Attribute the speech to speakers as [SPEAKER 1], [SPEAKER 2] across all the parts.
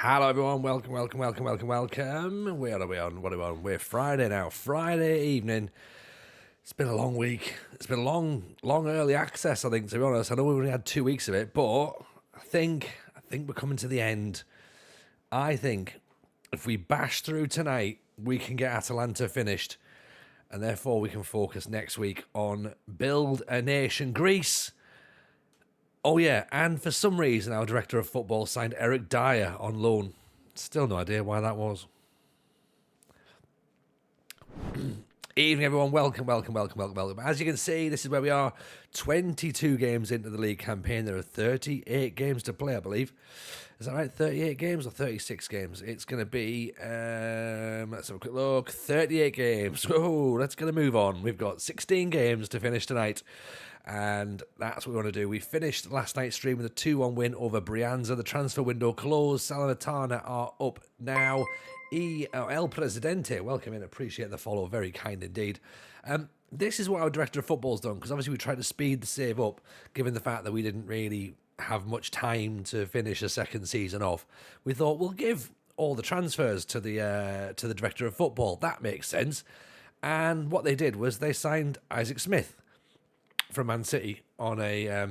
[SPEAKER 1] Hello everyone, welcome. Where are we on? What are we on? We're Friday now, Friday evening. It's been a long week. It's been a long early access, I think, to be honest. I know we only had 2 weeks of it, but I think we're coming to the end. I think if we bash through tonight, we can get Atalanta finished, and therefore we can focus next week on Build a Nation Greece. Oh yeah, and for some reason our director of football signed Eric Dyer on loan. Still no idea why that was. Evening everyone, welcome. As you can see, this is where we are, 22 games into the league campaign. There are 38 games to play, I believe. Is that right? 38 games or 36 games? It's going to be, let's have a quick look, 38 games. Oh, let's get a move on. We've got 16 games to finish tonight. And that's what we want to do. We finished last night's stream with a 2-1 win over Brianza. The transfer window closed. Salernitana are up now. El Presidente, welcome in. Appreciate the follow. Very kind indeed. This is what our director of football's done, because obviously we tried to speed the save up, given the fact that we didn't really have much time to finish a second season off. We thought we'll give all the transfers to the director of football. That makes sense. And what they did was they signed Isaac Smith from Man City on a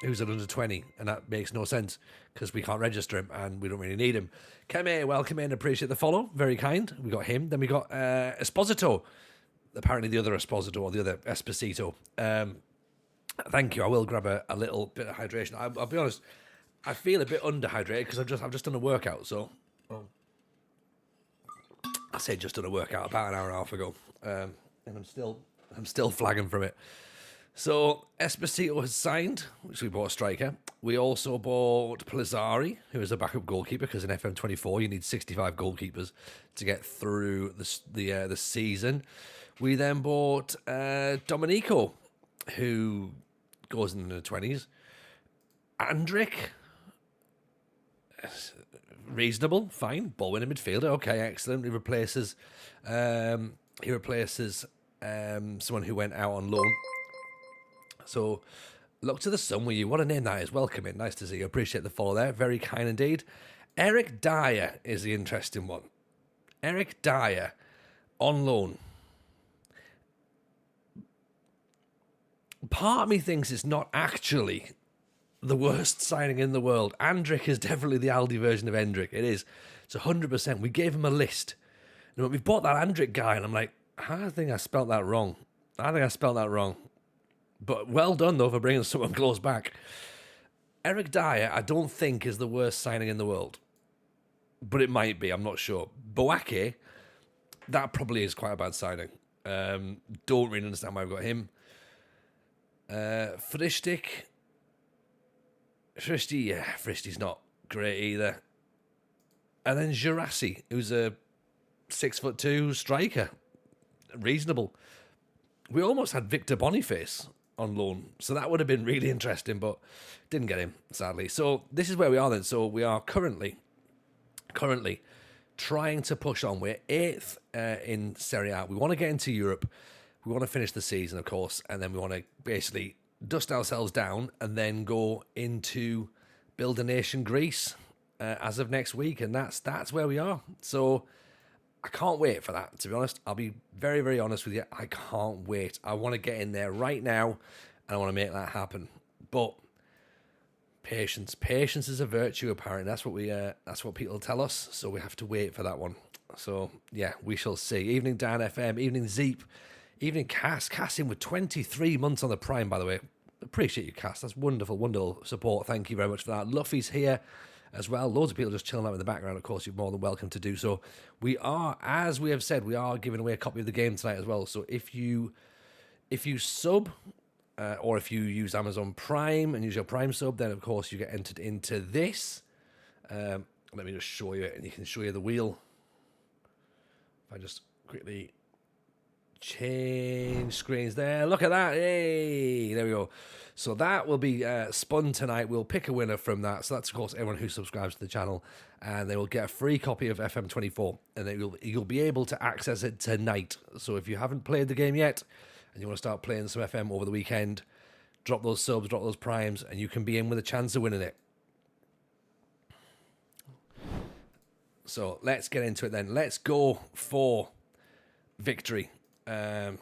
[SPEAKER 1] who's an under 20, and that makes no sense because we can't register him and we don't really need him. Keme, welcome in, appreciate the follow, very kind. We got him. Then we got Esposito, apparently the other Esposito or the other Esposito. Thank you. I will grab a little bit of hydration. I'll be honest, I feel a bit underhydrated because I've just done a workout. So I say just done a workout about an hour and a half ago, and I'm still flagging from it. So Esposito has signed, which we bought a striker. We also bought Plazzari, who is a backup goalkeeper, because in FM24 you need 65 goalkeepers to get through the season. We then bought Domenico, who goes in the 20s. Andrick, reasonable, fine, ball winning midfielder. Okay, excellent. He replaces someone who went out on loan. So, look to the sun with you. What a name that is. Welcome in. Nice to see you. Appreciate the follow there. Very kind indeed. Eric Dyer is the interesting one. Eric Dyer on loan. Part of me thinks it's not actually the worst signing in the world. Andrick is definitely the Aldi version of Endrick. It is. It's 100%. We gave him a list. And we bought that Andrick guy, and I'm like, I think I spelt that wrong. But well done, though, for bringing someone close back. Eric Dyer, I don't think, is the worst signing in the world. But it might be, I'm not sure. Boake, that probably is quite a bad signing. Don't really understand why I've got him. Fristi's not great either. And then Girassi, who's a 6'2" striker. Reasonable. We almost had Victor Boniface on loan, so that would have been really interesting, but didn't get him, sadly. So this is where we are then. So we are currently trying to push on. We're 8th in Serie A. We want to get into Europe. We want to finish the season, of course, and then we want to basically dust ourselves down and then go into Build a Nation Greece as of next week, and that's where we are. So I can't wait for that, to be honest. I'll be very, very honest with you. I can't wait. I want to get in there right now, and I want to make that happen. But patience is a virtue, apparently. That's what people tell us. So we have to wait for that one. So yeah, we shall see. Evening Dan FM, evening Zeep, evening Cass. Cass in with 23 months on the Prime, by the way. Appreciate you, Cass. That's wonderful support. Thank you very much for that. Luffy's here as well. Loads of people just chilling out in the background. Of course, you're more than welcome to do so. We are, as we have said, we are giving away a copy of the game tonight as well. So if you sub or if you use Amazon Prime and use your Prime sub, then of course you get entered into this. Let me just show you it, and you can show you the wheel. If I just quickly change screens there. Look at that. Hey, there we go. So that will be spun tonight. We'll pick a winner from that. So that's, of course, everyone who subscribes to the channel. And they will get a free copy of FM24. And you'll be able to access it tonight. So if you haven't played the game yet and you want to start playing some FM over the weekend, drop those subs, drop those primes, and you can be in with a chance of winning it. So let's get into it then. Let's go for victory. Because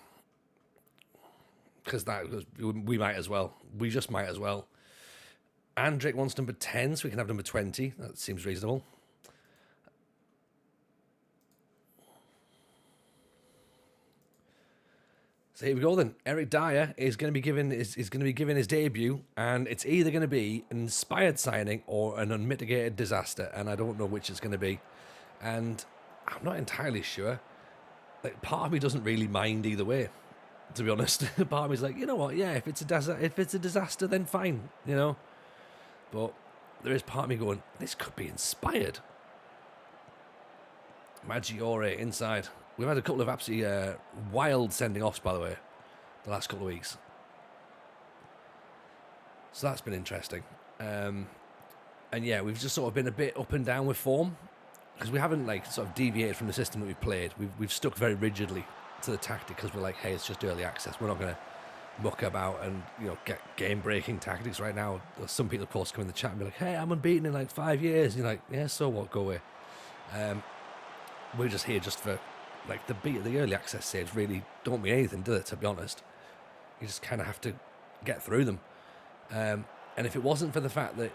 [SPEAKER 1] we might as well. We just might as well. Andrick wants number 10, so we can have number 20. That seems reasonable. So here we go then. Eric Dyer is going to be given his debut, and it's either going to be an inspired signing or an unmitigated disaster, and I don't know which it's going to be. And I'm not entirely sure. Like, part of me doesn't really mind either way, to be honest. Part of me's like, you know what? Yeah, if it's a disaster, then fine, you know. But there is part of me going, this could be inspired. Maggiore inside. We've had a couple of absolutely wild sending-offs, by the way, the last couple of weeks. So that's been interesting. And yeah, we've just sort of been a bit up and down with form because we haven't like sort of deviated from the system that we've played. We've stuck very rigidly to the tactic because we're like, hey, it's just early access. We're not going to muck about and, you know, get game-breaking tactics right now. Some people, of course, come in the chat and be like, hey, I'm unbeaten in like 5 years. And you're like, yeah, so what? Go away. We're just here just for... Like, the early access saves really don't mean anything, do they, to be honest? You just kind of have to get through them. And if it wasn't for the fact that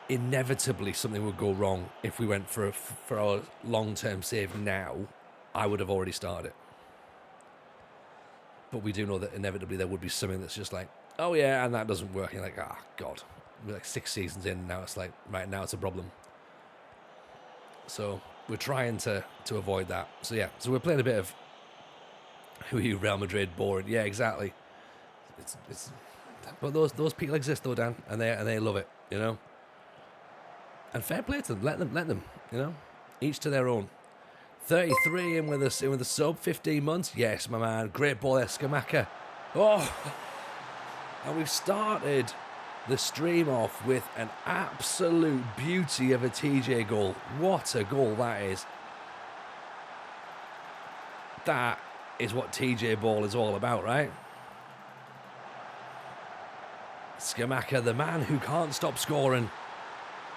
[SPEAKER 1] inevitably something would go wrong if we went for our long-term save now, I would have already started it. But we do know that inevitably there would be something that's just like, oh yeah, and that doesn't work. And you're like, ah, God. We're like 6 seasons in, and now it's like, right, now it's a problem. So... we're trying to avoid that. So yeah, so we're playing a bit of who are you, Real Madrid, boring. Yeah, exactly. It's but those people exist though, Dan, and they love it, you know. And fair play to them. Let them, you know. Each to their own. 33 in with a sub, 15 months. Yes, my man. Great ball there, Scamacca. Oh, and we've started the stream off with an absolute beauty of a TJ goal. What a goal that is. That is what TJ ball is all about, right? Scamacca, the man who can't stop scoring,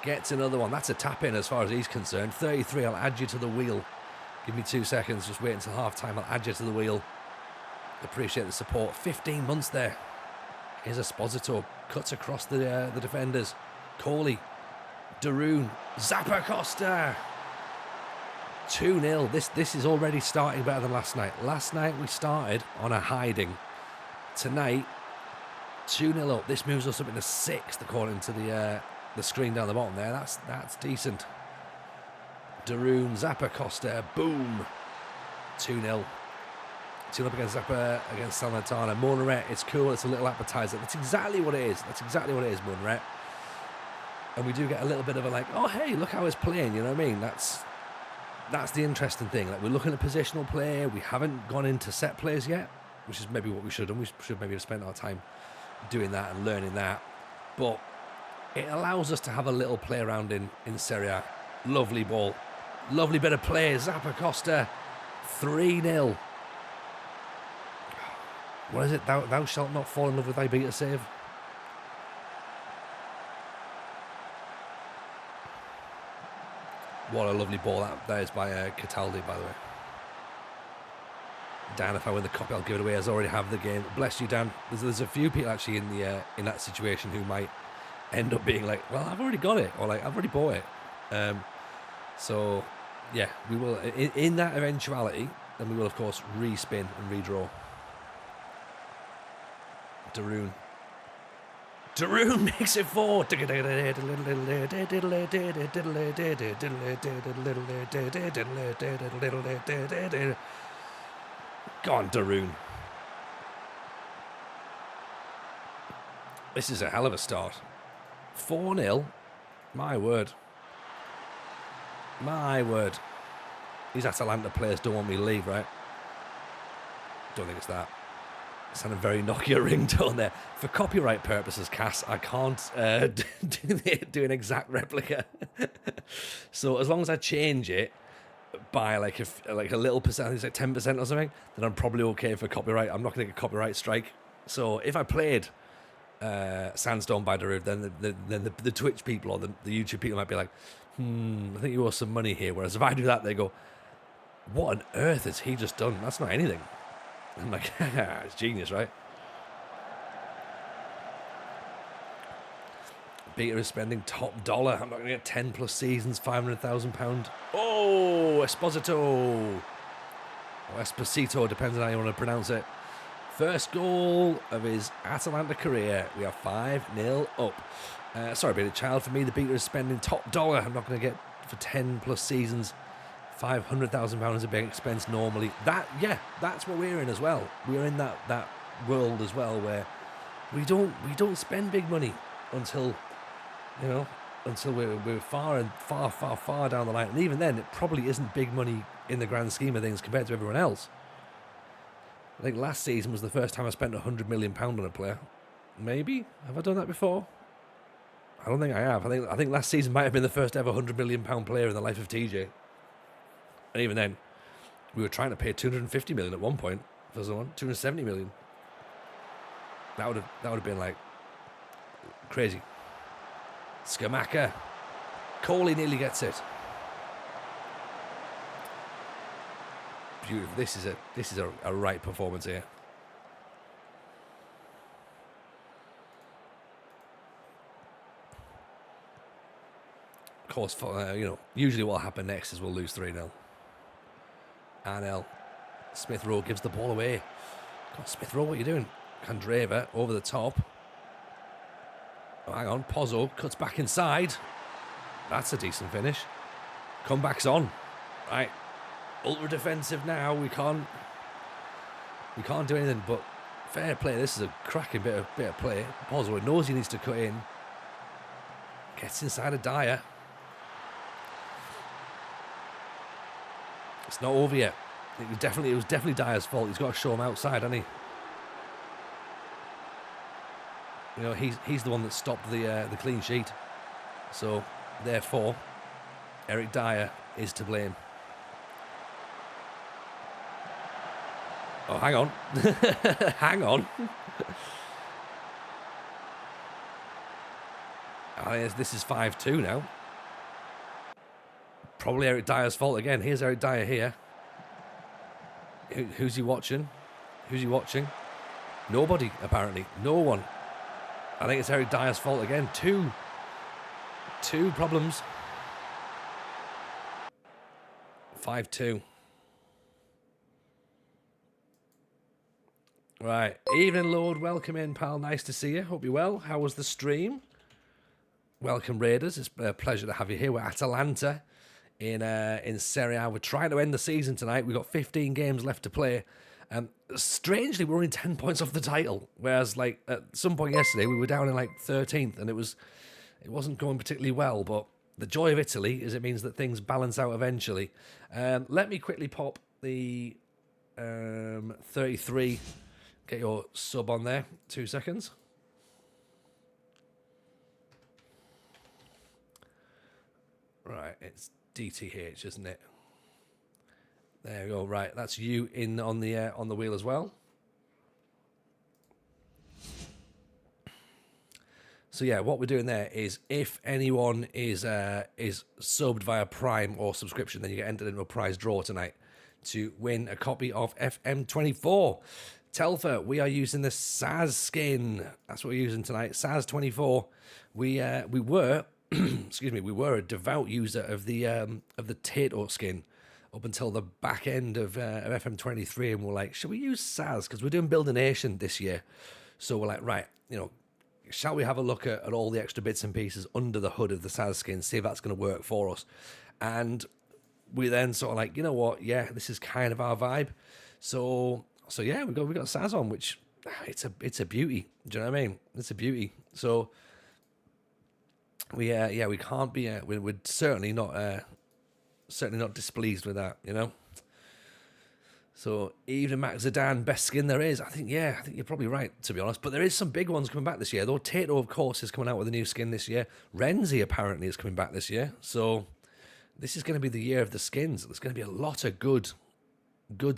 [SPEAKER 1] gets another one. That's a tap-in as far as he's concerned. 33, I'll add you to the wheel. Give me 2 seconds, just wait until half-time. I'll add you to the wheel. Appreciate the support. 15 months there. Here's Esposito, cuts across the defenders. Coley, Daroon, Zappacosta. 2-0. This is already starting better than last night. Last night we started on a hiding. Tonight, 2-0 up. This moves us up into 6th according to the screen down the bottom there. That's decent. Daroon, Zappacosta, boom. 2-0. 2-0 up against Zappa, against Salernitana. Monaret, it's cool, it's a little appetizer. That's exactly what it is. That's exactly what it is, Monaret. And we do get a little bit of a like, oh, hey, look how it's playing, you know what I mean? That's the interesting thing. Like, we're looking at positional play. We haven't gone into set plays yet, which is maybe what we should have done. We should maybe have spent our time doing that and learning that. But it allows us to have a little play around in Serie A. Lovely ball. Lovely bit of play. Zappacosta, 3-0. What is it? Thou shalt not fall in love with thy beater save. What a lovely ball that is by Cataldi, by the way. Dan, if I win the copy, I'll give it away. As I already have the game. Bless you, Dan. There's a few people actually in that situation who might end up being like, well, I've already got it, or like, I've already bought it. So, yeah, we will, in that eventuality, then we will, of course, respin and redraw. Daroon makes it 4. Go on, Daroon. This is a hell of a start. 4-0. My word. My word. These Atalanta players don't want me to leave, right? Don't think it's that. Sounded very Nokia ringtone there. For copyright purposes, Cass, I can't do an exact replica. So as long as I change it by like a little percent, it's like 10% or something, then I'm probably okay for copyright. I'm not going to get a copyright strike. So if I played Sandstone by Darude, then the Twitch people or the YouTube people might be like, I think you owe some money here. Whereas if I do that, they go, what on earth has he just done? That's not anything. I'm like, it's genius, right? Peter is spending top dollar. I'm not going to get 10 plus seasons, £500,000. Oh, Esposito. Or Esposito, depends on how you want to pronounce it. First goal of his Atalanta career. We are 5-0 up. Sorry, being a child. For me, the beater is spending top dollar. I'm not going to get for 10 plus seasons. £500,000 is a big expense normally. That's what we're in as well. We're in that world as well where we don't spend big money until we're far down the line. And even then, it probably isn't big money in the grand scheme of things compared to everyone else. I think last season was the first time I spent £100 million on a player. Maybe? Have I done that before? I don't think I have. I think last season might have been the first ever £100 million player in the life of TJ. And even then, we were trying to pay $250 million at one point for someone. $270 million. That would have been like crazy. Skamaka. Coley nearly gets it. Beautiful. This is a right performance here. Of course, usually what will happen next is we'll lose 3-0. Arnell. Smith Rowe gives the ball away. God, Smith Rowe, what are you doing? Candreva over the top. Oh, hang on. Pozzo cuts back inside. That's a decent finish. Comeback's on. Right. Ultra defensive now. We can't do anything but fair play. This is a cracking bit of play. Pozzo knows he needs to cut in. Gets inside of Dyer. It's not over yet. It was definitely Dyer's fault. He's got to show him outside, hasn't he? You know, he's the one that stopped the clean sheet. So, therefore, Eric Dyer is to blame. Oh, hang on. Hang on. This is 5-2 now. Probably Eric Dyer's fault again. Here's Eric Dyer here. Who's he watching? Who's he watching? Nobody, apparently. No one. I think it's Eric Dyer's fault again. Two problems. 5-2. Right. Evening, Lord. Welcome in, pal. Nice to see you. Hope you're well. How was the stream? Welcome, Raiders. It's a pleasure to have you here. We're Atalanta in Serie A. We're trying to end the season tonight. We've got 15 games left to play. Strangely, we're only 10 points off the title. Whereas, like, at some point yesterday, we were down in, like, 13th, and it wasn't going particularly well. But the joy of Italy is it means that things balance out eventually. Let me quickly pop the 33. Get your sub on there. 2 seconds. Right, it's DTH, isn't it? There we go. Right, that's you in on the wheel as well. So yeah, what we're doing there is if anyone is subbed via Prime or subscription, then you get entered into a prize draw tonight to win a copy of FM24. Telfer, we are using the Saz skin. That's what we're using tonight. Saz 24. We were excuse me, we were a devout user of the Tato skin up until the back end of FM23, and we're like, should we use Saz? Because we're doing Build a Nation this year. So we're like, right, shall we have a look at all the extra bits and pieces under the hood of the Saz skin, see if that's going to work for us. And we then sort of like, you know what, yeah, this is kind of our vibe. So yeah, we got Saz on, which it's a beauty. Do you know what I mean? It's a beauty. So we can't be we're certainly not displeased with that, So even Max Zidane, best skin there is. I think you're probably right, to be honest. But there is some big ones coming back this year. Though Tato, of course, is coming out with a new skin this year. Renzi apparently is coming back this year. So this is going to be the year of the skins. There's going to be a lot of good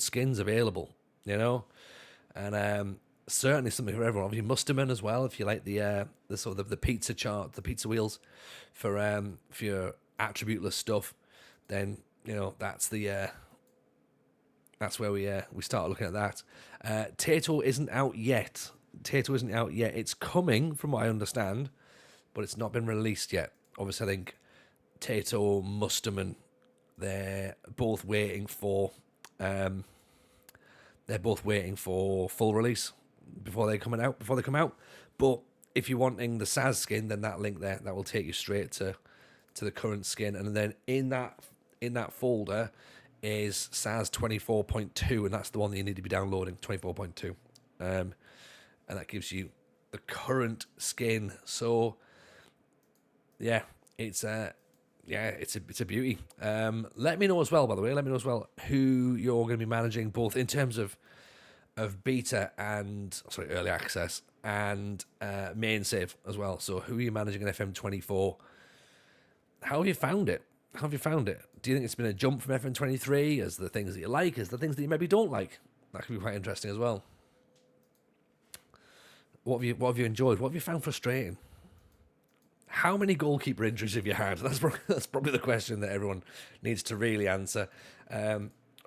[SPEAKER 1] skins available, and certainly something for everyone. Obviously, Musterman as well, if you like the sort of the pizza chart, the pizza wheels for your attributeless stuff, then that's where we start looking at that. Tato isn't out yet. It's coming, from what I understand, but it's not been released yet. Obviously, I think Tato, Musterman, they're both waiting for full release before they come out. But if you're wanting the Saz skin, then that link there, that will take you straight to the current skin, and then in that folder is Saz 24.2, and that's the one that you need to be downloading, 24.2, and that gives you the current skin. So yeah, it's a beauty. Let me know as well, by the way. Let me know as well who you're going to be managing, both in terms of beta and early access and main save as well. So who are you managing in FM24? How have you found it? Do you think it's been a jump from FM23? As the things that you like, as the things that you maybe don't like? That could be quite interesting as well. What have you enjoyed? What have you found frustrating? How many goalkeeper injuries have you had? That's probably the question that everyone needs to really answer.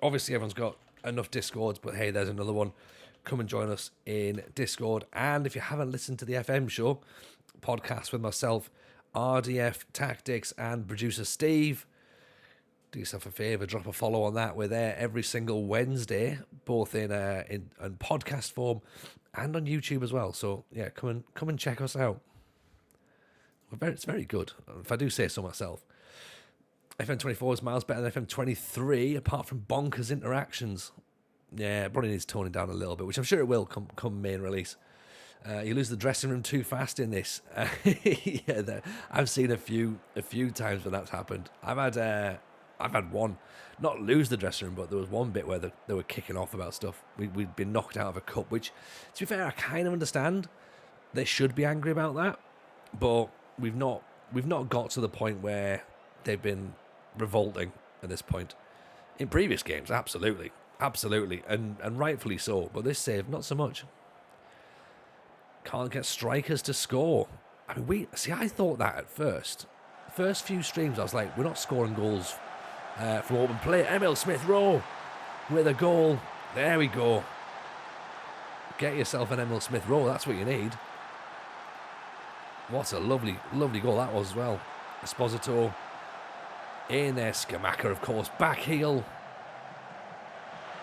[SPEAKER 1] Obviously, everyone's got enough Discords, but hey, there's another one. Come and join us in Discord. And if you haven't listened to the FM show podcast with myself, RDF Tactics, and producer Steve, do yourself a favour, drop a follow on that. We're there every single Wednesday, both in podcast form and on YouTube as well. So yeah, come and check us out. It's very good, if I do say so myself. FM24 is miles better than FM23, apart from bonkers interactions. Yeah, it probably needs toning down a little bit, which I'm sure it will come main release. You lose the dressing room too fast in this. Yeah, I've seen a few times when that's happened. I've had one, not lose the dressing room, but there was one bit where they were kicking off about stuff. We'd been knocked out of a cup, which, to be fair, I kind of understand. They should be angry about that, but we've not got to the point where they've been revolting at this point. In previous games, absolutely, and rightfully so. But this save, not so much. Can't get strikers to score. I mean, I thought that at first. The first few streams, I was like, we're not scoring goals from open play. Emil Smith-Rowe with a goal. There we go. Get yourself an Emil Smith-Rowe. That's what you need. What a lovely goal that was as well. Esposito in there. Scamacca, of course, back heel.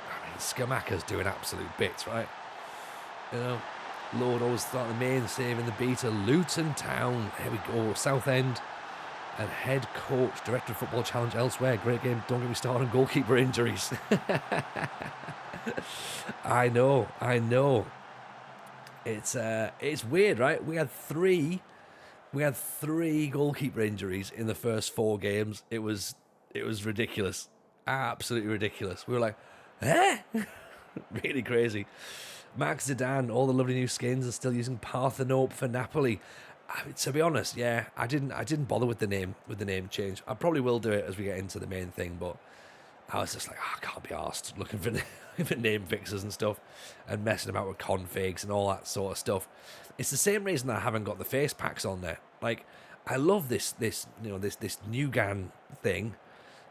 [SPEAKER 1] I mean, Scamacca's doing absolute bits, right? Lord always thought the main save in the beta. Luton Town. Here we go. Southend. And head coach, director of football challenge elsewhere. Great game. Don't get me started on goalkeeper injuries. I know. It's weird, right? We had three goalkeeper injuries in the first 4 games. It was ridiculous. Absolutely ridiculous. We were like, eh? Really crazy. Max Zidane, all the lovely new skins, are still using Parthenope for Napoli. I mean, to be honest, yeah, I didn't bother with the name change. I probably will do it as we get into the main thing, but I was just like, I can't be arsed looking for name fixes and stuff and messing about with configs and all that sort of stuff. It's the same reason I haven't got the face packs on there. Like, I love this new GAN thing,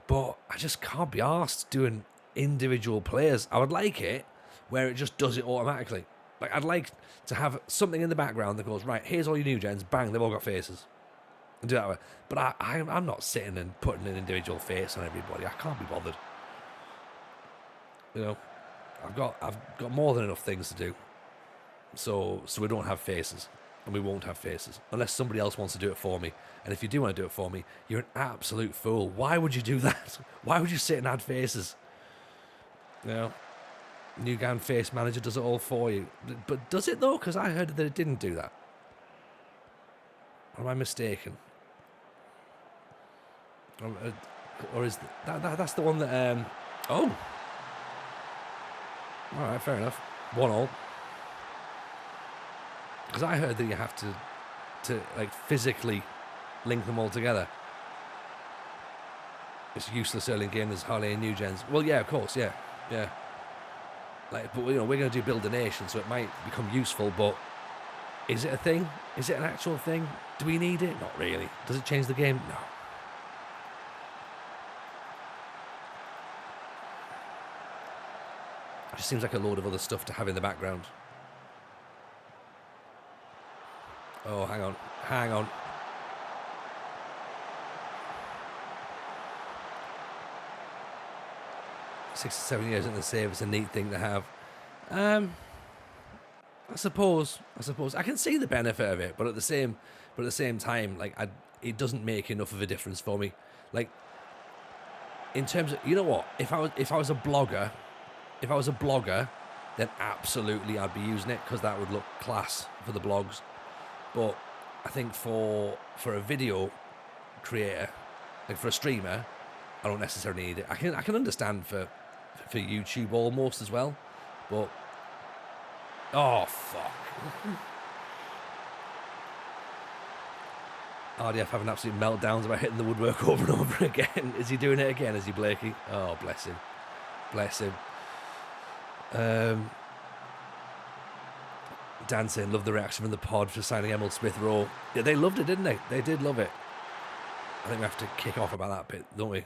[SPEAKER 1] but I just can't be arsed doing individual players. I would like it where it just does it automatically. Like, I'd like to have something in the background that goes, right, here's all your new gens, bang, they've all got faces. And do that way. But I'm not sitting and putting an individual face on everybody. I can't be bothered. I've got more than enough things to do. So we don't have faces. And we won't have faces. Unless somebody else wants to do it for me. And if you do want to do it for me, you're an absolute fool. Why would you do that? Why would you sit and add faces? New GAN Face Manager does it all for you. But does it though? Because I heard that it didn't do that. Or am I mistaken? Or is that's the one that... Oh! Alright, fair enough. 1-1. Because I heard that you have to like physically link them all together. It's useless early in game. There's hardly any new gens. Well, yeah, of course, yeah. Like, but we're going to do Build a Nation, so it might become useful. But is it a thing? Is it an actual thing? Do we need it? Not really. Does it change the game? No. Just seems like a load of other stuff to have in the background. Oh, hang on. Hang on. Six to 7 years in the save is a neat thing to have. I suppose I can see the benefit of it, but at the same time, like it doesn't make enough of a difference for me. Like in terms of, you know what, if I was a blogger, then absolutely I'd be using it because that would look class for the blogs. But I think for a video creator, like for a streamer, I don't necessarily need it. I can understand for YouTube almost as well, but oh fuck. RDF having absolute meltdowns about hitting the woodwork over and over again. Is he doing it again? Is he Blakey? Oh, bless him. Bless him. Dan saying, love the reaction from the pod for signing Emil Smith Rowe. Yeah, they loved it, didn't they? They did love it. I think we have to kick off about that bit, don't we?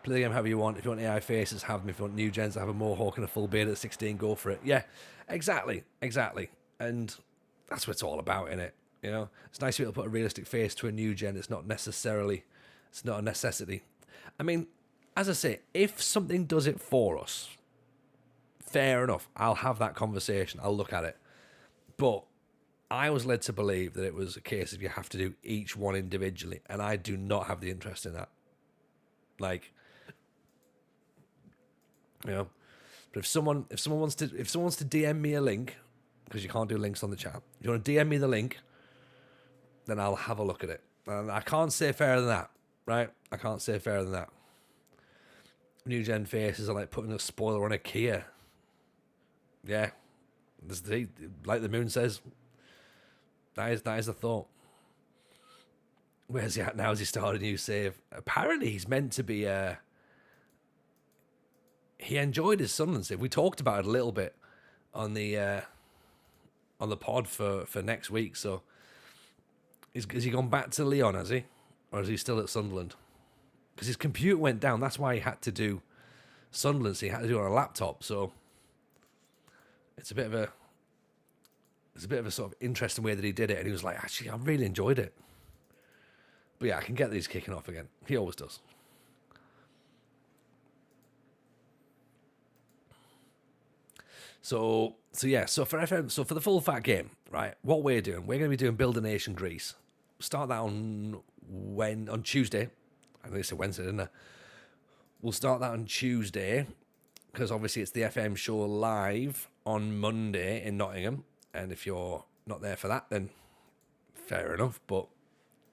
[SPEAKER 1] Play the game however you want. If you want AI faces, have them. If you want new gens to have a mohawk and a full beard at 16, go for it. Yeah, exactly. And that's what it's all about, innit? You know, it's nice to be able to put a realistic face to a new gen. It's not a necessity. I mean, as I say, if something does it for us, fair enough. I'll have that conversation. I'll look at it. But I was led to believe that it was a case of you have to do each one individually, and I do not have the interest in that. Like, you know, but if someone wants to DM me a link, because you can't do links on the chat, if you want to DM me the link, then I'll have a look at it. And I can't say fairer than that, right? I can't say fairer than that. New gen faces are like putting a spoiler on a Kia. Yeah, like the moon says, that is the thought. Where's he at now? Has he started a new save? Apparently, he's meant to be. He enjoyed his Sunderland save. We talked about it a little bit on the pod for next week. So, has he gone back to Leon? Has he, or is he still at Sunderland? Because his computer went down. That's why he had to do Sunderland. So he had to do it on a laptop. So, it's a bit of a sort of interesting way that he did it. And he was like, actually, I really enjoyed it. But yeah, I can get these kicking off again. He always does. So for FM, so for the full fat game, right? What we're doing, we're going to be doing Build a Nation Greece. Start that on Tuesday. I think I said Wednesday, didn't I? We'll start that on Tuesday because obviously it's the FM show live on Monday in Nottingham. And if you're not there for that, then fair enough. But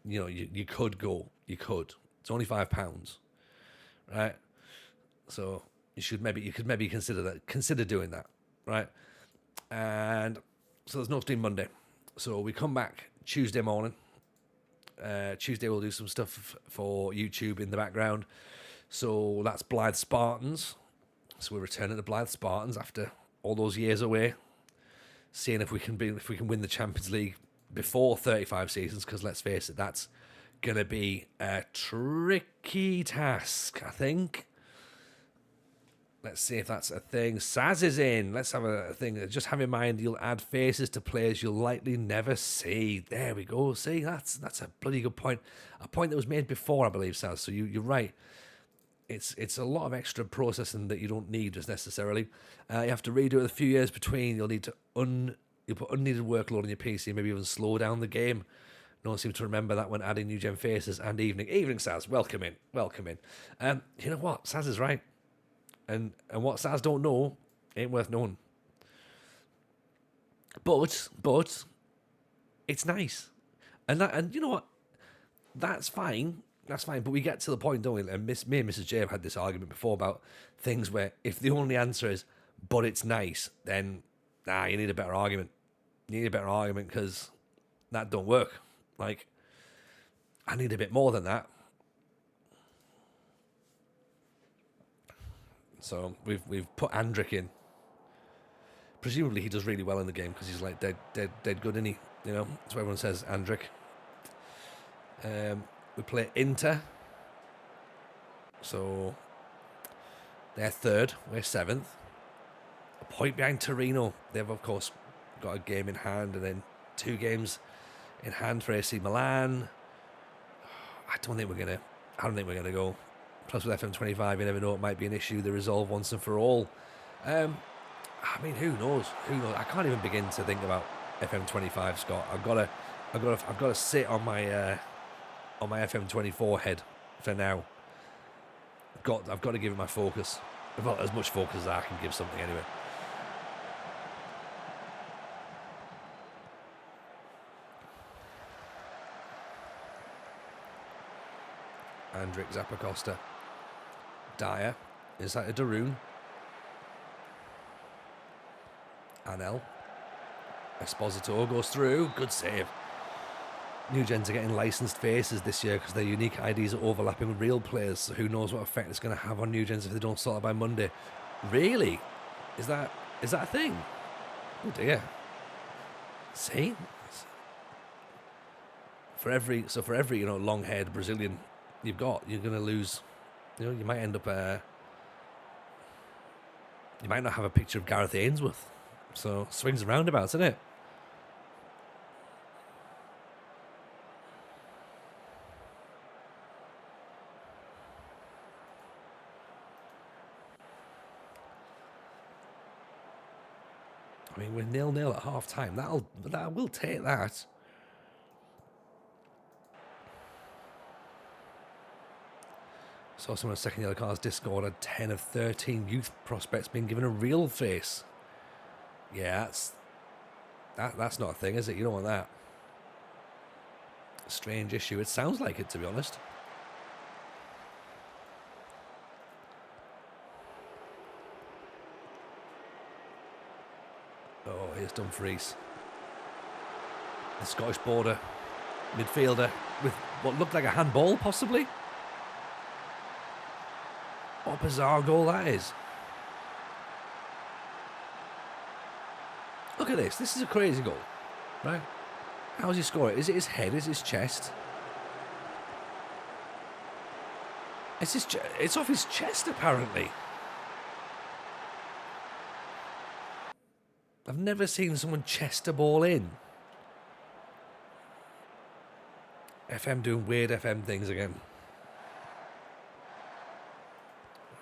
[SPEAKER 1] you know, you could go. You could. It's only £5, right? So you could maybe consider doing that, right? And so there's no stream Monday. So we come back Tuesday morning. Tuesday we'll do some stuff for YouTube in the background. So that's Blythe Spartans. So we're returning to Blythe Spartans after all those years away, seeing if we can win the Champions League before 35 seasons. Because let's face it, that's gonna be a tricky task, I think. Let's see if that's a thing. Saz is in. Let's have a thing. Just have in mind you'll add faces to players you'll likely never see. There we go. See, that's a bloody good point. A point that was made before, I believe, Saz. So you're right. It's a lot of extra processing that you don't need just necessarily. You have to redo it a few years between. You'll need to you'll put unneeded workload on your PC, maybe even slow down the game. No one seems to remember that when adding new gen faces and evening. Evening, Saz. Welcome in. You know what? Saz is right. And what Saz don't know ain't worth knowing. But it's nice. And you know what? That's fine. But we get to the point, don't we? And me and Mrs. J have had this argument before about things where if the only answer is, but it's nice, then, you need a better argument. You need a better argument because that don't work. Like, I need a bit more than that. So we've put Andrick in. Presumably he does really well in the game because he's like dead good, isn't he? You know, that's what everyone says, Andrick. We play Inter. So they're third, we're seventh. point behind Torino. They've, of course, got a game in hand and then 2 games in hand for AC Milan. I don't think we're going to go. Plus, with FM25, you never know, it might be an issue they resolve once and for all. I mean, who knows? I can't even begin to think about FM25, Scott. I've got to sit on my FM24 head for now. I've got to give it my focus. Well, as much focus as I can give something anyway. Andrić, Zappacosta, Dyer, inside to Darun, Anel, Esposito goes through, good save. New gens are getting licensed faces this year because their unique IDs are overlapping with real players, so who knows what effect it's going to have on new gens if they don't sort it by Monday. Really? Is that a thing? Oh dear. See? For every long-haired Brazilian you're going to lose. You might end up. You might not have a picture of Gareth Ainsworth. So swings and roundabouts, isn't it? I mean, we're 0-0 at half time. That will take that. Saw some of the second yellow cards Discord had 10 of 13 youth prospects being given a real face. Yeah, that's not a thing, is it? You don't want that. Strange issue. It sounds like it, to be honest. Oh, here's Dumfries. The Scottish border midfielder with what looked like a handball, possibly. What a bizarre goal that is. Look at this. This is a crazy goal. Right? How does he score it? Is it his head? Is it his chest? It's off his chest, apparently. I've never seen someone chest a ball in. FM doing weird FM things again.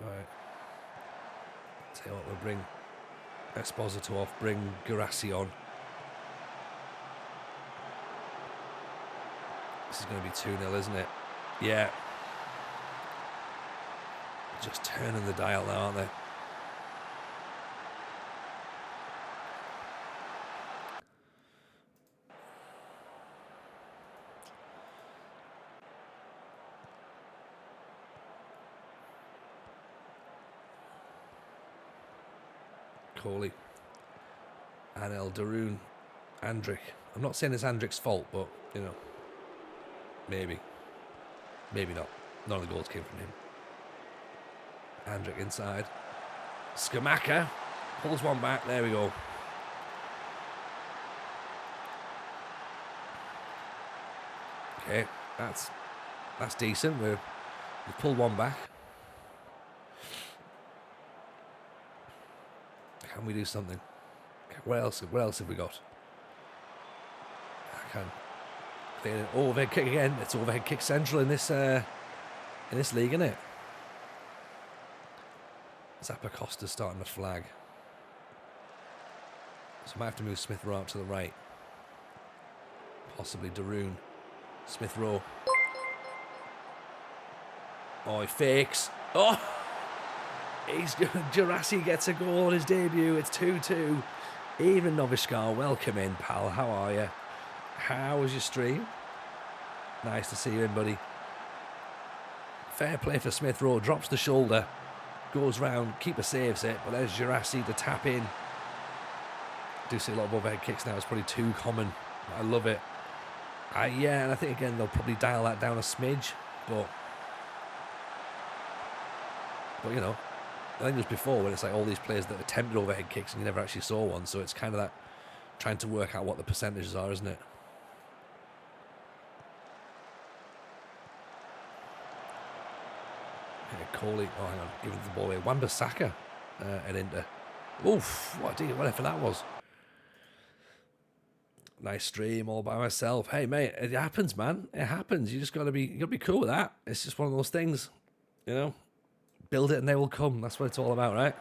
[SPEAKER 1] Right. Tell you what, we'll bring Esposito off, bring Guirassy on. This is going to be 2-0, isn't it? Yeah. Just turning the dial now, aren't they? Coley, Anel, Darun, Andrić. I'm not saying it's Andrić's fault, but, maybe. Maybe not. None of the goals came from him. Andrić inside. Skamaka pulls one back. There we go. Okay, that's decent. We've pulled one back. Can we do something? What else have we got? I can clear an overhead kick again. It's overhead kick central in this league, isn't it? Zappacosta's starting to flag. So I might have to move Smith Rowe out to the right. Possibly Darun. Smith Rowe. Oh, he fakes. Oh! Guirassy gets a goal on his debut. It's 2-2. Even Novishkar, welcome in, pal. How are you? How was your stream? Nice to see you in, buddy. Fair play for Smith Rowe. Drops the shoulder. Goes round. Keeper saves it. But there's Guirassy to tap in. Do see a lot of overhead kicks now. It's probably too common. I love it. Yeah, and I think, again, they'll probably dial that down a smidge. But I think it was before when it's like all these players that attempted overhead kicks and you never actually saw one. So it's kind of that trying to work out what the percentages are, isn't it? Coley, oh hang on, giving the ball away. Wan-Bissaka at Inter. Oof, whatever that was. Nice stream all by myself. Hey, mate, it happens, man. It happens. You gotta be cool with that. It's just one of those things, you know? Build it and they will come. That's what it's all about, right?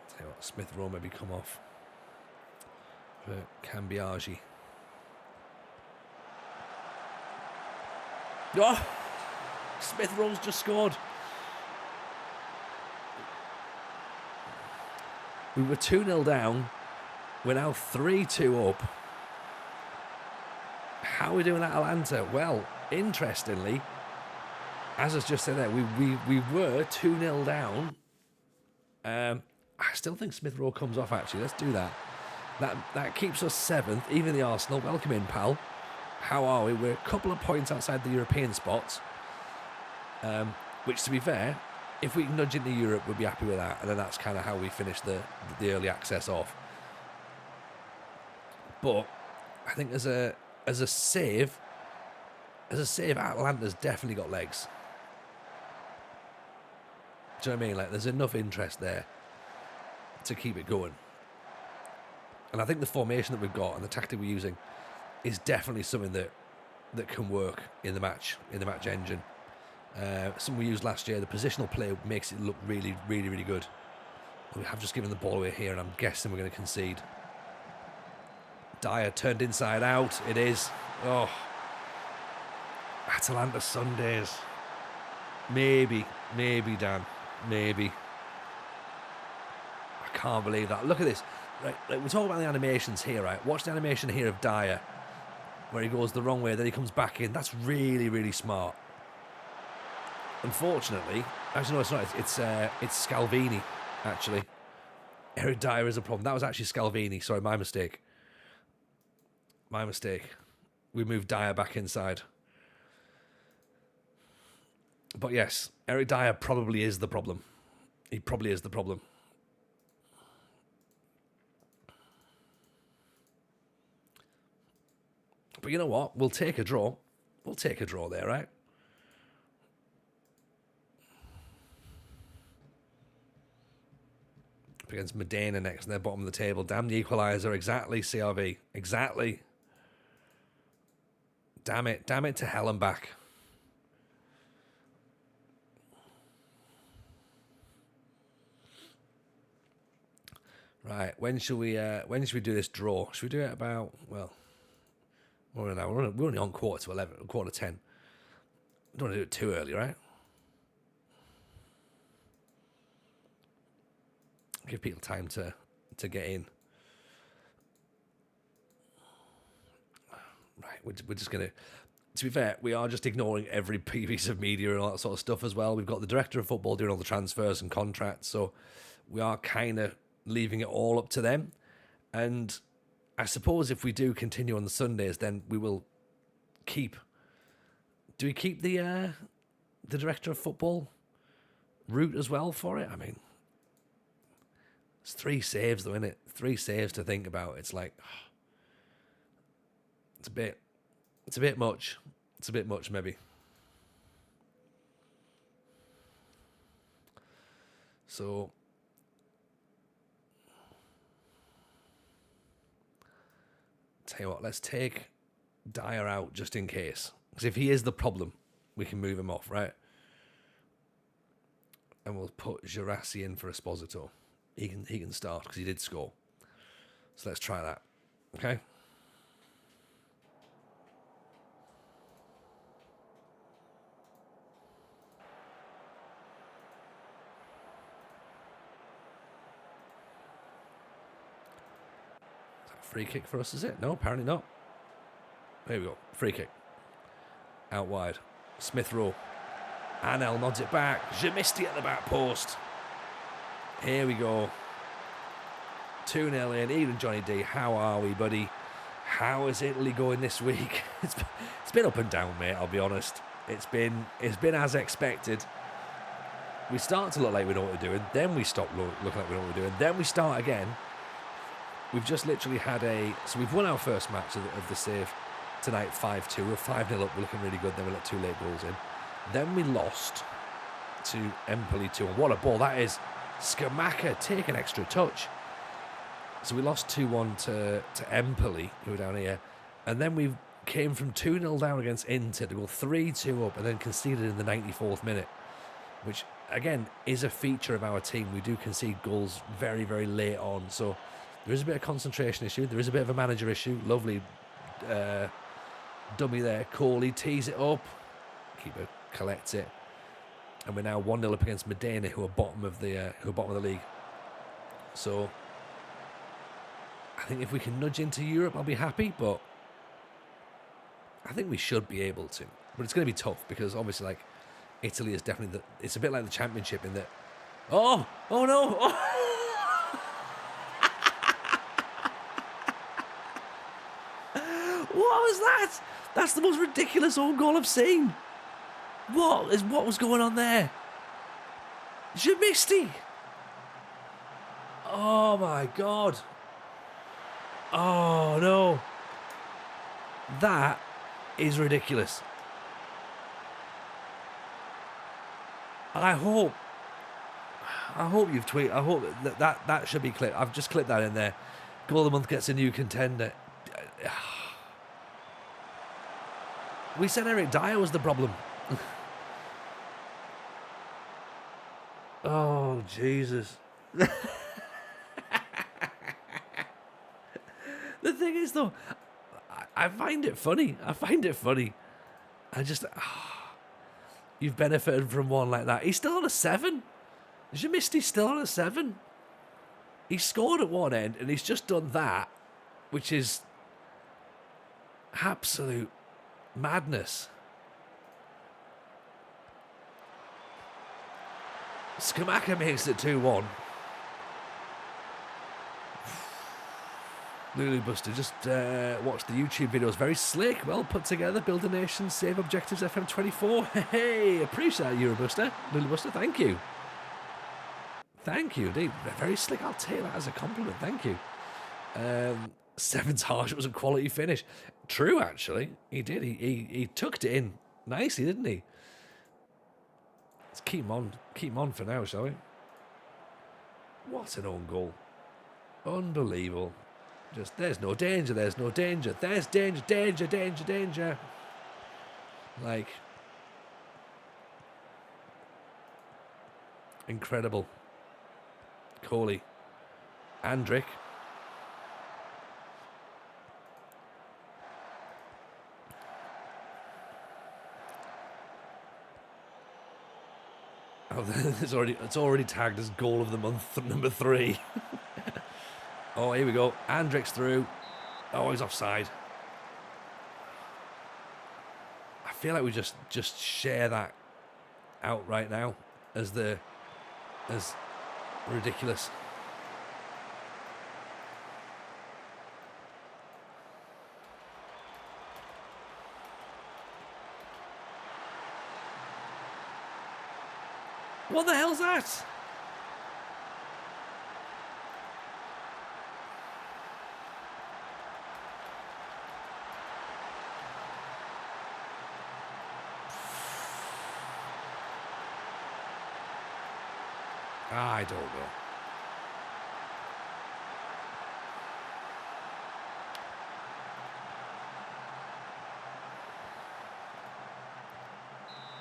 [SPEAKER 1] Tell you what, Smith Rowe maybe come off for Cambiaghi. Oh! Smith Rowe's just scored. We were 2-0 down. We're now 3-2 up. How are we doing at Atalanta? Well, interestingly, as I was just said there, we were 2-0 down. I still think Smith Rowe comes off, actually. Let's do that. That keeps us 7th, even the Arsenal. Welcome in, pal. How are we? We're a couple of points outside the European spots. Which, to be fair, if we can nudge into Europe, we'll be happy with that. And then that's kind of how we finish the early access off. But I think as a save, Atalanta's definitely got legs. Do you know what I mean? Like, there's enough interest there to keep it going. And I think the formation that we've got and the tactic we're using is definitely something that can work in the match engine. Something we used last year. The positional play makes it look really, really, really good. We have just given the ball away here, and I'm guessing we're going to concede. Dyer turned inside out. It is. Oh. Atalanta Sundays. Maybe, Dan. Maybe. I can't believe that. Look at this. Right, we're talking about the animations here, right? Watch the animation here of Dyer, where he goes the wrong way, then he comes back in. That's really, really smart. Unfortunately, actually no, it's not. It's Scalvini, actually. Eric Dyer is a problem. That was actually Scalvini. Sorry, my mistake. We moved Dyer back inside. But yes, Eric Dyer probably is the problem. He probably is the problem. But you know what? We'll take a draw. We'll take a draw there, right? Up against Medina next, and they're bottom of the table. Damn the equaliser. Exactly, CRV. Exactly. Damn it to hell and back. Right, when should we do this draw? Should we do it about, well, we're only on quarter to 10. I don't want to do it too early, right? Give people time to get in. Right, we're just going to be fair, we are just ignoring every piece of media and all that sort of stuff as well. We've got the director of football doing all the transfers and contracts, so we are kind of leaving it all up to them. And I suppose if we do continue on the Sundays, then we will keep... Do we keep the director of football route as well for it? I mean, it's 3 saves though, isn't it? 3 saves to think about. It's like... It's a bit much. It's a bit much, maybe. So... Tell you what, let's take Dyer out just in case. Because if he is the problem, we can move him off, right? And we'll put Girassi in for Esposito. He can start because he did score. So let's try that. Okay? Free kick for us, is it? No, apparently not. There we go. Free kick. Out wide. Smith Rowe. Anel nods it back. Jamisti at the back post. Here we go. 2-0 in. Even Johnny D. How are we, buddy? How is Italy going this week? It's been up and down, mate, I'll be honest. It's been as expected. We start to look like we know what we're doing. Then we stop looking like we know what we're doing. Then we start again. We've just literally had so we've won our first match of the save tonight, 5-2. We're 5-0 up, we're looking really good. Then we let 2 late goals in. Then we lost to Empoli 2-1. What a ball that is. Scamacca take an extra touch. So we lost 2-1 to Empoli, who are down here. And then we came from 2-0 down against Inter to go 3-2 up and then conceded in the 94th minute, which, again, is a feature of our team. We do concede goals very, very late on. So there is a bit of concentration issue. There is a bit of a manager issue. Lovely dummy there. Coley tees it up. Keeper collects it. And we're now 1-0 up against Modena, who are bottom of the league. So I think if we can nudge into Europe, I'll be happy. But I think we should be able to. But it's going to be tough because obviously, like, Italy is definitely it's a bit like the Championship in that. Oh no! Oh. What was that? That's the most ridiculous own goal I've seen. What was going on there? Jamisti. Oh my God. Oh no. That is ridiculous. I hope you've tweeted. I hope that should be clipped. I've just clipped that in there. Goal of the month gets a new contender. We said Eric Dyer was the problem. Oh, Jesus. The thing is, though, I find it funny. I just... you've benefited from one like that. He's still on a 7. Jamisti's still on a 7. He scored at one end, and he's just done that, which is absolute madness. Scamacca makes it 2-1. Lulu Buster, just watch the YouTube videos. Very slick, well put together. Build a nation, save objectives, FM24. Hey, appreciate that, Eurobuster. Lulu Buster, thank you. Thank you, indeed. Very slick. I'll take that as a compliment. Thank you. 7's harsh. It was a quality finish. True, actually. He did. He tucked it in nicely, didn't he? Let's keep him on. Keep him on for now, shall we? What an own goal. Unbelievable. Just, there's no danger. There's no danger. There's danger. Danger, danger, danger. Like, incredible. Coley. Andrick. Oh, it's already tagged as goal of the month number 3. Oh, here we go. Andrick's through. Oh, he's offside. I feel like we just share that out right now as ridiculous. What the hell's that? I don't know.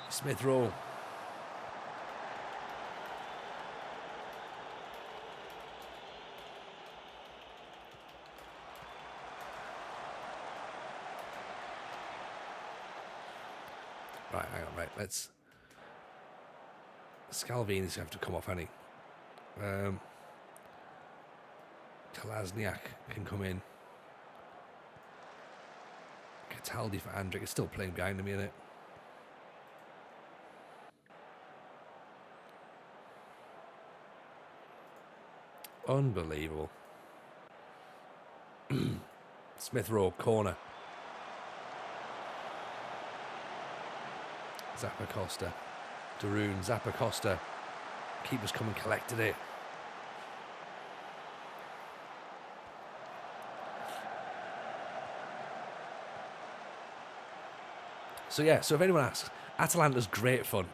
[SPEAKER 1] Smith Rowe. Right, hang on, right, let's... Scalvini's going to have to come off, hasn't he? Kolasniak can come in. Cataldi for Andrick. It's still playing behind him, isn't it? Unbelievable. Smith Rowe, corner. Zappacosta. Daroon, Zappacosta. Keeper's come and collected it. So yeah, so if anyone asks, Atalanta's great fun.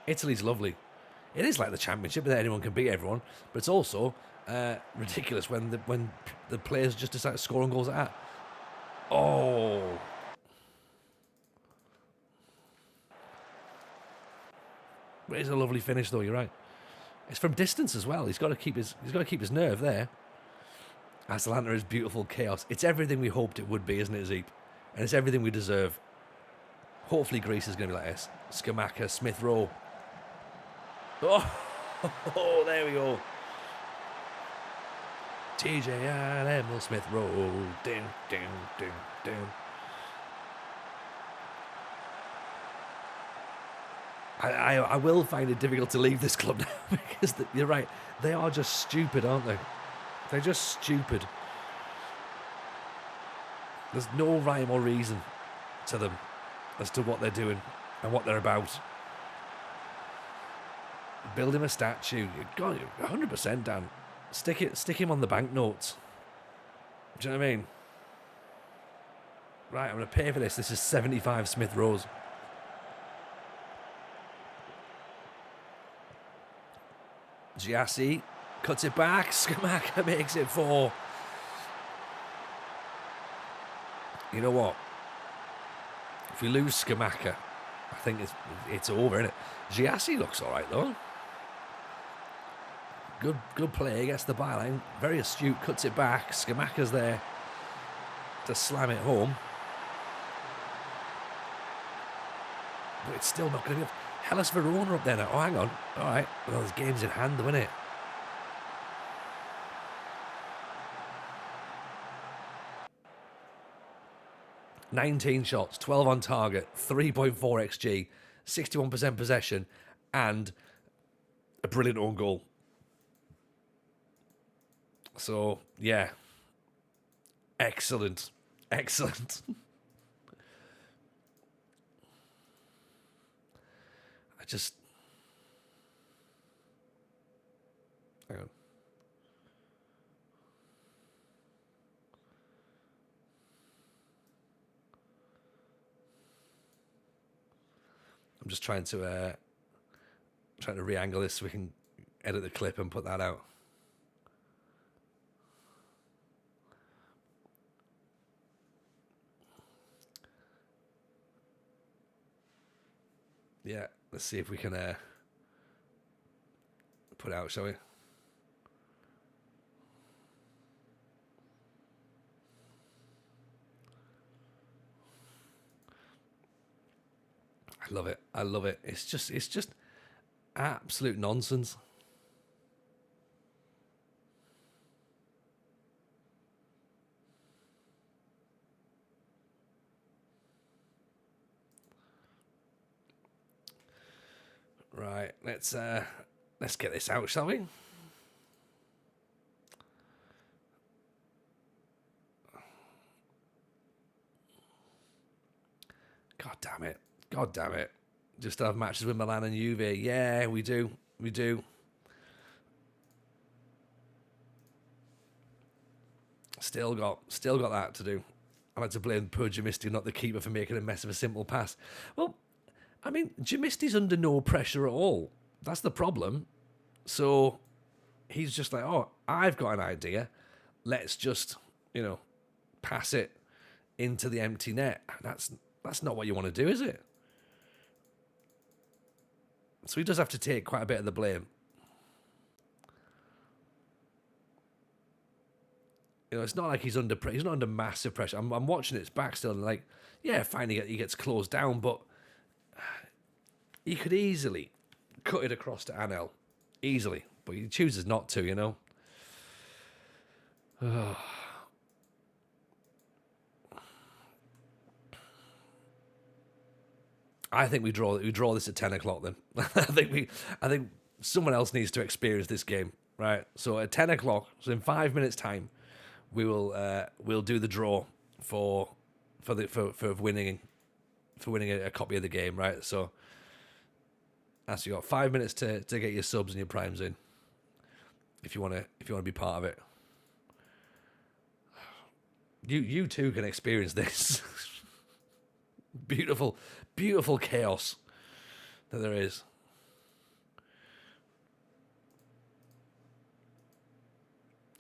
[SPEAKER 1] Italy's lovely. It is like the championship that anyone can beat everyone, but it's also ridiculous when the players just decide to score on goals like that. Oh, it's a lovely finish though. You're right. It's from distance as well. He's got to keep his nerve there. Atalanta is beautiful chaos. It's everything we hoped it would be, isn't it, Zeep? And it's everything we deserve. Hopefully Greece is going to be like this. Scamacca, Smith Rowe. Oh, there we go. TJ and Emil Smith Rowe. Ding, ding, ding, ding. I will find it difficult to leave this club now because you're right. They are just stupid, aren't they? They're just stupid. There's no rhyme or reason to them as to what they're doing and what they're about. Build him a statue. God, 100%, Dan. Stick him on the banknotes. Do you know what I mean? Right, I'm going to pay for this. This is 75 Smith Rowes. Giassi cuts it back. Scamacca makes it 4. You know what? If we lose Scamacca, I think it's over, isn't it? Giassi looks all right, though. Good play against the byline. Very astute. Cuts it back. Scamacca's there to slam it home. But it's still not going to be... Hellas Verona up there now. Oh, hang on. All right. Well, there's games in hand, though, isn't it? ...19 shots, 12 on target, 3.4 XG, 61% possession, and a brilliant own goal. So, yeah. Excellent. Excellent. Hang on. I'm just trying to re-angle this so we can edit the clip and put that out. Yeah, let's see if we can put it out, shall we? I love it. I love it. It's just absolute nonsense. Right, let's get this out, shall we? God damn it. God damn it. Just have matches with Milan and Juve. Yeah, we do. We do. Still got that to do. I like to blame poor Jamisti, not the keeper, for making a mess of a simple pass. Well, I mean, Jamisti's under no pressure at all. That's the problem. So he's just like, oh, I've got an idea. Let's just, pass it into the empty net. That's not what you want to do, is it? So he does have to take quite a bit of the blame. It's not like he's not under massive pressure. I'm watching it back still, and like, yeah, fine, he gets closed down, but he could easily cut it across to Anel. Easily. But he chooses not to, I think we draw this at 10 o'clock then. I think someone else needs to experience this game, right? So at 10 o'clock, so in 5 minutes' time, we'll do the draw for winning a copy of the game, right? So that's you got 5 minutes to get your subs and your primes in if you want to be part of it. You too can experience this beautiful chaos that there is.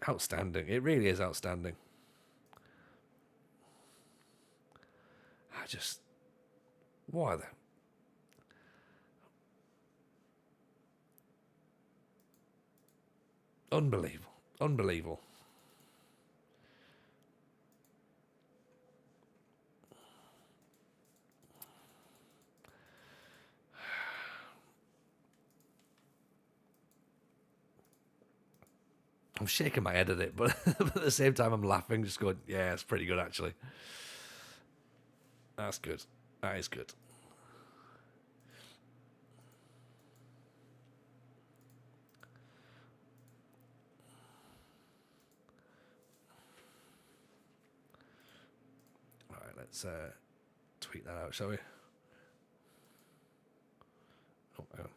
[SPEAKER 1] Outstanding. It really is outstanding. What are they? Unbelievable. Unbelievable. I'm shaking my head at it, but at the same time I'm laughing, just going, yeah, it's pretty good actually. That's good. That is good. All right, let's tweet that out, shall we? Oh, hang on.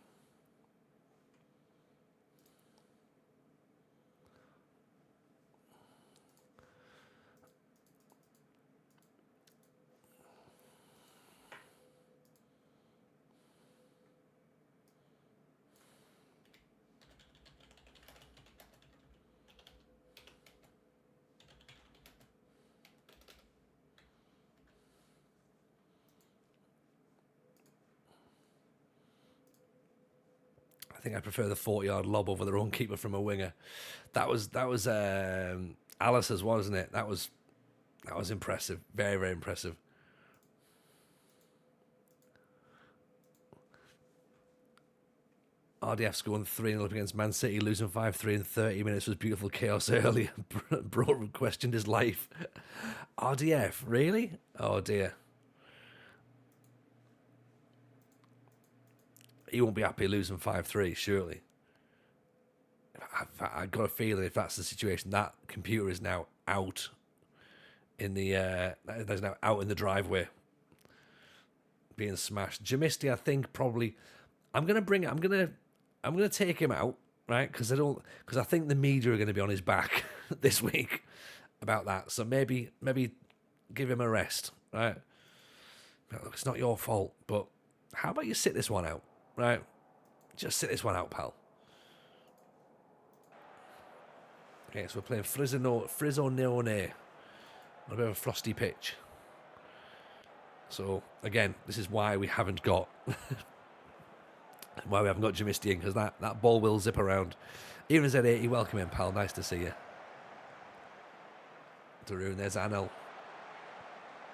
[SPEAKER 1] I think I prefer the 40-yard lob over their own keeper from a winger. That was Alice's, wasn't it? That was impressive. Very, very impressive. RDF scoring 3-0 up against Man City, losing 5-3 in 30 minutes was beautiful chaos earlier. Bro questioned his life. RDF, really? Oh dear. He won't be happy losing 5-3, surely. I've got a feeling if that's the situation, that computer is now out in the there's now out in the driveway, being smashed. Jamisty, I think probably. I'm gonna take him out, right? Because I think the media are going to be on his back this week about that. So maybe give him a rest, right? No, look, it's not your fault, but how about you sit this one out? Right, just sit this one out, pal. Okay, so we're playing Frisonone on a bit of a frosty pitch. So again, this is why we haven't got Jamisty in, because that ball will zip around. Even as Z80, welcome in, pal. Nice to see you. Darun, there's Anel.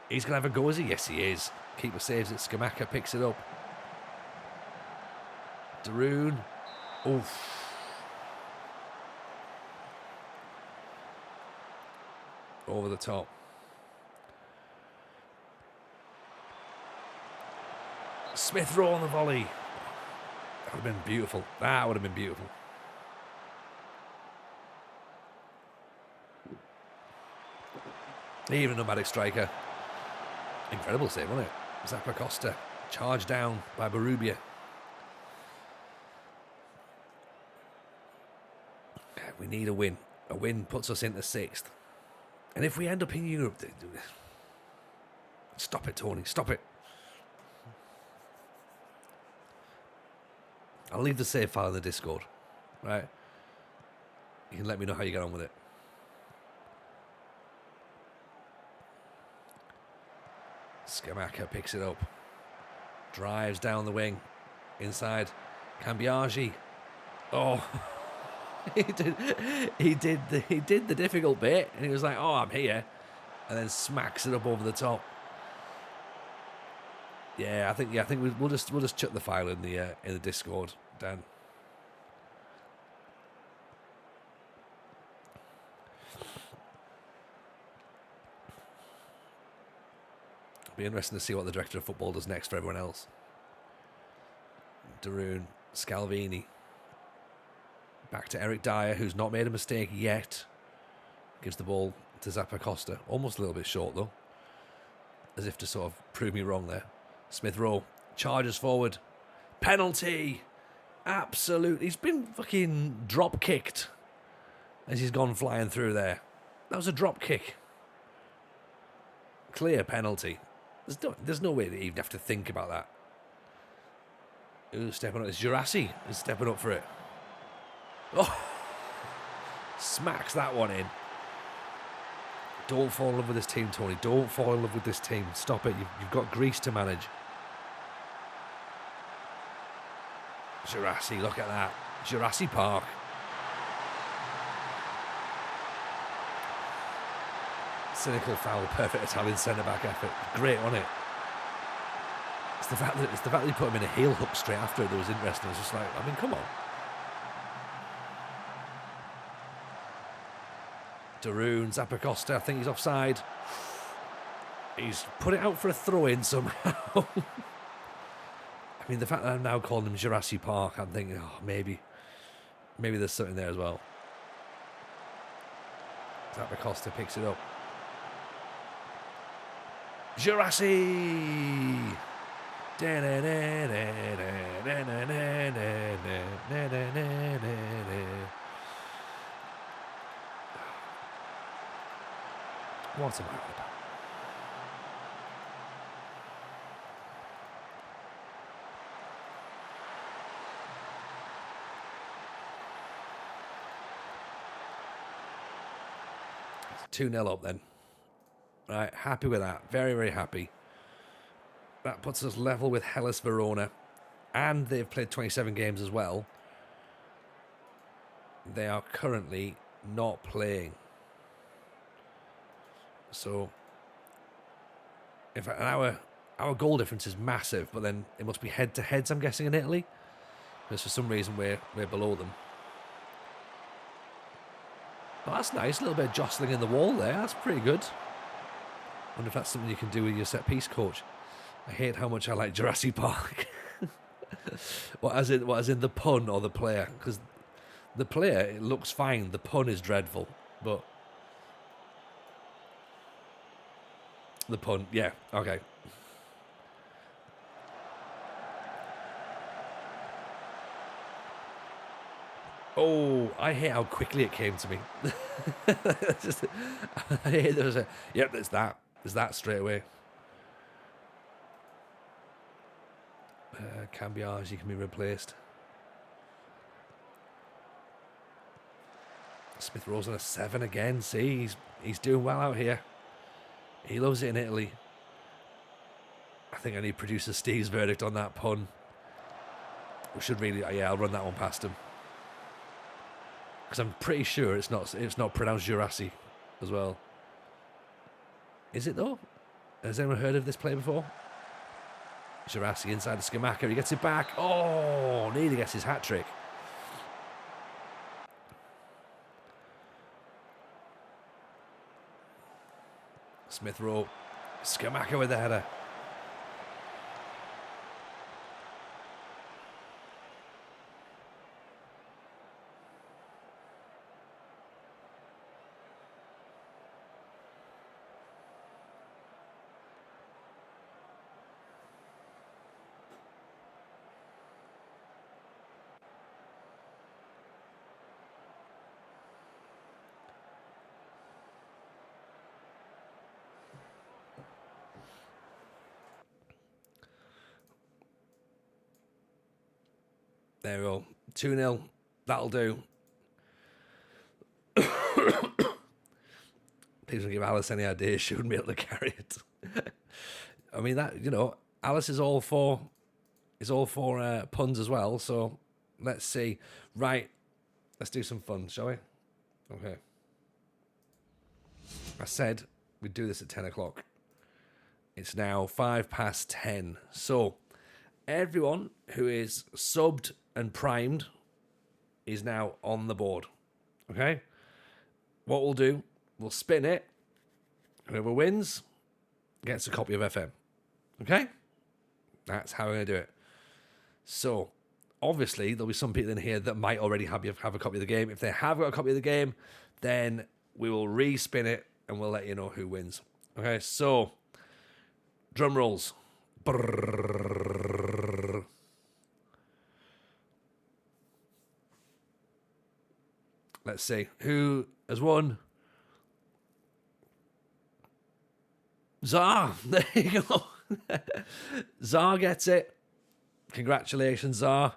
[SPEAKER 1] He's gonna have a go, is he? Yes, he is. Keeper saves it. Skamaka picks it up. Darun. Oof. Over the top. Smith Rowe on the volley. That would have been beautiful. That would have been beautiful. Even a nomadic striker. Incredible save, wasn't it? Zappa Costa. Charged down by Barubia. We need a win. A win puts us into 6th. And if we end up in Europe... Stop it, Tony. Stop it. I'll leave the save file in the Discord. Right? You can let me know how you get on with it. Skamaka picks it up. Drives down the wing. Inside. Cambiaggi. Oh... He did the difficult bit, and he was like, "Oh, I'm here," and then smacks it up over the top. Yeah, I think we'll just chuck the file in the Discord, Dan. It'll be interesting to see what the director of football does next for everyone else. Darun, Scalvini. Back to Eric Dyer, who's not made a mistake yet. Gives the ball to Zappa Costa. Almost a little bit short, though. As if to sort of prove me wrong there. Smith Rowe charges forward. Penalty! Absolute. He's been fucking drop kicked as he's gone flying through there. That was a drop kick. Clear penalty. There's no way that you even have to think about that. Who's stepping up? It's Jurassi is stepping up for it. Oh! Smacks that one in. Don't fall in love with this team, Tony. Don't fall in love with this team. Stop it. You've got Greece to manage. Jurassi, look at that. Jurassi Park. Cynical foul, perfect Italian centre-back effort. Great, wasn't it? It's the fact that he put him in a heel hook straight after it that was interesting. It's just like, I mean, come on. Daroon, Zappacosta, I think he's offside. He's put it out for a throw-in somehow. I mean, the fact that I'm now calling him Jurassic Park, I'm thinking, oh, maybe there's something there as well. Zappacosta picks it up. Jurassi! What am I on about? It's 2-0 up then. Right, happy with that. Very, very happy. That puts us level with Hellas Verona. And they've played 27 games as well. They are currently not playing. So, in fact, our goal difference is massive, but then it must be head-to-heads, I'm guessing, in Italy. Because for some reason we're below them. Oh, that's nice. A little bit of jostling in the wall there. That's pretty good. Wonder if that's something you can do with your set-piece coach. I hate how much I like Jurassic Park. What as in the pun or the player? Because the player, it looks fine. The pun is dreadful. But the pun, yeah, okay. Oh, I hate how quickly it came to me. I hate there was a, yep, it's that. It's that straight away. Cambiage can be replaced. Smith Rowe's on a 7 again. See, he's doing well out here. He loves it in Italy. I think I need producer Steve's verdict on that pun. We should really, yeah, I'll run that one past him. Because I'm pretty sure it's not pronounced Jurassic as well. Is it though? Has anyone heard of this play before? Jurassic inside the Scamacca. He gets it back. Oh, nearly gets his hat-trick. Smith Rowe. Scamacca with the header. There we go. 2-0. That'll do. Please don't give Alice any ideas. She wouldn't be able to carry it. I mean, that, you know, Alice is all for puns as well. So let's see. Right. Let's do some fun, shall we? Okay. I said we'd do this at 10 o'clock. It's now 10:05. So everyone who is subbed and primed is now on the board. Okay? What we'll do, we'll spin it. Whoever wins gets a copy of FM. Okay? That's how we're going to do it. So, obviously, there'll be some people in here that might already have a copy of the game. If they have got a copy of the game, then we will re-spin it and we'll let you know who wins. Okay? So, drum rolls. Brrr. Let's see. Who has won? Czar. There you go. Czar gets it. congratulations are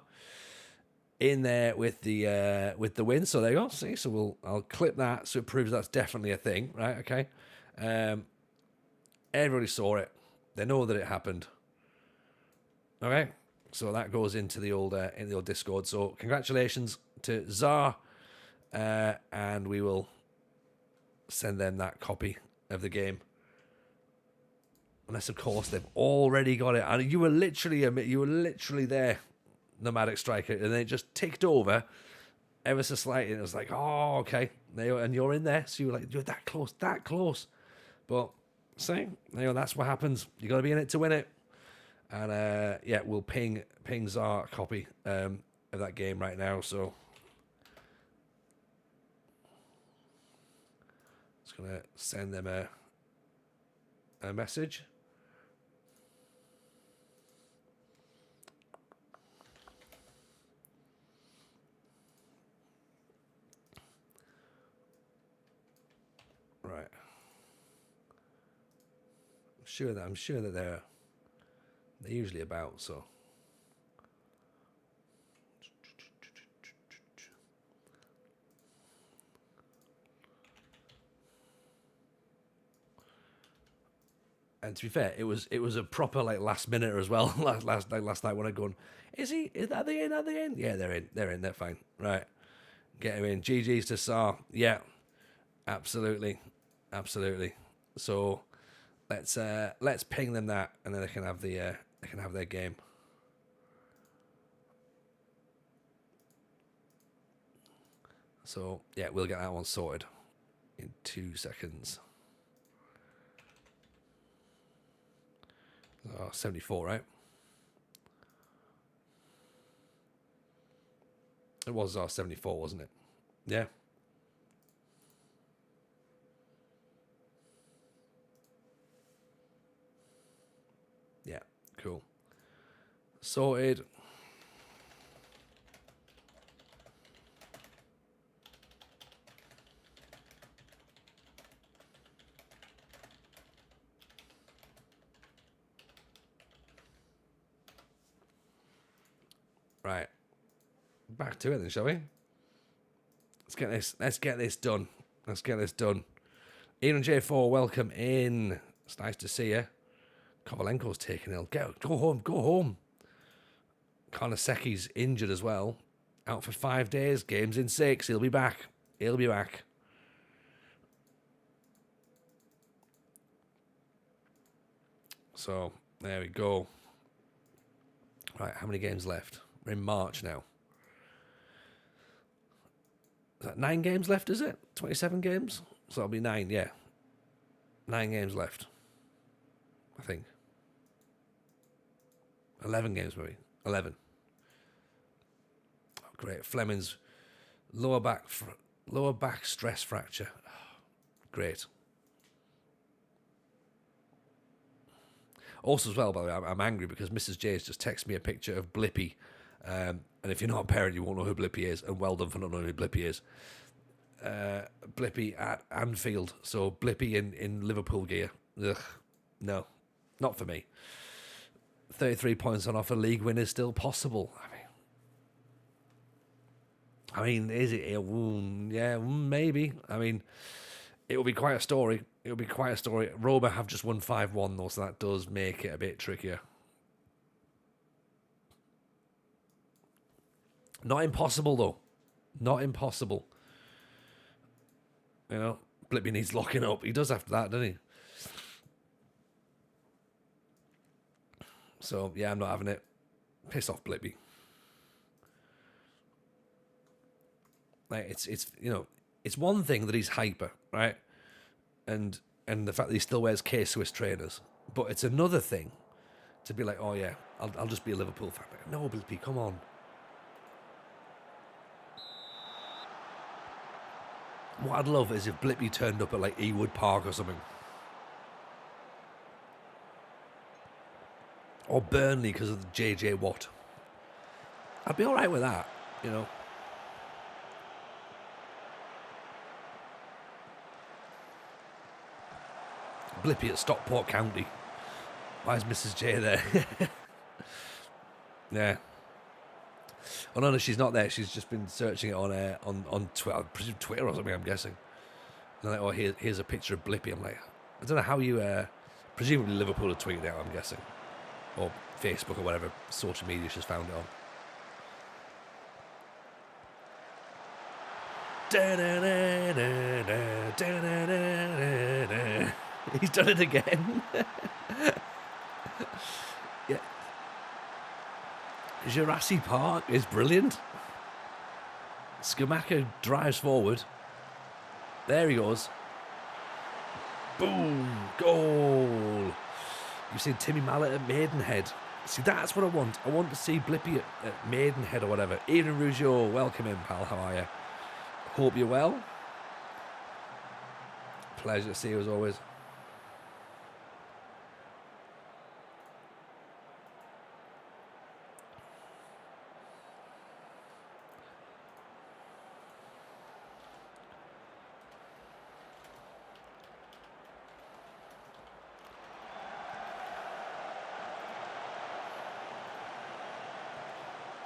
[SPEAKER 1] in there with the win. So there you go. See, so I'll clip that so it proves that's definitely a thing, right? Okay. Everybody saw it. They know that it happened. Okay. So that goes into the old Discord. So congratulations to Czar, and we will send them that copy of the game. Unless, of course, they've already got it. And you were literally there, Nomadic Striker, and then it just ticked over ever so slightly. And it was like, oh, okay. And you're in there. So you're like, you're that close. But same, that's what happens. You got to be in it to win it. And we'll ping Czar a copy of that game right now. So just gonna send them a message. Right. I'm sure that they're usually about, so. And to be fair, it was a proper like last minute as well. last night when I gone, is that the end? At the end? Yeah, they're in. They're fine. Right, get him in. GG's to Sar. Yeah, absolutely. So let's ping them that, and then they can have their game. So yeah, we'll get that one sorted in 2 seconds. 74, right? It was 74, wasn't it? Yeah. Yeah, cool. Sorted. Right. Back to it then, shall we? Let's get this done. Ian and J4, welcome in. It's nice to see you. Kovalenko's taken ill. Go home. Konaseki's injured as well. Out for 5 days. Game's in 6. He'll be back. So, there we go. Right, how many games left? We're in March now. Is that 9 games left, is it? 27 games? So that'll be 9, yeah. 9 games left. I think. 11 games, maybe. 11. Oh, great. Fleming's lower back stress fracture. Oh, great. Also, as well, by the way, I'm angry because Mrs. J has just texted me a picture of Blippy. And if you're not a parent, you won't know who Blippy is. And well done for not knowing who Blippy is. Blippy at Anfield. So Blippy in Liverpool gear. Ugh, no, not for me. 33 points on offer. League win is still possible. I mean, is it? Yeah, maybe. I mean, it will be quite a story. Roma have just won 5-1 though, so that does make it a bit trickier. Not impossible though. Not impossible. You know, Blippy needs locking up. He does after that, doesn't he? So yeah, I'm not having it. Piss off, Blippy. Like it's one thing that he's hyper, right? And the fact that he still wears K-Swiss trainers. But it's another thing to be like, oh yeah, I'll just be a Liverpool fan. Like, no, Blippy, come on. What I'd love is if Blippy turned up at like Ewood Park or something. Or Burnley because of the JJ Watt. I'd be alright with that, you know. Blippy at Stockport County. Why is Mrs. J there? Yeah. Oh no, she's not there. She's just been searching it on Twitter, Twitter or something. I'm guessing. And like, oh, here's a picture of Blippi. I'm like, I don't know how you. Presumably Liverpool have tweeted it out. I'm guessing, or Facebook or whatever social media she's found it on. He's done it again. Yeah. Jurassic Park is brilliant. Skamaka drives forward. There he goes. Boom! Goal! You've seen Timmy Mallet at Maidenhead. See, that's what I want. I want to see Blippi at Maidenhead or whatever. Ian Rougeau, welcome in, pal. How are you? Hope you're well. Pleasure to see you as always.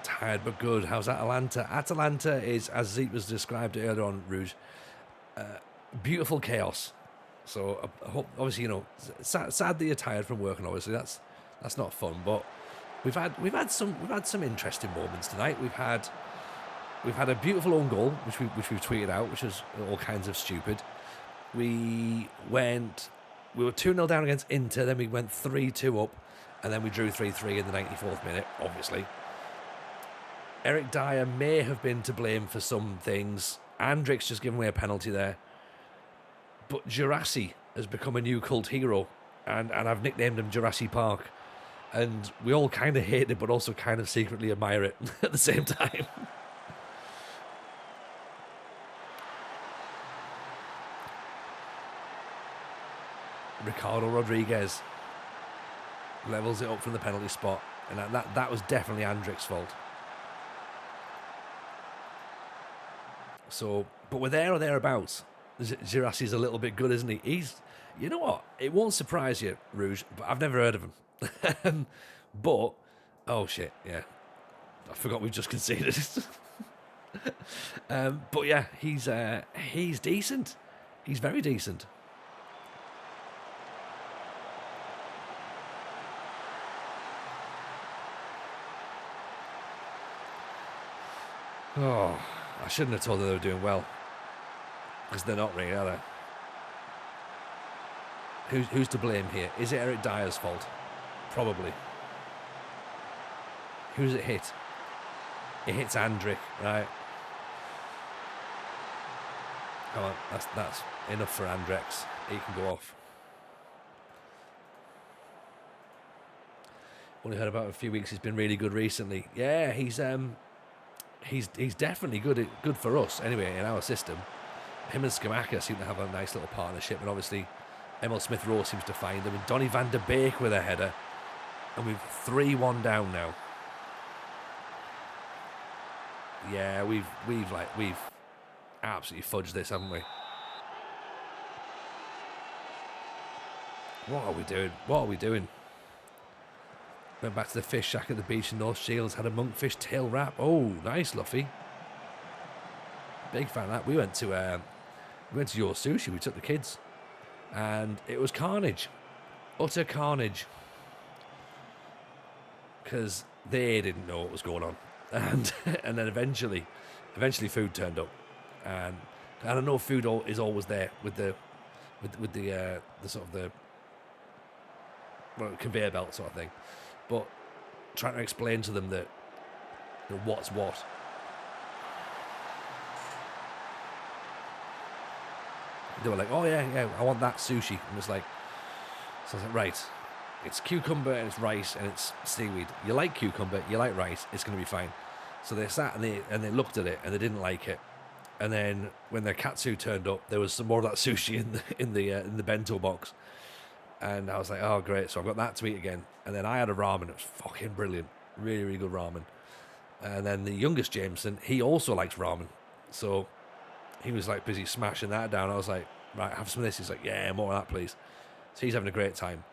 [SPEAKER 1] Tired but good. How's Atalanta? Atalanta is, as Zeke was described earlier on, Rouge, beautiful chaos. So I hope, obviously, you know, sad that you're tired from work, and obviously that's not fun. But we've had some interesting moments tonight. We've had a beautiful own goal, which we've tweeted out, which was all kinds of stupid. We were 2-0 down against Inter, then we went 3-2 up, and then we drew 3-3 in the 94th minute, obviously. Eric Dyer may have been to blame for some things. Andrik's just given away a penalty there. But Jurassic has become a new cult hero, and I've nicknamed him Jurassic Park. And we all kind of hate it, but also kind of secretly admire it at the same time. Ricardo Rodriguez levels it up from the penalty spot, and that was definitely Andrik's fault. So, but we're there or thereabouts. Jurassi's a little bit good, isn't he? You know what? It won't surprise you, Rouge, but I've never heard of him. But, oh shit, yeah. I forgot we've just conceded. But yeah, he's decent. He's very decent. Oh, I shouldn't have told them they were doing well, because they're not really, are they? Who's to blame here? Is it Eric Dyer's fault? Probably. Who's it hit? It hits Andrik, right? Come on, that's enough for Andrix. He can go off. Only heard about him a few weeks. He's been really good recently. Yeah, he's definitely good for us anyway in our system. Him and Skamaka seem to have a nice little partnership, and obviously Emil Smith-Rowe seems to find them, and Donny van der Beek with a header, and we've 3-1 down now. Yeah, we've absolutely fudged this, haven't we? What are we doing? Went back to the fish shack at the beach in North Shields, had a monkfish tail wrap. Oh, nice, Luffy. Big fan of that. We went to Your Sushi. We took the kids, and it was carnage, utter carnage, because they didn't know what was going on, and then eventually food turned up, and I know food is always there with the sort of the conveyor belt sort of thing. But trying to explain to them that what's what. They were like, oh yeah, I want that sushi. And it's like, so I was like, right, it's cucumber and it's rice and it's seaweed. You like cucumber, you like rice, it's going to be fine. So they sat and they looked at it and they didn't like it. And then when their katsu turned up, there was some more of that sushi in the bento box. And I was like, oh, great. So I've got that to eat again. And then I had a ramen. It was fucking brilliant. Really, really good ramen. And then the youngest Jameson, he also likes ramen. So he was like busy smashing that down. I was like, right, have some of this. He's like, yeah, more of that, please. So he's having a great time.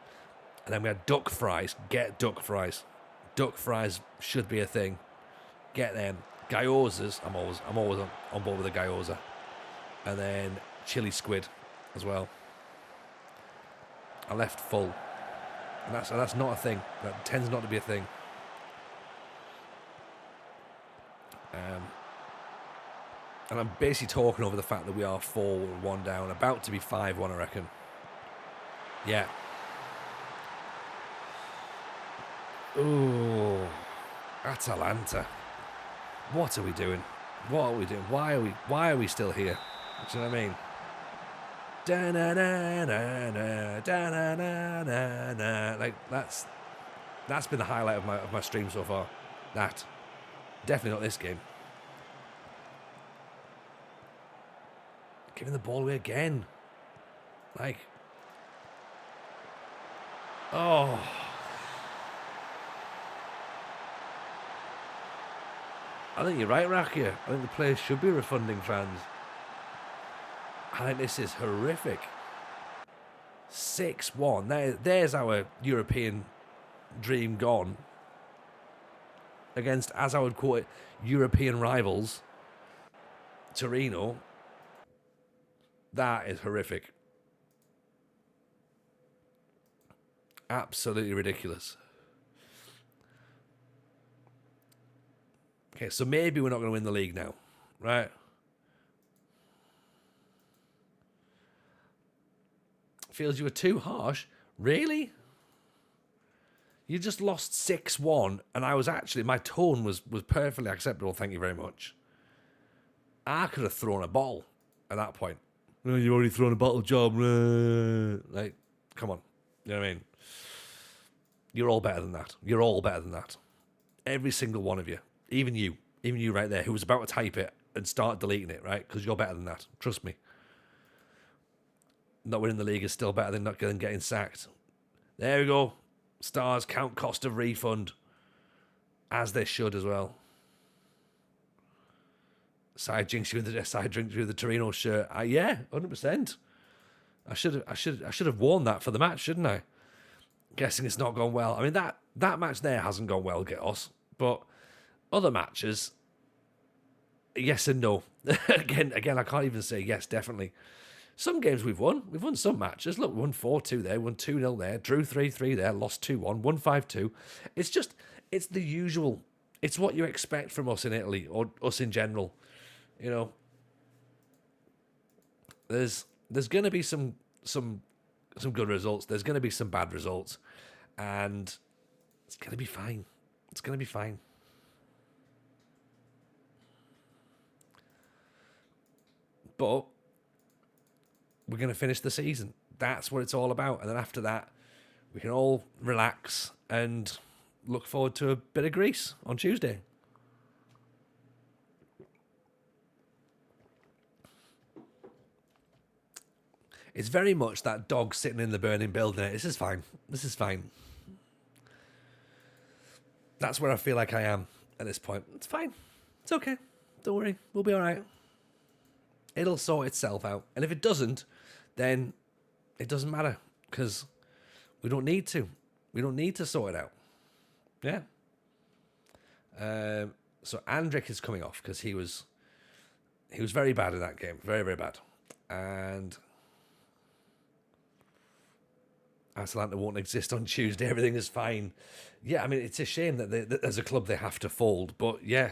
[SPEAKER 1] And then we had duck fries. Get duck fries. Duck fries should be a thing. Get them. Gyozas. I'm always on board with a gyoza. And then chili squid as well. I left full. And that's not a thing. That tends not to be a thing. And I'm basically talking over the fact that we are 4-1 down, about to be 5-1, I reckon. Yeah. Ooh, Atalanta. What are we doing? What are we doing? Why are we still here? Do you know what I mean? Da-na-na-na-na, da-na-na-na-na. Like that's been the highlight of my stream so far. That. Definitely not this game. Giving the ball away again. Like, oh. I think you're right, Rakia. I think the players should be refunding fans. I think this is horrific. 6-1. There's our European dream gone. Against, as I would call it, European rivals, Torino. That is horrific. Absolutely ridiculous. Okay, so maybe we're not going to win the league now, right? Feels you were too harsh. Really? You just lost 6-1, and I was actually, my tone was perfectly acceptable, thank you very much. I could have thrown a bottle at that point. Oh, you already thrown a bottle, job. Like, come on. You know what I mean? You're all better than that. You're all better than that. Every single one of you. Even you right there, who was about to type it and start deleting it, right? Because you're better than that. Trust me. Not winning the league is still better than not getting sacked. There we go. Stars count cost of refund. As they should as well. Side drinks you with the Torino shirt. Yeah, 100%. I should have worn that for the match, shouldn't I? Guessing it's not gone well. I mean that match there hasn't gone well, Getos. But other matches, yes and no. again, I can't even say yes, definitely. Some games we've won. We've won some matches. Look, we won 4-2 there, won 2-0 there, drew 3-3 there, lost 2-1, won 5-2. It's the usual. It's what you expect from us in Italy, or us in general. You know, there's going to be some good results. There's going to be some bad results, and it's going to be fine. It's going to be fine. But we're going to finish the season. That's what it's all about. And then after that, we can all relax and look forward to a bit of Greece on Tuesday. It's very much that dog sitting in the burning building. This is fine. This is fine. That's where I feel like I am at this point. It's fine. It's okay. Don't worry. We'll be all right. It'll sort itself out. And if it doesn't, then it doesn't matter, because we don't need to. We don't need to sort it out. Yeah. So Andrik is coming off because he was very bad in that game. Very, very bad. And Atalanta won't exist on Tuesday. Everything is fine. Yeah, I mean, it's a shame that as a club they have to fold. But yeah,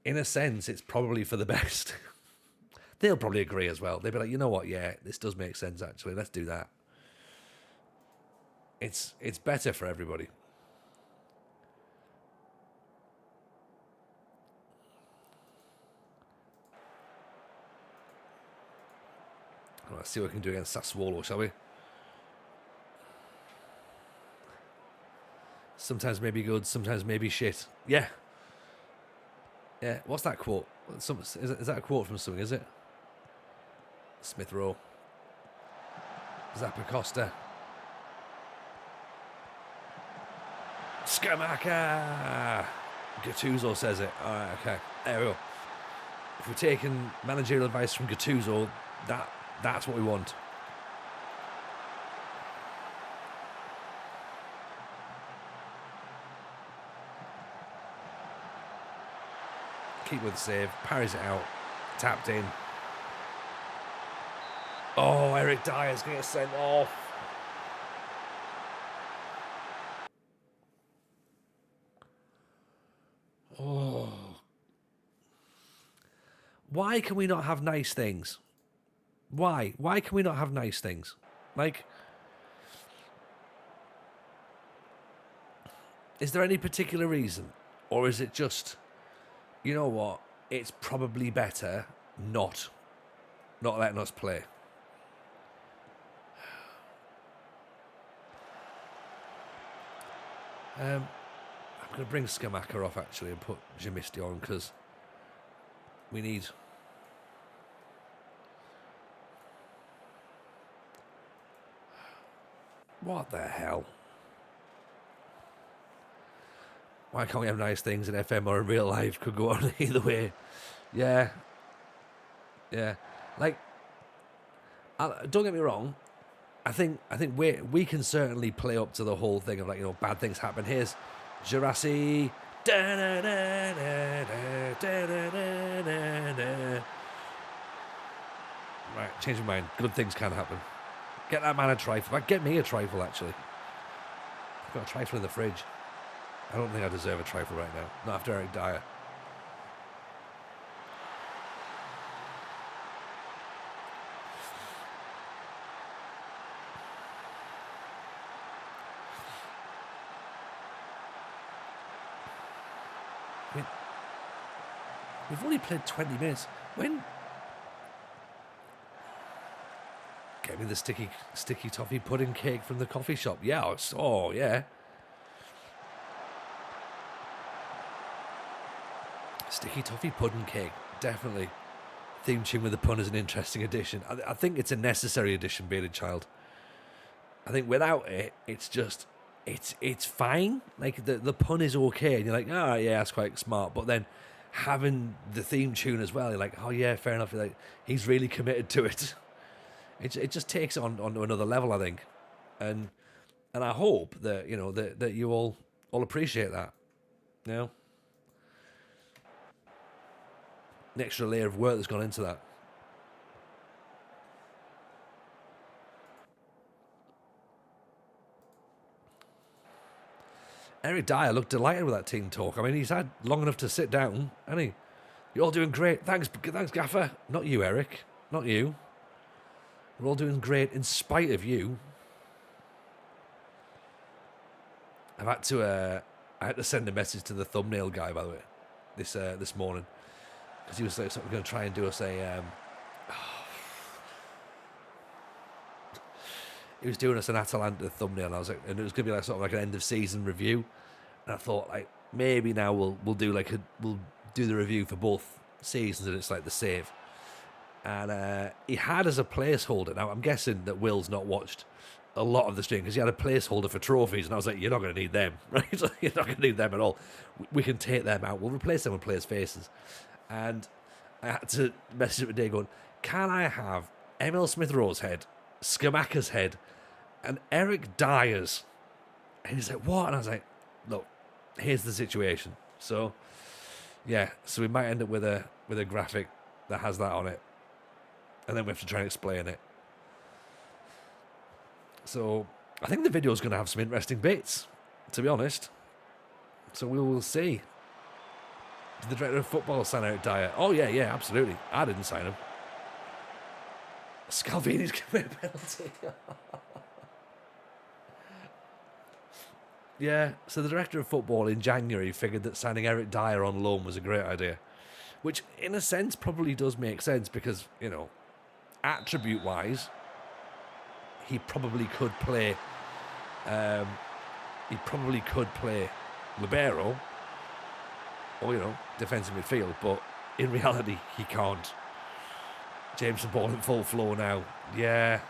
[SPEAKER 1] in a sense, it's probably for the best. They'll probably agree as well. They'll be like, you know what? Yeah, this does make sense, actually. Let's do that. It's better for everybody. Let's see what we can do against Sassuolo, shall we? Sometimes maybe good, sometimes maybe shit. Yeah. Yeah, what's that quote? Is that a quote from something, is it? Smith Rowe. Zappa Costa. Scamacca! Gattuso says it. Alright, okay. There we go. If we're taking managerial advice from Gattuso, that's what we want. Keep with the save. Parries it out. Tapped in. Oh, Eric Dyer's going to get sent off. Oh. Why can we not have nice things? Why? Why can we not have nice things? Like, is there any particular reason? Or is it just, you know what? It's probably better not letting us play. I'm going to bring Skamaka off, actually, and put Jimisti on, because we need... What the hell? Why can't we have nice things in FM or in real life? Could go on either way. Yeah. Yeah. Like, don't get me wrong. I think we can certainly play up to the whole thing of, like, you know, bad things happen. Here's Gerassi. Right, change my mind. Good things can happen. Get that man a trifle. Get me a trifle, actually. I've got a trifle in the fridge. I don't think I deserve a trifle right now. Not after Eric Dyer. I mean, we've only played 20 minutes. When... Get me the sticky toffee pudding cake from the coffee shop. Yeah, oh yeah. Sticky toffee pudding cake, definitely. Theme tune with the pun is an interesting addition. I think it's a necessary addition, Bearded Child. I think without it, it's just, it's fine. Like, the pun is okay, and you're like, oh yeah, that's quite smart. But then having the theme tune as well, you're like, oh yeah, fair enough. Like, he's really committed to it. It just takes it on to another level, I think, and I hope that, you know, that you all appreciate that, you know, an extra layer of work that's gone into that. Eric Dyer looked delighted with that team talk. I mean, he's had long enough to sit down, hasn't he? You're all doing great. Thanks, Gaffer. Not you, Eric. Not you. We're all doing great in spite of you. I had to send a message to the thumbnail guy, by the way, this morning, because he was like, going to try and do us a. He was doing us an Atalanta thumbnail, and I was like, and it was going to be like sort of like an end of season review, and I thought, like, maybe now we'll do the review for both seasons, and it's like the save. And he had as a placeholder. Now, I'm guessing that Will's not watched a lot of the stream, because he had a placeholder for trophies, and I was like, you're not going to need them, right? You're not going to need them at all. We can take them out. We'll replace them with players' faces. And I had to message him today going, can I have Emil Smith-Rowe's head, Skamaka's head, and Eric Dyer's? And he's like, what? And I was like, look, here's the situation. So, yeah, so we might end up with a graphic that has that on it. And then we have to try and explain it. So I think the video is going to have some interesting bits, to be honest. So we will see. Did the director of football sign Eric Dyer? Oh, yeah, absolutely. I didn't sign him. Scalvini's committed a penalty. Yeah, so the director of football in January figured that signing Eric Dyer on loan was a great idea. Which, in a sense, probably does make sense because, you know, attribute-wise, he probably could play. Libero, or, you know, defensive midfield. But in reality, he can't. Jameson Ball in full flow now. Yeah,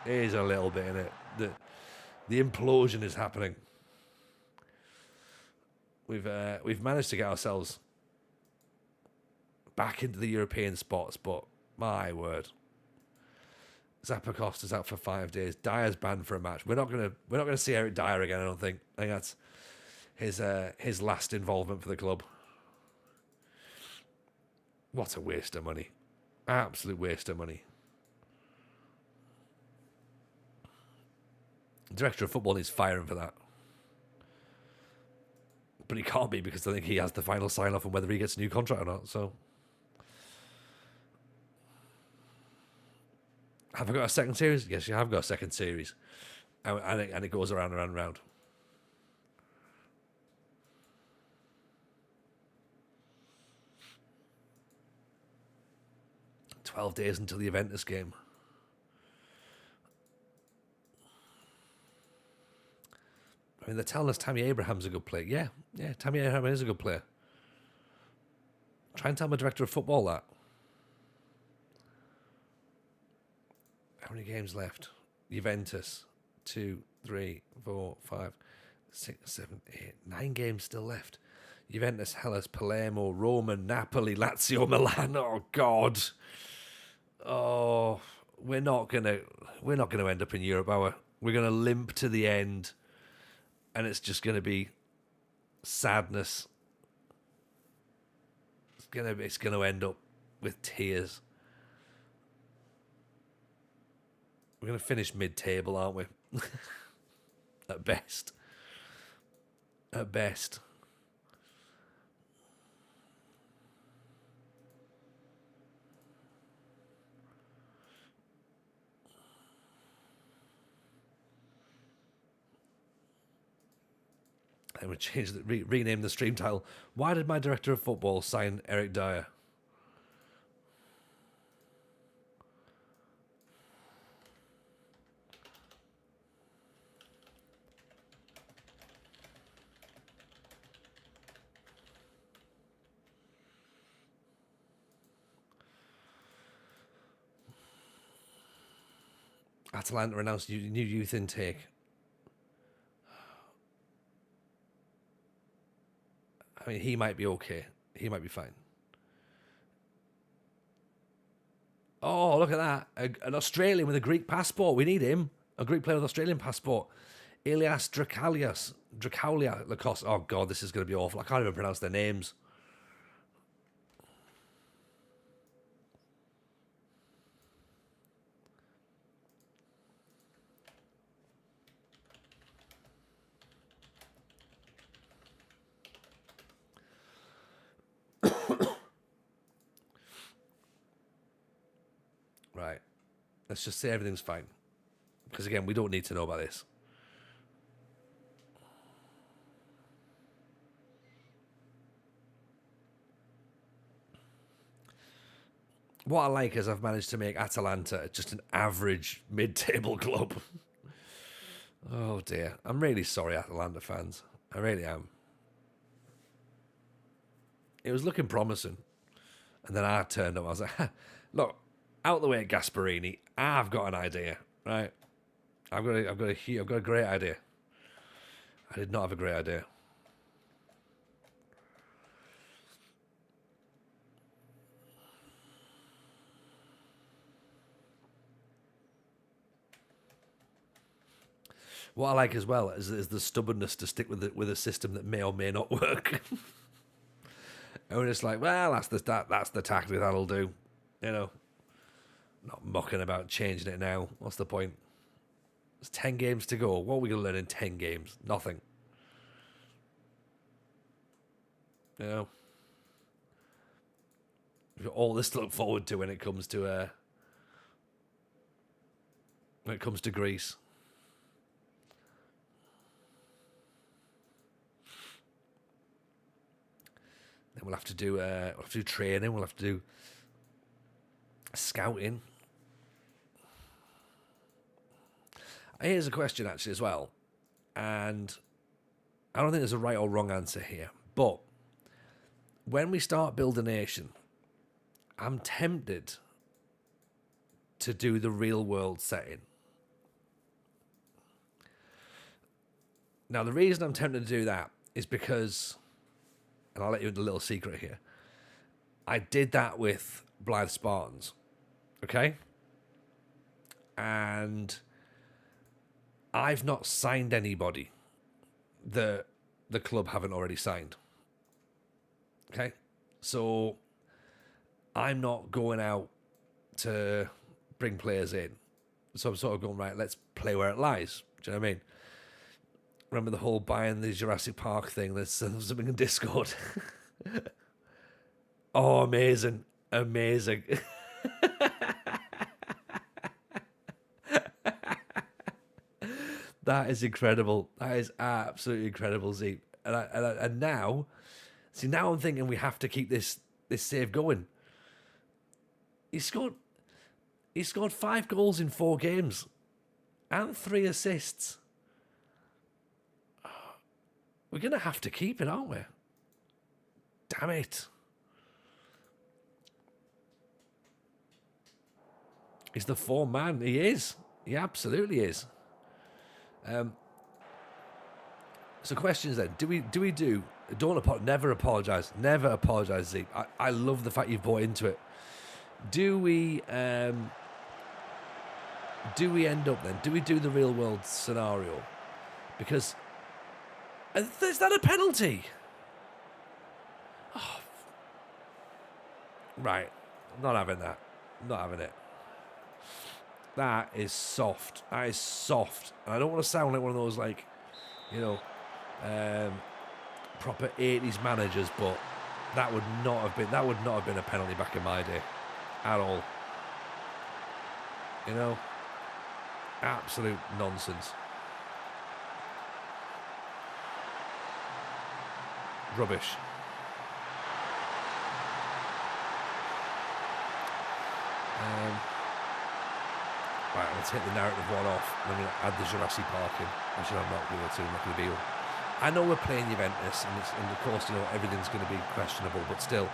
[SPEAKER 1] there's a little bit in it. The implosion is happening. We've managed to get ourselves back into the European spots, but my word, Zappacosta's out for 5 days. Dyer's banned for a match. We're not gonna see Eric Dyer again. I don't think. I think that's his last involvement for the club. What a waste of money. Absolute waste of money. Director of football needs firing for that. But he can't be because I think he has the final sign-off on whether he gets a new contract or not. So, have I got a second series? Yes, you have got a second series. And it goes around and around. "12 days until the Juventus game." I mean, they're telling us Tammy Abraham's a good player. Yeah, Tammy Abraham is a good player. Try and tell my director of football that. How many games left? Juventus, 2, 3, 4, 5, 6, 7, 8, 9 games still left. Juventus, Hellas, Palermo, Roma, Napoli, Lazio, Milan. Oh God. Oh, we're not gonna end up in Europe, are we? We're gonna limp to the end, and it's just gonna be sadness. It's gonna end up with tears. We're gonna finish mid-table, aren't we? At best. At best. And we change rename the stream title. Why did my director of football sign Eric Dyer? Atalanta announced new youth intake. I mean, he might be okay. He might be fine. Oh, look at that. An Australian with a Greek passport. We need him. A Greek player with an Australian passport. Ilias Drakoulia Lacoste. Oh, God, this is going to be awful. I can't even pronounce their names. Right. Let's just say everything's fine. Because, again, we don't need to know about this. What I like is I've managed to make Atalanta just an average mid-table club. Oh, dear. I'm really sorry, Atalanta fans. I really am. It was looking promising. And then I turned up. I was like, look, out the way, Gasparini. I've got an idea, right? I've got a great idea. I did not have a great idea. What I like as well is the stubbornness to stick with a system that may or may not work. And we're just like, well, that's the tactic that'll do, you know. Not mucking about changing it now. What's the point? There's 10 games to go. What are we going to learn in 10 games? Nothing. You know. We've got all this to look forward to when it comes to Greece. Then we'll have to do training. We'll have to do scouting. Here's a question actually as well, and I don't think there's a right or wrong answer here. But when we start Build a Nation, I'm tempted to do the real world setting. Now, the reason I'm tempted to do that is because, and I'll let you into a little secret here, I did that with Blythe Spartans, okay? And I've not signed anybody that the club haven't already signed, okay? So I'm not going out to bring players in. So I'm sort of going, right, let's play where it lies. Do you know what I mean? Remember the whole buying the Jurassic Park thing? There's something in Discord. Oh, amazing. Amazing. That is incredible. That is absolutely incredible, Z. And now, see, now I'm thinking we have to keep this save going. He scored 5 goals in 4 games and 3 assists. We're going to have to keep it, aren't we? Damn it. He's the form man. He is. He absolutely is. So questions then. Do we never apologise. Never apologise, Zeke. I love the fact you've bought into it. Do we end up then? Do we do the real world scenario? Because is that a penalty? Oh. Right. I'm not having that. I'm not having it. That is soft. That is soft. And I don't want to sound like one of those, like, you know, proper 80s managers, but that would not have been a penalty back in my day at all. You know, absolute nonsense. Rubbish. Right, I'm going to take the narrative one off. I'm going to add the Jurassic Park in. Actually, I'm not going to. I'm not going to be. I know we're playing Juventus, and of course, you know, everything's going to be questionable, but still.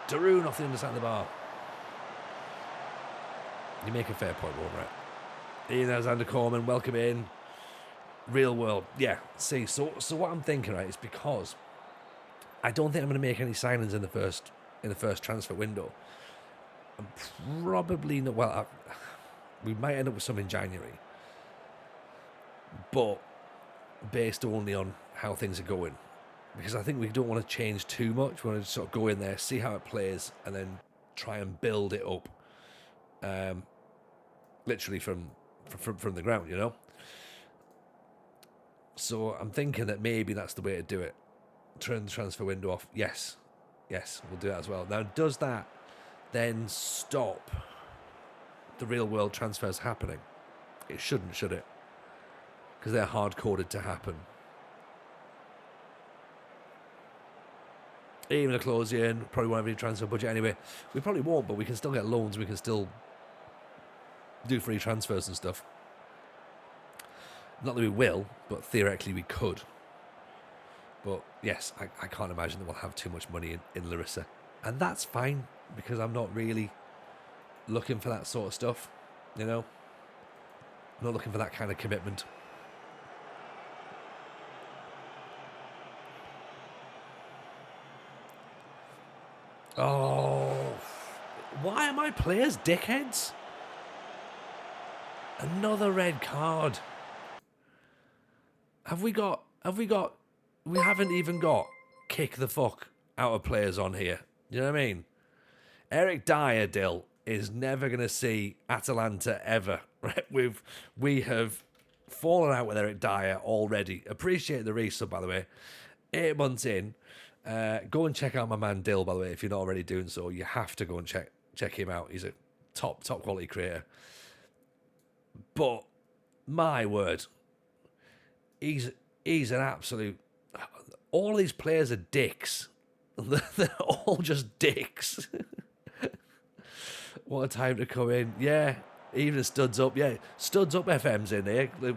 [SPEAKER 1] Daroon off the underside of the bar. You make a fair point, Warner. Ian Alexander Corman, welcome in. Real world. Yeah, see, so what I'm thinking, right, is because I don't think I'm going to make any signings in the first transfer window. I'm probably not. Well, we might end up with some in January, but based only on how things are going, because I think we don't want to change too much. We want to sort of go in there, see how it plays, and then try and build it up, literally from the ground, you know. So I'm thinking that maybe that's the way to do it. Turn the transfer window off. Yes, we'll do that as well. Now, does that then stop the real world transfers happening? It shouldn't, should it? Because they're hard-coded to happen. Even a close in, probably won't have any transfer budget anyway. We probably won't, but we can still get loans. We can still do free transfers and stuff. Not that we will, but theoretically we could. But yes, I can't imagine that we'll have too much money in Larissa. And that's fine, because I'm not really looking for that sort of stuff, you know? I'm not looking for that kind of commitment. Oh, why are my players dickheads? Another red card. We haven't even got kick the fuck out of players on here. You know what I mean? Eric Dyer, Dill, is never going to see Atalanta ever. Right? We have fallen out with Eric Dyer already. Appreciate the resub, by the way. 8 months in. Go and check out my man Dill, by the way, if you're not already doing so. You have to go and check him out. He's a top quality creator. But my word, he's an absolute. All these players are dicks. They're all just dicks. What a time to come in. Yeah, even Studs Up. Yeah, Studs Up FM's in there with,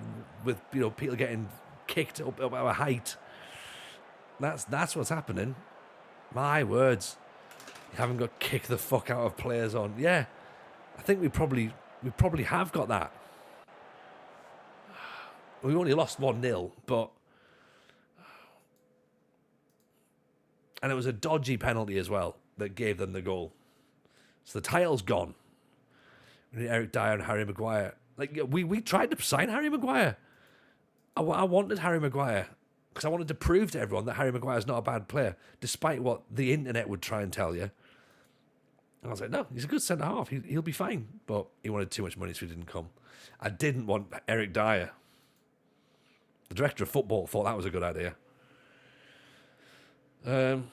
[SPEAKER 1] you know, people getting kicked up our height. That's what's happening. My words. You haven't got kick the fuck out of players on. Yeah, I think we probably have got that. We only lost 1-0, but. And it was a dodgy penalty as well that gave them the goal. So the title's gone. We need Eric Dyer and Harry Maguire. Like, we tried to sign Harry Maguire. I wanted Harry Maguire. because I wanted to prove to everyone that Harry Maguire's not a bad player, despite what the internet would try and tell you. And I was like, no, he's a good centre-half. He'll be fine. But he wanted too much money, so he didn't come. I didn't want Eric Dyer. The director of football thought that was a good idea. I'm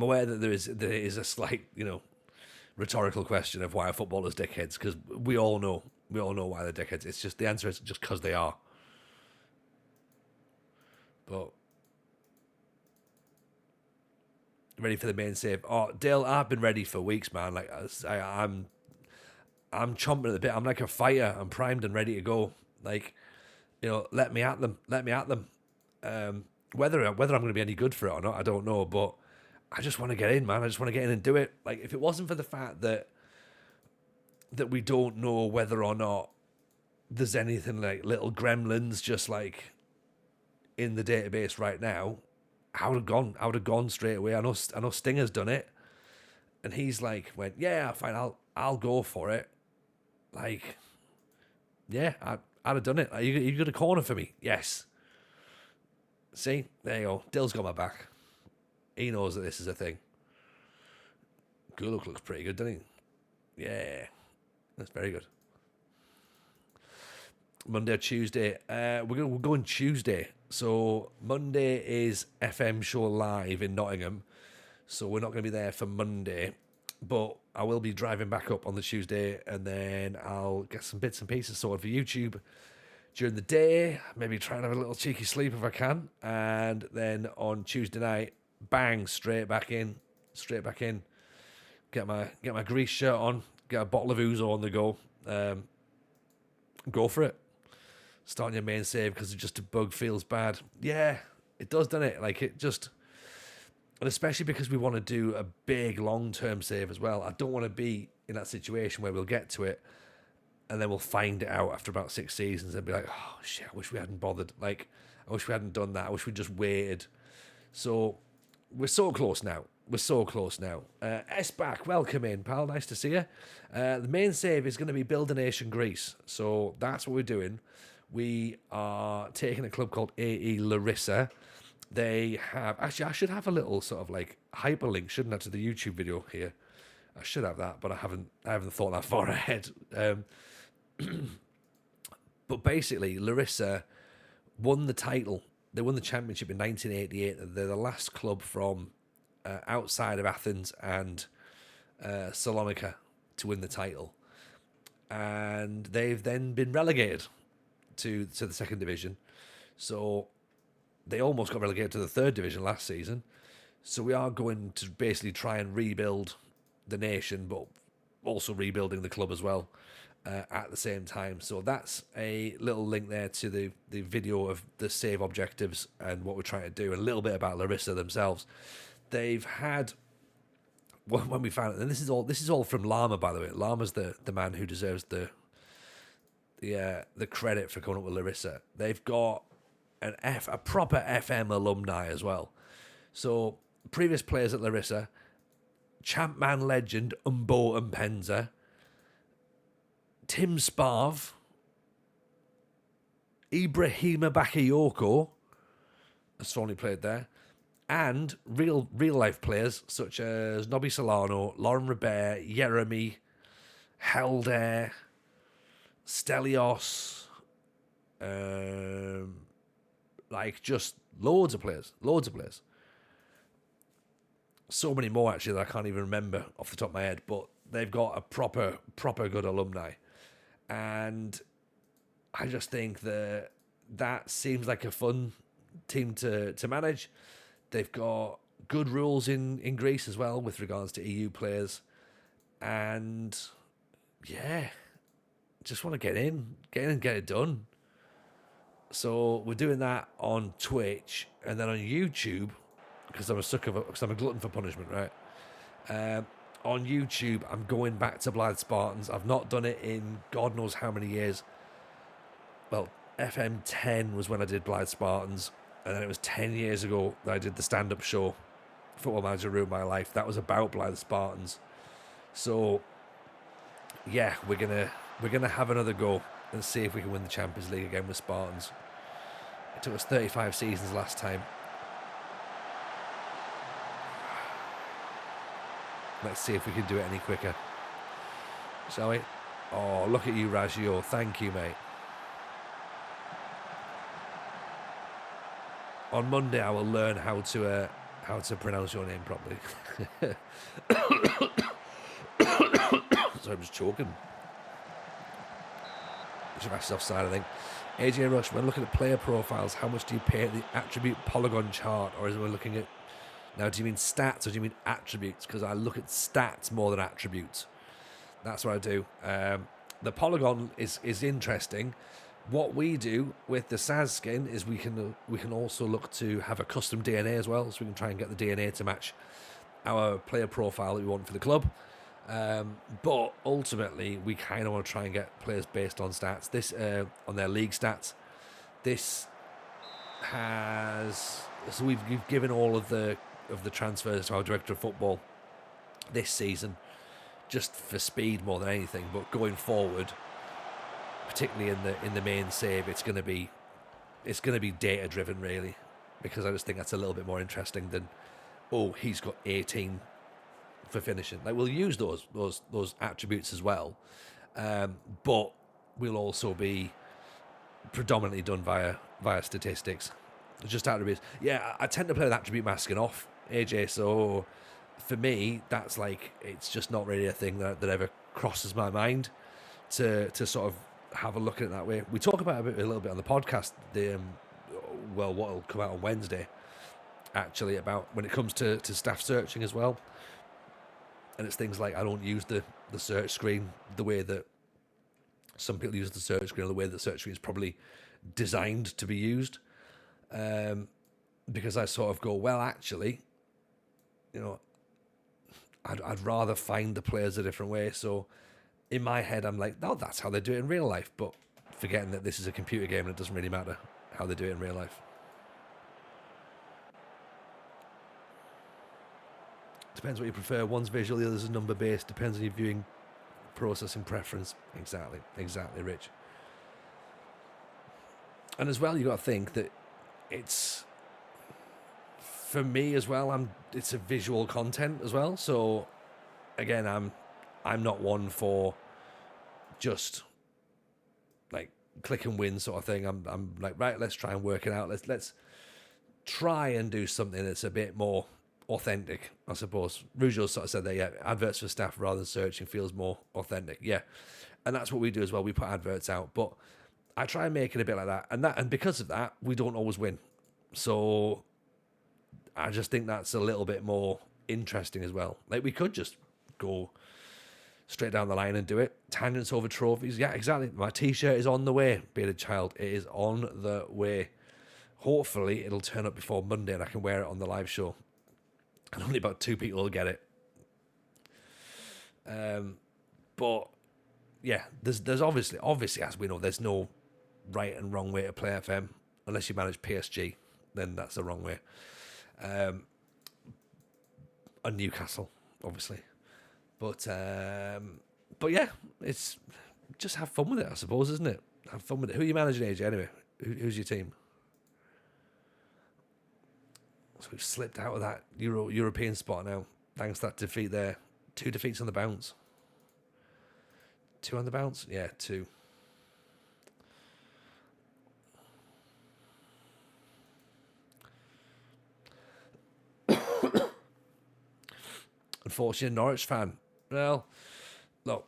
[SPEAKER 1] aware that there is a slight, rhetorical question of why are footballers dickheads, because we all know why they're dickheads. It's just the answer is just because they are. But ready for the main save? Oh, Dale, I've been ready for weeks, man. Like I'm chomping at the bit. I'm like a fighter. I'm primed and ready to go. Like, let me at them. Whether I'm going to be any good for it or not, I don't know. But I just want to get in, man. I just want to get in and do it. Like, if it wasn't for the fact that we don't know whether or not there's anything like little gremlins just like in the database right now, I would have gone straight away. I know Stinger's done it, and he's like, went, yeah, fine, I'll go for it. Like, yeah, I'd have done it. Like, you got a corner for me? Yes. See, there you go. Dill's got my back. He knows that this is a thing. Guluk looks pretty good, doesn't he? Yeah, that's very good. Monday or Tuesday? We're going Tuesday. So Monday is FM show live in Nottingham. So we're not going to be there for Monday. But I will be driving back up on the Tuesday, and then I'll get some bits and pieces sorted for YouTube during the day. Maybe try and have a little cheeky sleep if I can. And then on Tuesday night, bang, straight back in. Get my grease shirt on. Get a bottle of Ouzo on the go. Go for it. Starting your main save because just a bug feels bad. Yeah, it does, doesn't it? Like, it just... And especially because we want to do a big long-term save as well. I don't want to be in that situation where we'll get to it and then we'll find it out after about 6 seasons and be like, oh, shit, I wish we hadn't bothered. Like, I wish we hadn't done that. I wish we'd just waited. So, we're so close now. S-Back, welcome in, pal. Nice to see you. The main save is going to be Build a Nation Greece. So, that's what we're doing. We are taking a club called AE Larissa. They have... Actually, I should have a little sort of like hyperlink, shouldn't I, to the YouTube video here. I should have that, but I haven't thought that far ahead. But basically, Larissa won the title. They won the championship in 1988. They're the last club from outside of Athens and Salonika to win the title. And they've then been relegated to the second division. So they almost got relegated to the third division last season. So we are going to basically try and rebuild the nation, but also rebuilding the club as well at the same time. So that's a little link there to the video of the save objectives and what we're trying to do, and a little bit about Larissa themselves. They've had, when we found it, and this is all from Lama, by the way. Lama's the man who deserves the credit for coming up with Larissa. They've got a proper FM alumni as well. So previous players at Larissa: Champman legend Umbo Mpenza, Tim Sparv, Ibrahima Bakayoko, that's only played there, and real life players such as Nobby Solano, Lauren Robert, Jeremy, Helder, Stelios, like just loads of players. So many more actually that I can't even remember off the top of my head, but they've got a proper good alumni. And I just think that seems like a fun team to manage. They've got good rules in Greece as well with regards to EU players. And yeah, just want to get in and get it done. So we're doing that on Twitch and then on YouTube, because I'm a glutton for punishment, right? On YouTube, I'm going back to Blythe Spartans. I've not done it in God knows how many years. Well, FM10 was when I did Blythe Spartans, and then it was 10 years ago that I did the stand-up show, Football Manager Ruined My Life. That was about Blythe Spartans. So yeah, we're gonna have another go and see if we can win the Champions League again with Spartans. It took us 35 seasons last time. Let's see if we can do it any quicker, shall we? Oh, look at you, Raggio. Thank you, mate. On Monday, I will learn how to pronounce your name properly. Sorry, I'm just choking. Just rashes offside, I think. AJ Rush, when looking at player profiles, how much do you pay at the attribute polygon chart, or is it when looking at... Now, do you mean stats or do you mean attributes? Because I look at stats more than attributes. That's what I do. The polygon is interesting. What we do with the SAS skin is we can also look to have a custom DNA as well, so we can try and get the DNA to match our player profile that we want for the club. But ultimately, we kind of want to try and get players based on stats. This on their league stats. This has we've given all of the transfers to our director of football this season, just for speed more than anything. But going forward, particularly in the main save, it's going to be data driven really, because I just think that's a little bit more interesting than, oh, he's got 18 for finishing. Like, we'll use those attributes as well, but we'll also be predominantly done via statistics, just attributes. Yeah, I tend to play with attribute masking off, AJ. So for me, that's like, it's just not really a thing that ever crosses my mind to sort of have a look at it that way. We talk about it a little bit on the podcast. What will come out on Wednesday, actually, about when it comes to staff searching as well. And it's things like, I don't use the search screen the way that some people use the search screen, or the way that the search screen is probably designed to be used. Because I sort of go, well, actually, I'd rather find the players a different way. So in my head, I'm like, no, that's how they do it in real life. But forgetting that this is a computer game and it doesn't really matter how they do it in real life. Depends what you prefer. One's visual, the other's number based. Depends on your viewing processing preference. Exactly, Rich. And as well, you got to think that it's, for me as well, it's a visual content as well. So again, I'm not one for just like click and win sort of thing. I'm like, right, let's try and work it out. Let's try and do something that's a bit more authentic, I suppose. Rujo sort of said that, yeah, adverts for staff rather than searching feels more authentic. Yeah. And that's what we do as well. We put adverts out, but I try and make it a bit like that. And because of that, we don't always win. So I just think that's a little bit more interesting as well. Like, we could just go straight down the line and do it. Tangents over trophies. Yeah, exactly. My t-shirt is on the way, bearded child. It is on the way. Hopefully it'll turn up before Monday and I can wear it on the live show. And only about 2 people will get it. But yeah, there's obviously, as we know, there's no right and wrong way to play FM. Unless you manage PSG, then that's the wrong way. And Newcastle, obviously. But yeah, it's just have fun with it, I suppose, isn't it? Have fun with it. Who are you managing, AJ, anyway? Who's your team? So we've slipped out of that European spot now, thanks to that defeat there. 2 defeats on the bounce. 2 on the bounce? Yeah, 2. Unfortunately, Norwich fan. Well, look,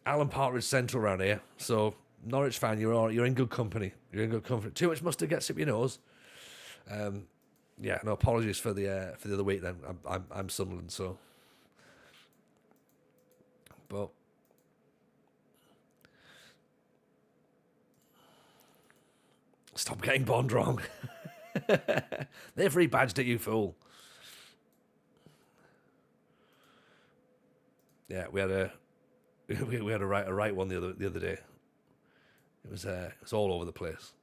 [SPEAKER 1] Alan Partridge Central around here, so Norwich fan, you're in good company. You're in good company. Too much mustard gets up your nose. Yeah, no apologies for the other week. Then I'm Sunderland, so. But stop getting Bond wrong. They've rebadged it, you fool. Yeah, we had a right one the other day. It was all over the place.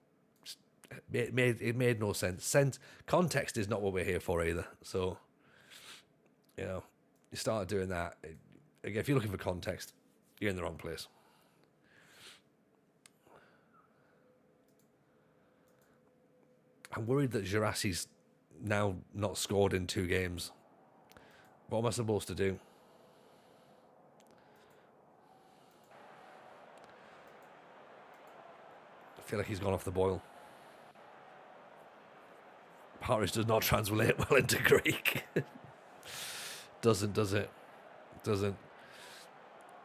[SPEAKER 1] It made no sense. Context is not what we're here for either. So, you start doing that, Again, if you're looking for context, you're in the wrong place. I'm worried that Girassi's now not scored in 2 games. What am I supposed to do? I feel like he's gone off the boil. Parish does not translate well into Greek. Doesn't, does it? Doesn't.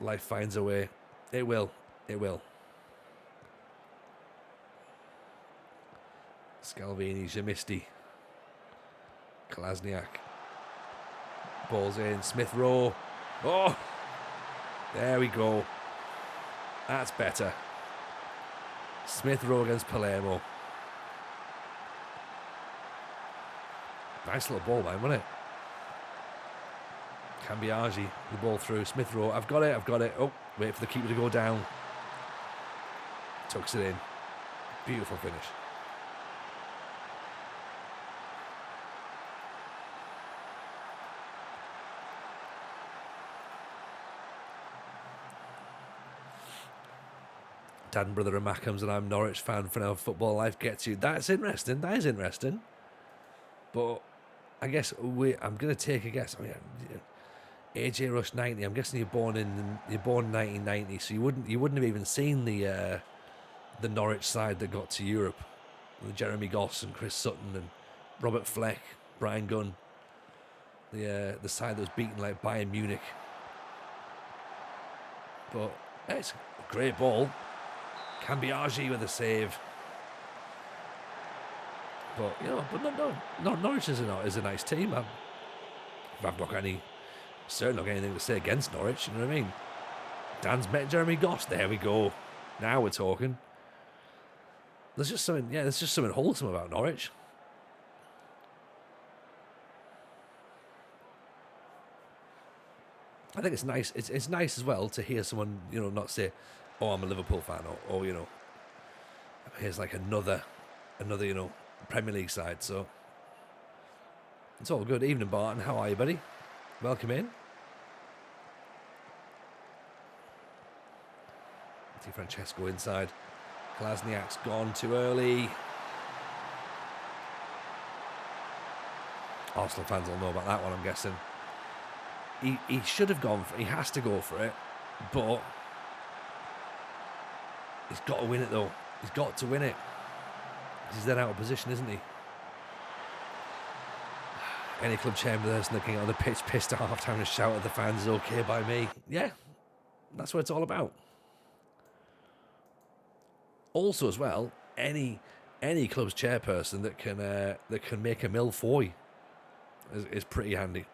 [SPEAKER 1] Life finds a way. It will. It will. Scalvini, Jamisti, Kolasniak. Ball's in. Smith Rowe. Oh! There we go. That's better. Smith Rowe against Palermo. Nice little ball, man, wasn't it? Cambiaggi, the ball through. Smith Rowe. I've got it. Oh, wait for the keeper to go down. Tucks it in. Beautiful finish. Dad and brother are Mackhams and I'm a Norwich fan for now. Football life gets you. That's interesting. That is interesting. But I guess I'm going to take a guess. I mean, AJ Rush 90. I'm guessing you're born in 1990, so you wouldn't have even seen the Norwich side that got to Europe. With Jeremy Goss and Chris Sutton and Robert Fleck, Brian Gunn. The side that was beaten like Bayern Munich. But it's a great ball. Cambiaggi with a save. But, no, Norwich is a nice team. I've not got anything to say against Norwich, you know what I mean? Dan's met Jeremy Goss. There we go. Now we're talking. There's just something wholesome about Norwich. I think it's nice. It's nice as well to hear someone, not say, "Oh, I'm a Liverpool fan," or here's like another, Premier League side. So it's all good. Evening, Barton. How are you, buddy? Welcome in. Di Francesco inside. Kolasniak's gone too early. Arsenal fans will know about that one, I'm guessing. He should have gone for it. He has to go for it. But he's got to win it, though. He's got to win it. He's then out of position, isn't he? Any club chairperson that can get on the pitch pissed at half time and shout at the fans is okay by me. Yeah, that's what it's all about. Also, as well, any club's chairperson that can make a mill for you is pretty handy,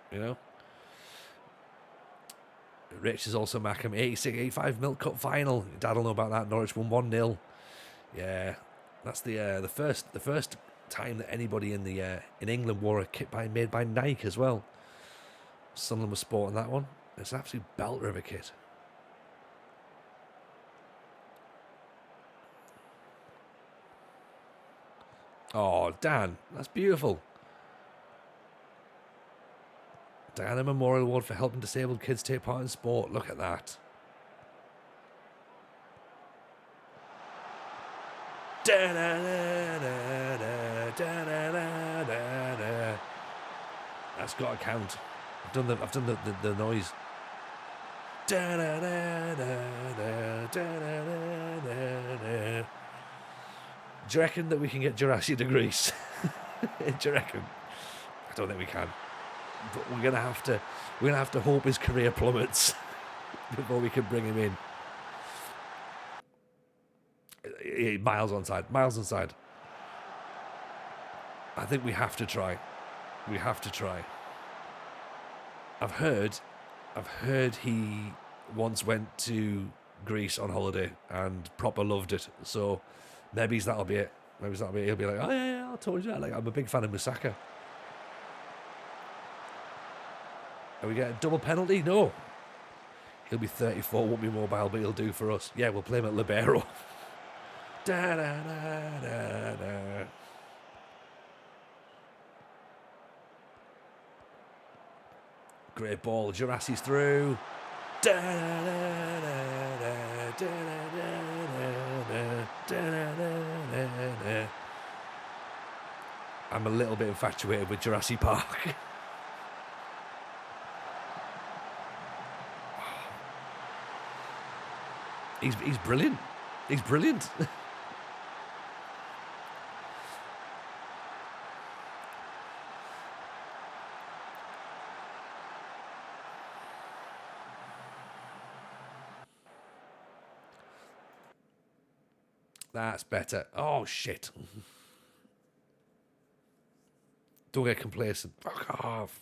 [SPEAKER 1] Rich is also Mackham. 86-85 Milk Cup final. Dad will know about that. Norwich won 1-0. Yeah, that's the first time that anybody in England wore a kit made by Nike as well. Sunderland was sporting that one. It's an absolute belter of a kit. Oh, Dan, that's beautiful. Diana Memorial Award for helping disabled kids take part in sport. Look at that. That's got to count. I've done the noise. Do you reckon that we can get Jurassic to Greece? Do you reckon? I don't think we can. But we're gonna have to hope his career plummets before we can bring him in. Miles onside. I think we have to try. I've heard he once went to Greece on holiday and proper loved it. So maybe that'll be it. He'll be like, oh yeah, I told you that. Like, I'm a big fan of Musaka. Are we getting a double penalty? No. He'll be 34, won't be mobile, but he'll do for us. Yeah, we'll play him at Libero. Great ball. Jurassi's through. I'm a little bit infatuated with Jurassic Park. He's brilliant. He's brilliant. That's better. Oh, shit. Don't get complacent. Fuck off.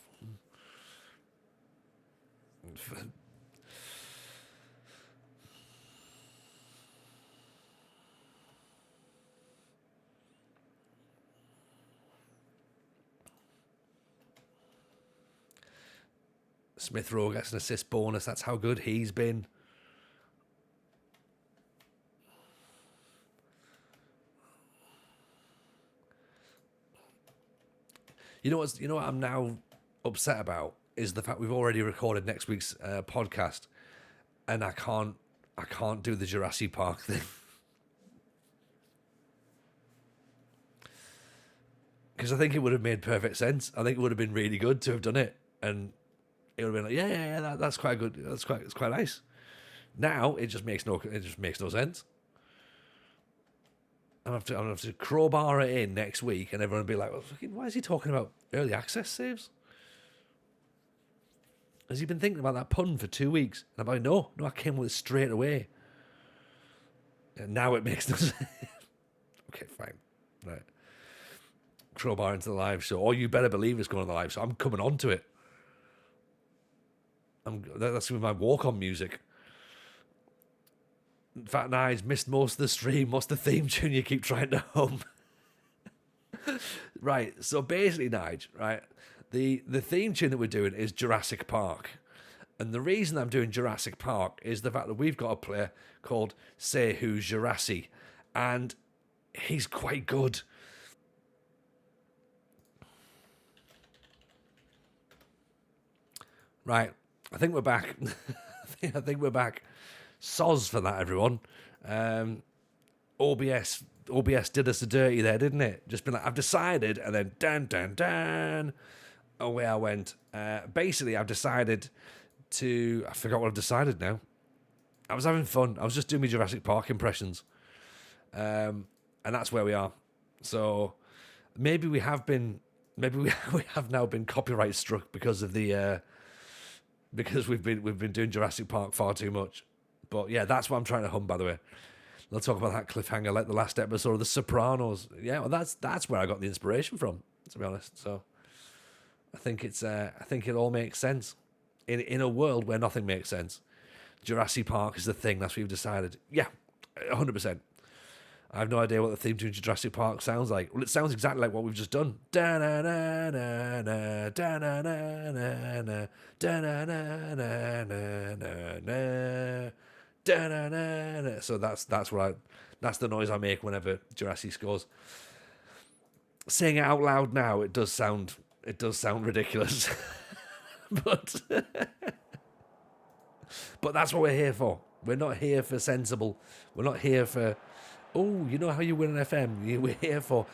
[SPEAKER 1] Smith Rowe gets an assist bonus. That's how good he's been. You know what I'm now upset about is the fact we've already recorded next week's podcast, and I can't do the Jurassic Park thing because I think it would have made perfect sense. I think it would have been really good to have done it, and it would have been like, yeah, that's quite good. It's quite nice. Now it just makes no sense. I'm gonna have to crowbar it in next week, and everyone will be like, well, why is he talking about early access saves? Has he been thinking about that pun for 2 weeks? And I'm like, no, I came with it straight away. And now it makes no sense. Okay, fine. Right. Crowbar into the live show. Oh, you better believe it's going on the live show. I'm coming on to it. That's with my walk-on music. Fat Nige missed most of the stream. What's the theme tune you keep trying to hum? Right, so basically, Nige, right, the theme tune that we're doing is Jurassic Park. And the reason I'm doing Jurassic Park is the fact that we've got a player called Say Who's Jurassic, and he's quite good. Right, I think we're back. I think we're back. Soz for that, everyone. OBS did us a dirty there, didn't it? Just been like, I've decided, and then dan, away I went. Basically, I've decided to... I forgot what I've decided now. I was having fun. I was just doing my Jurassic Park impressions. And that's where we are. So maybe we have now been copyright struck because of the... because we've been doing Jurassic Park far too much. But yeah, that's what I'm trying to hum, by the way. Let's talk about that cliffhanger like the last episode of The Sopranos. Yeah, well, that's where I got the inspiration from, to be honest. So I think it all makes sense. In a world where nothing makes sense, Jurassic Park is the thing. That's what we've decided. Yeah, 100%. I have no idea what the theme tune to Jurassic Park sounds like. Well, it sounds exactly like what we've just done. So that's the noise I make whenever Jurassic scores. Saying it out loud now, it does sound ridiculous. But that's what we're here for. We're not here for sensible. We're not here for, oh, you know how you win an FM? We're here for,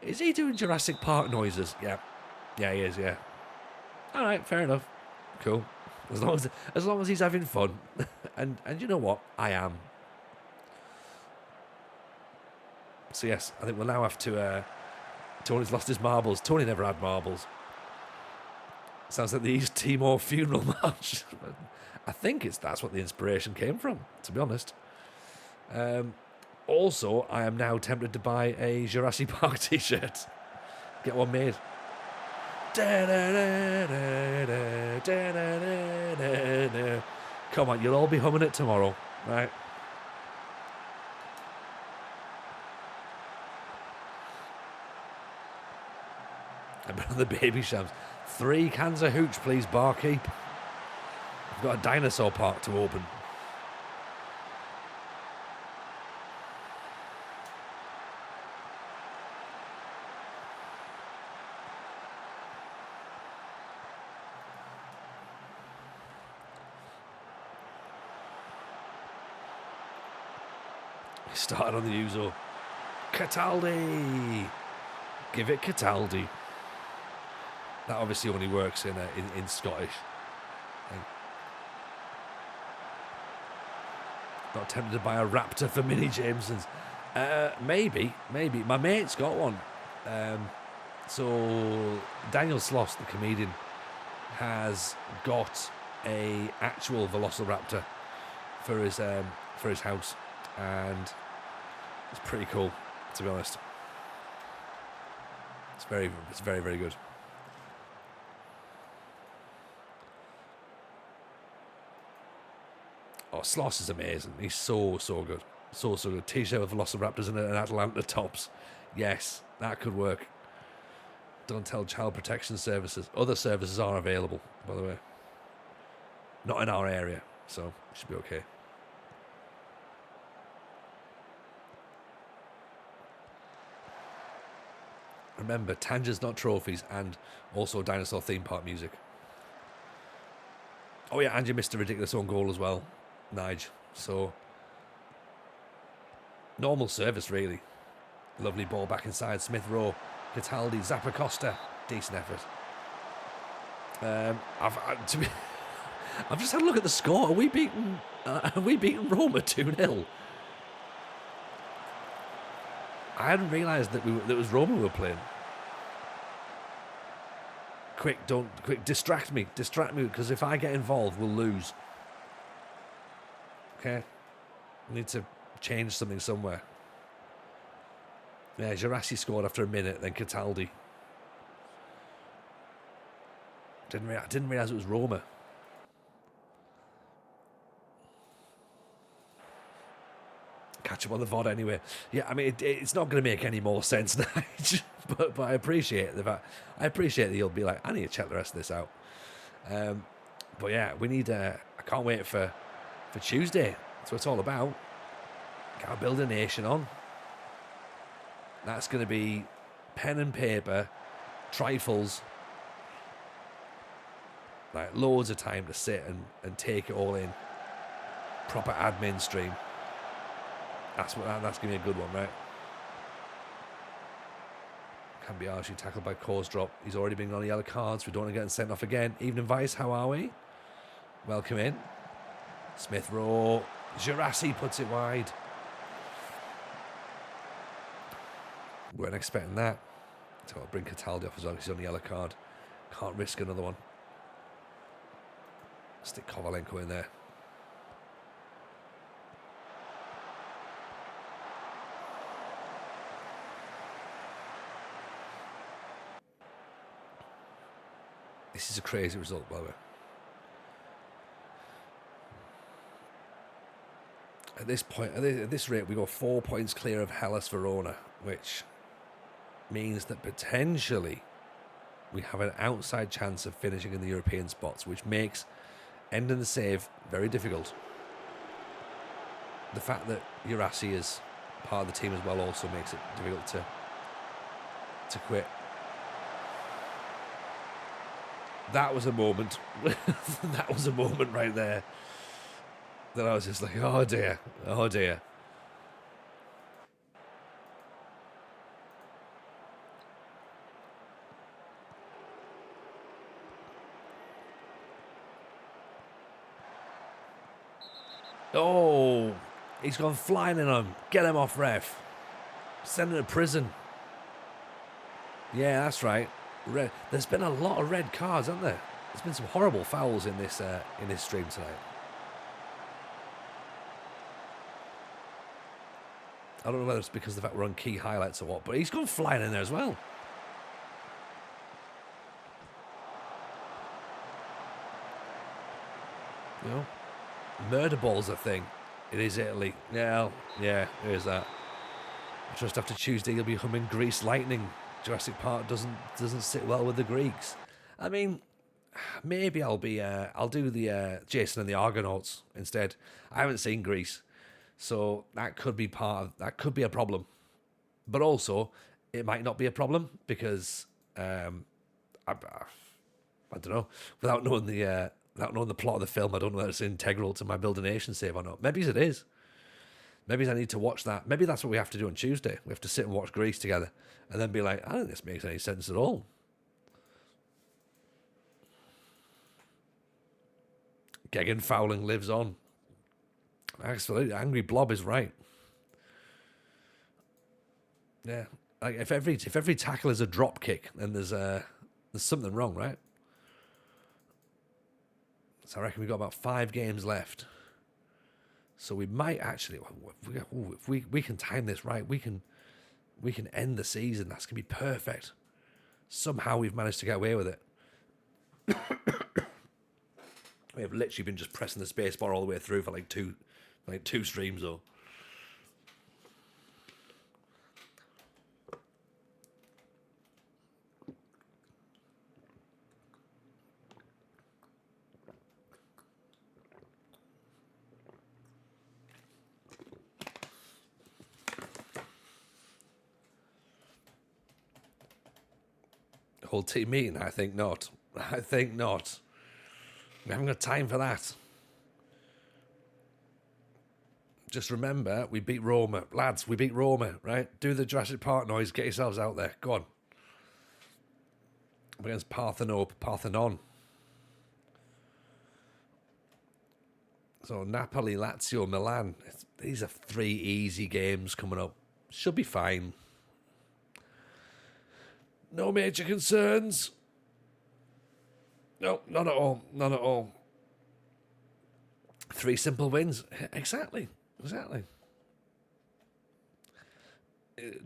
[SPEAKER 1] is he doing Jurassic Park noises? Yeah, he is, yeah. All right, fair enough. Cool. As long as he's having fun. and you know what? I am. So yes, I think we'll now have to... Tony's lost his marbles. Tony never had marbles. Sounds like the East Timor funeral march. I think that's what the inspiration came from, to be honest. Also, I am now tempted to buy a Jurassic Park t-shirt. Get one made. Come on, you'll all be humming it tomorrow, right? The baby shams. 3 cans of hooch, please, barkeep. I've got a dinosaur park to open. Started on the Uzo. Cataldi. Give it Cataldi. That obviously only works in Scottish. Not tempted to buy a Raptor for Mini Jamesons. Maybe. My mate's got one. So Daniel Sloss, the comedian, has got a actual Velociraptor for his house, and it's pretty cool, to be honest. It's very, very good. Oh, Sloss is amazing. He's so good. So good. T-shirt with Velociraptors and an Atalanta tops. Yes, that could work. Don't tell Child Protection Services. Other services are available, by the way. Not in our area, so it should be okay. Remember, Tangers, not trophies, and also dinosaur theme park music. Oh yeah, and you missed a ridiculous own goal as well, Nige. So, normal service, really. Lovely ball back inside. Smith Rowe, Cataldi, Zappacosta. Decent effort. I've just had a look at the score. Are we beating Roma 2-0? I hadn't realised that it was Roma we were playing. Quick, distract me, because if I get involved, we'll lose. Okay? We need to change something somewhere. Yeah, Girassi scored after a minute, then Cataldi. Didn't realise it was Roma. Catch up on the VOD anyway. Yeah, I mean, it's not going to make any more sense now. but I appreciate the fact. I appreciate that you'll be like, I need to check the rest of this out. But yeah, we need. I can't wait for Tuesday. That's what it's all about. Got to build a nation on. That's going to be pen and paper, trifles, like loads of time to sit and take it all in. Proper admin stream. That's going to be a good one, right? Can be harshly tackled by Course Drop. He's already been on the yellow cards. We don't want to get sent off again. Evening Vice, how are we? Welcome in. Smith Rowe. Girassi puts it wide. Weren't expecting that. So I'll bring Cataldi off as well because he's on the yellow card. Can't risk another one. Stick Kovalenko in there. This is a crazy result, by the way. At this point, at this rate, we go 4 points clear of Hellas Verona, which means that potentially we have an outside chance of finishing in the European spots, which makes ending the save very difficult. The fact that Girassi is part of the team as well also makes it difficult to quit. That was a moment. That was a moment right there that I was just like, oh dear, oh dear. Oh, he's gone flying in him. Get him off, ref. Send him to prison. Yeah, that's right. Red. There's been a lot of red cards, hasn't there? There's been some horrible fouls in this stream tonight. I don't know whether it's because of the fact we're on key highlights or what, but he's gone flying in there as well. You know, murder ball's a thing. It is Italy. Yeah, there's that. I trust after Tuesday you'll be humming Grease Lightning. Jurassic Park doesn't sit well with the Greeks. I mean, maybe I'll do the Jason and the Argonauts instead. I haven't seen Grease, so that could be a problem. But also, it might not be a problem because I don't know. Without knowing the plot of the film, I don't know whether it's integral to my Build a Nation save or not. Maybe it is. Maybe I need to watch that. Maybe that's what we have to do on Tuesday. We have to sit and watch Greece together and then be like, I don't think this makes any sense at all. Gegan fouling lives on. Absolutely. Angry Blob is right. Yeah. Like if every tackle is a drop kick, then there's something wrong, right? So I reckon we've got about 5 games left. So we might actually, if we can time this right, we can end the season. That's gonna be perfect. Somehow we've managed to get away with it. We have literally been just pressing the space bar all the way through for like two streams though. Whole team meeting? I think not. I think not. We haven't got time for that. Just remember, we beat Roma. Lads, we beat Roma, right? Do the Jurassic Park noise. Get yourselves out there. Go on. Up against Parthenon. So Napoli, Lazio, Milan. These are 3 easy games coming up. Should be fine. No major concerns. No, not at all. None at all. 3 simple wins. Exactly.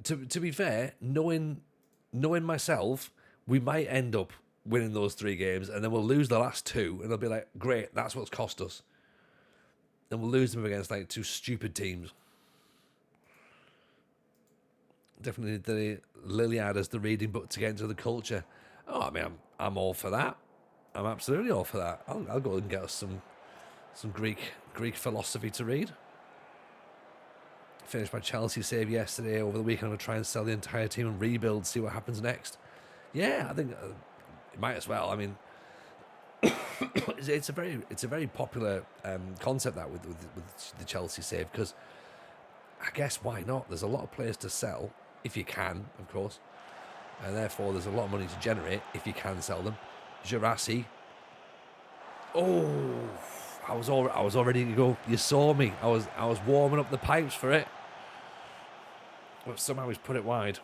[SPEAKER 1] To be fair, knowing myself, we might end up winning those 3 games, and then we'll lose the last 2, and they'll be like, great, that's what's cost us. And we'll lose them against like 2 stupid teams. Definitely the Liliad as the reading book to get into the culture. Oh, I mean, I'm all for that. I'm absolutely all for that. I'll go and get us some Greek philosophy to read. Finished my Chelsea save yesterday. Over the weekend, I'm going to try and sell the entire team and rebuild, see what happens next. Yeah, I think it might as well. I mean, it's a very popular concept that with the Chelsea save, because I guess why not? There's a lot of players to sell if you can, of course, and therefore there's a lot of money to generate if you can sell them. Girassi. Oh, I was all ready to go. You saw me. I was warming up the pipes for it. But somehow he's put it wide.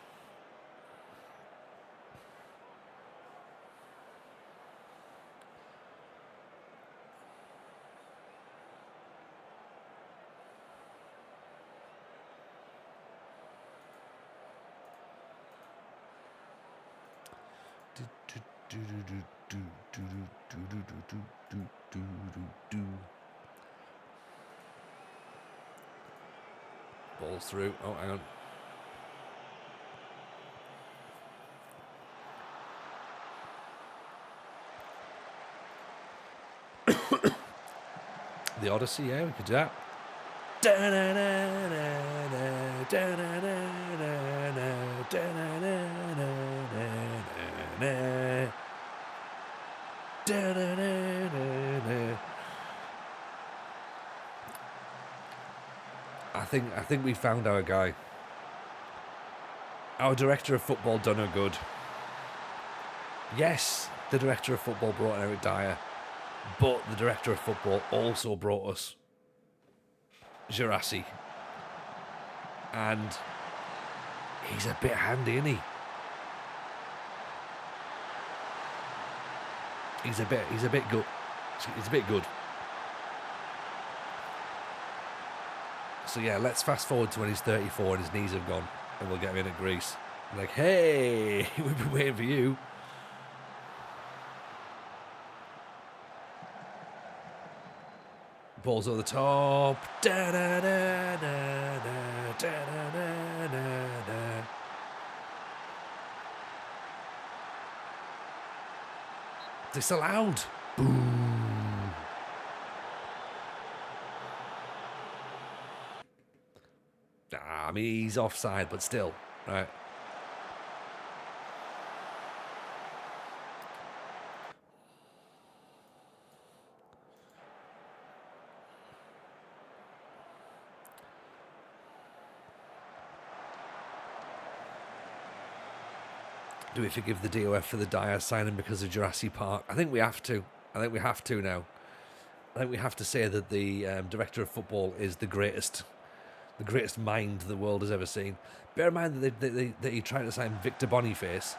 [SPEAKER 1] Ball's through. Oh, hang on. The Odyssey, yeah, we could do that. I think we found our guy. Our director of football done her good. Yes, the director of football brought in Eric Dyer, but the director of football also brought us Girassi. And he's a bit handy, isn't he? He's a bit good. He's a bit good. So yeah, let's fast forward to when he's 34 and his knees have gone, and we'll get him in at Greece. Like, hey, we've been waiting for you. Balls over the top. Disallowed. Boom. I mean, he's offside, but still, right? Do we forgive the DOF for the Dyer signing because of Jurassic Park? I think we have to. I think we have to now. I think we have to say that the director of football is the greatest mind the world has ever seen. Bear in mind that he tried to sign Victor Boniface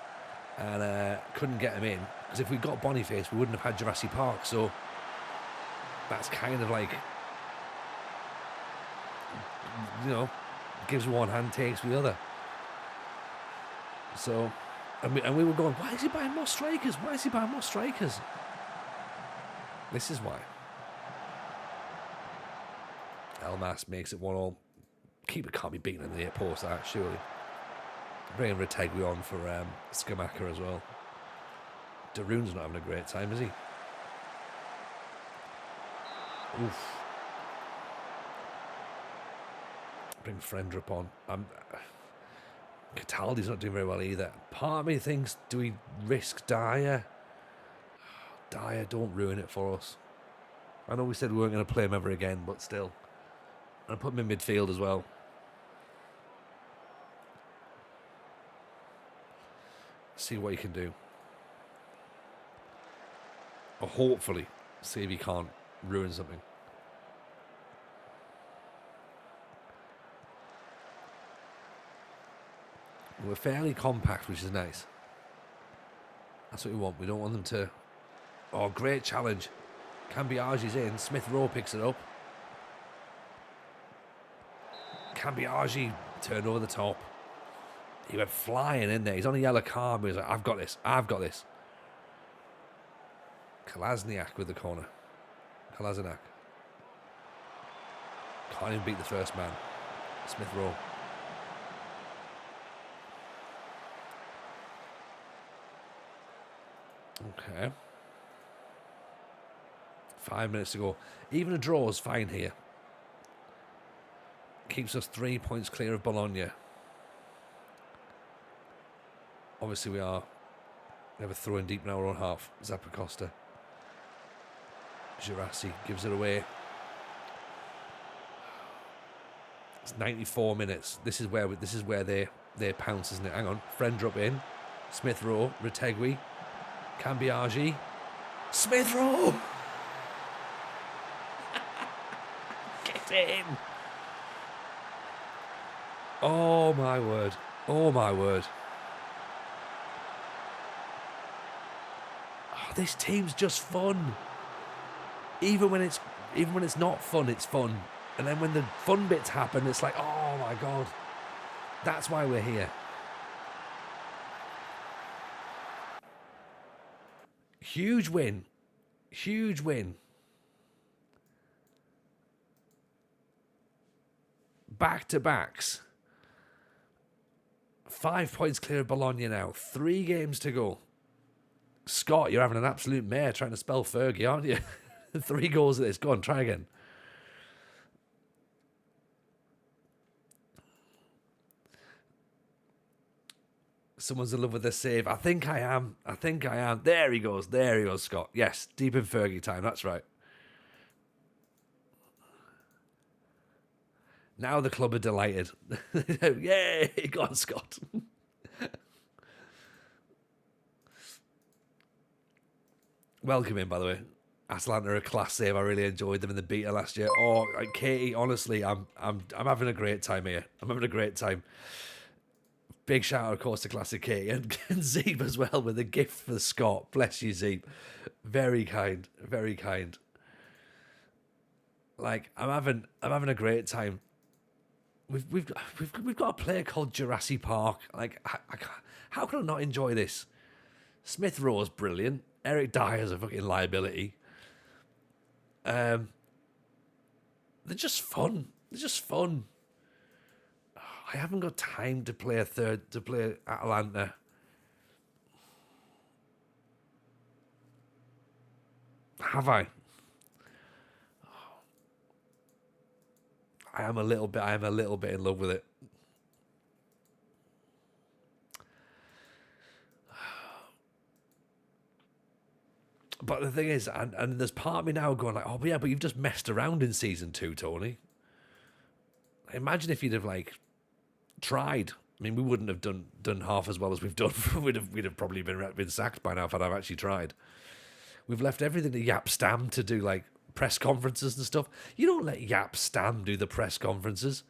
[SPEAKER 1] and couldn't get him in, because if we got Boniface, we wouldn't have had Jurassic Park. So that's kind of like, gives one hand, takes the other. So, and we were going, why is he buying more strikers? Why is he buying more strikers? This is why. Elmas makes it 1-1. Keeper can't be beaten in the 8 post, that, surely. Bringing Retegui on for Skamaka as well. Daroon's not having a great time, is he? Oof. Bring Frendrup on. Cataldi's not doing very well either. Part of me thinks, do we risk Dyer? Dyer, don't ruin it for us. I know we said we weren't going to play him ever again, but still. And I put him in midfield as well. See what he can do. Or hopefully, see if he can't ruin something. We're fairly compact, which is nice. That's what we want. We don't want them to... Oh, great challenge. Cambiagi's in. Smith Rowe picks it up. Cambiagi turned over the top. He went flying in there. He's on a yellow card, but he's like, I've got this. I've got this. Kolasinac with the corner. Kolasinac. Can't even beat the first man. Smith Rowe. Okay. 5 minutes to go. Even a draw is fine here. Keeps us 3 points clear of Bologna. Obviously, we have a throw in deep in our own half. Zappacosta. Girassi gives it away. It's 94 minutes. This is where they pounce, isn't it? Hang on. Frendrup in. Smith Rowe. Retegui. Cambiagi. Smith Rowe! Get in! Oh my word. Oh my word. Oh, this team's just fun. Even when it's not fun, it's fun. And then when the fun bits happen, it's like, oh my God. That's why we're here. Huge win. Huge win. Back-to-backs. 5 points clear of Bologna now. 3 games to go. Scott, you're having an absolute mare trying to spell Fergie, aren't you? 3 goals of this. Go on, try again. Someone's in love with the save. I think I am. There he goes, Scott. Yes, deep in Fergie time. That's right. Now the club are delighted. Yay, go on, Scott. Welcome in, by the way. Atalanta are a class save. I really enjoyed them in the beta last year. Oh, Katie, honestly, I'm having a great time here. I'm having a great time. Big shout out, of course, to Classic Katie and Zeep as well with a gift for Scott. Bless you, Zeep. Very kind, very kind. Like I'm having a great time. We've got a player called Jurassic Park. Like, how can I not enjoy this? Smith Rowe's brilliant. Eric Dyer's a fucking liability. They're just fun. I haven't got time to play Atalanta. Have I? I am a little bit in love with it. But the thing is, and there's part of me now going like, oh yeah, but you've just messed around in season 2, Tony. Imagine if you'd have like tried I mean, we wouldn't have done half as well as we've done. we'd have probably been sacked by now if I'd have actually tried. We've left everything to Yap Stam to do like press conferences and stuff. You don't let Yap Stam do the press conferences.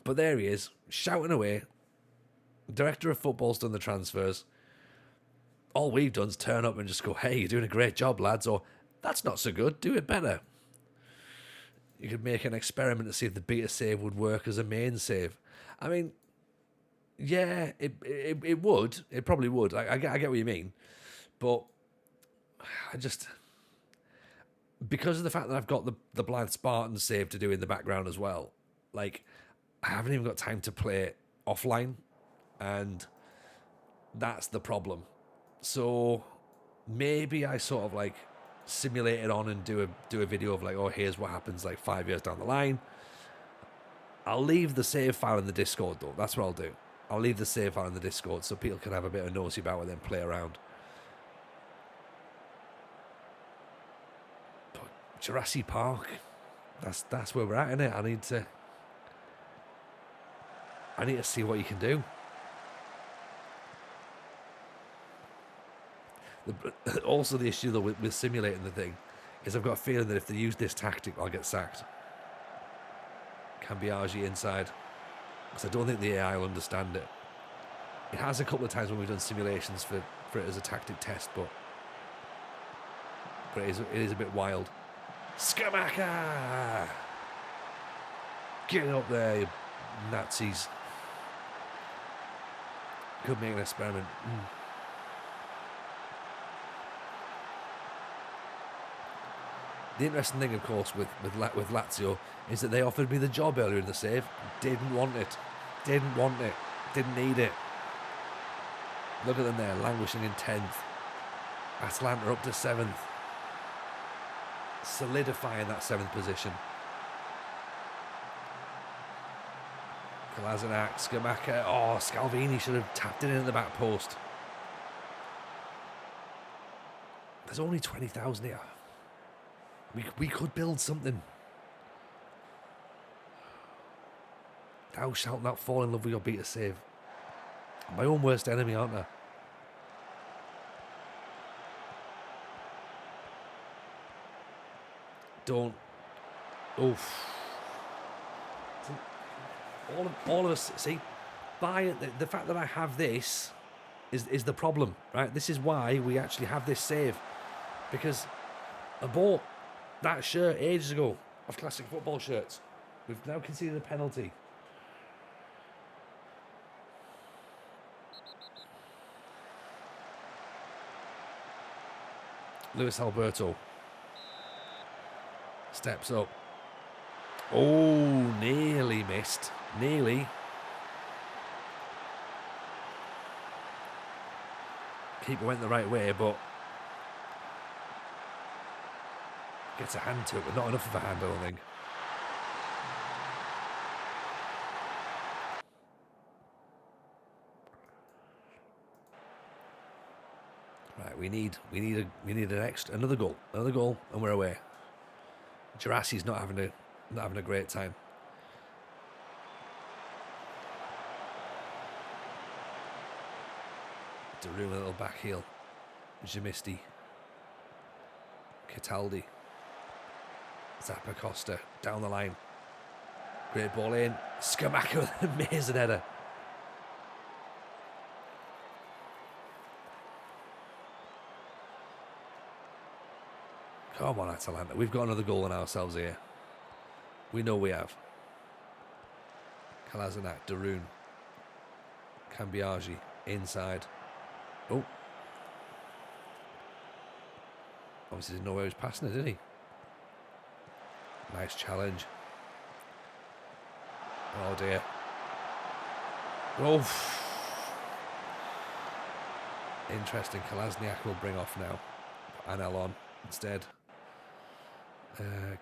[SPEAKER 1] But there he is, shouting away. Director of football's done the transfers. All we've done is turn up and just go, hey, you're doing a great job, lads, or that's not so good, do it better. You could make an experiment to see if the beta save would work as a main save. I mean, yeah, it would. It probably would. I get what you mean. But I just... Because of the fact that I've got the Blind Spartan save to do in the background as well, like, I haven't even got time to play it offline. And that's the problem. So maybe I sort of like simulate it on and do a video of like, oh, here's what happens like 5 years down the line. I'll leave the save file in the Discord though. That's what I'll do. I'll leave the save file in the Discord so people can have a bit of nosy about it and then play around. But Jurassic Park, that's where we're at, innit? I need to see what you can do. Also, the issue though with simulating the thing is I've got a feeling that if they use this tactic, I'll get sacked. Cambiaghi inside, because I don't think the AI will understand it. It has a couple of times when we've done simulations for it as a tactic test, but it is a bit wild. Skamaka! Get up there, you Nazis. Could make an experiment. The interesting thing, of course, with Lazio is that they offered me the job earlier in the save. Didn't want it. Didn't want it. Didn't need it. Look at them there, languishing in 10th. Atalanta up to 7th. Solidifying that 7th position. Kolasinac, Skamaka. Oh, Scalvini should have tapped it in at the back post. There's only 20,000 here. We could build something. Thou shalt not fall in love with your beta save. My own worst enemy, aren't I? Don't. Oof. All of us, see, by the fact that I have this is the problem, right? This is why we actually have this save. Because I bought that shirt ages ago of classic football shirts. We've now conceded a penalty. Luis Alberto steps up. Oh, nearly missed. Nearly. Keeper went the right way, but gets a hand to it, but not enough of a hand, I don't think. Right, we need another goal, and we're away. Jurassi's not having a great time. Darun a little back heel. Jimisti. Cataldi. Zappa Costa down the line. Great ball in. Skamaka with an amazing header. Come on, Atalanta. We've got another goal on ourselves here. We know we have. Kolasinac, Darun. Cambiaghi inside. Oh. Obviously didn't know where he was passing it, did he? Nice challenge. Oh dear. Oh. Interesting. Kolasinac will bring off now. Put Anel on instead.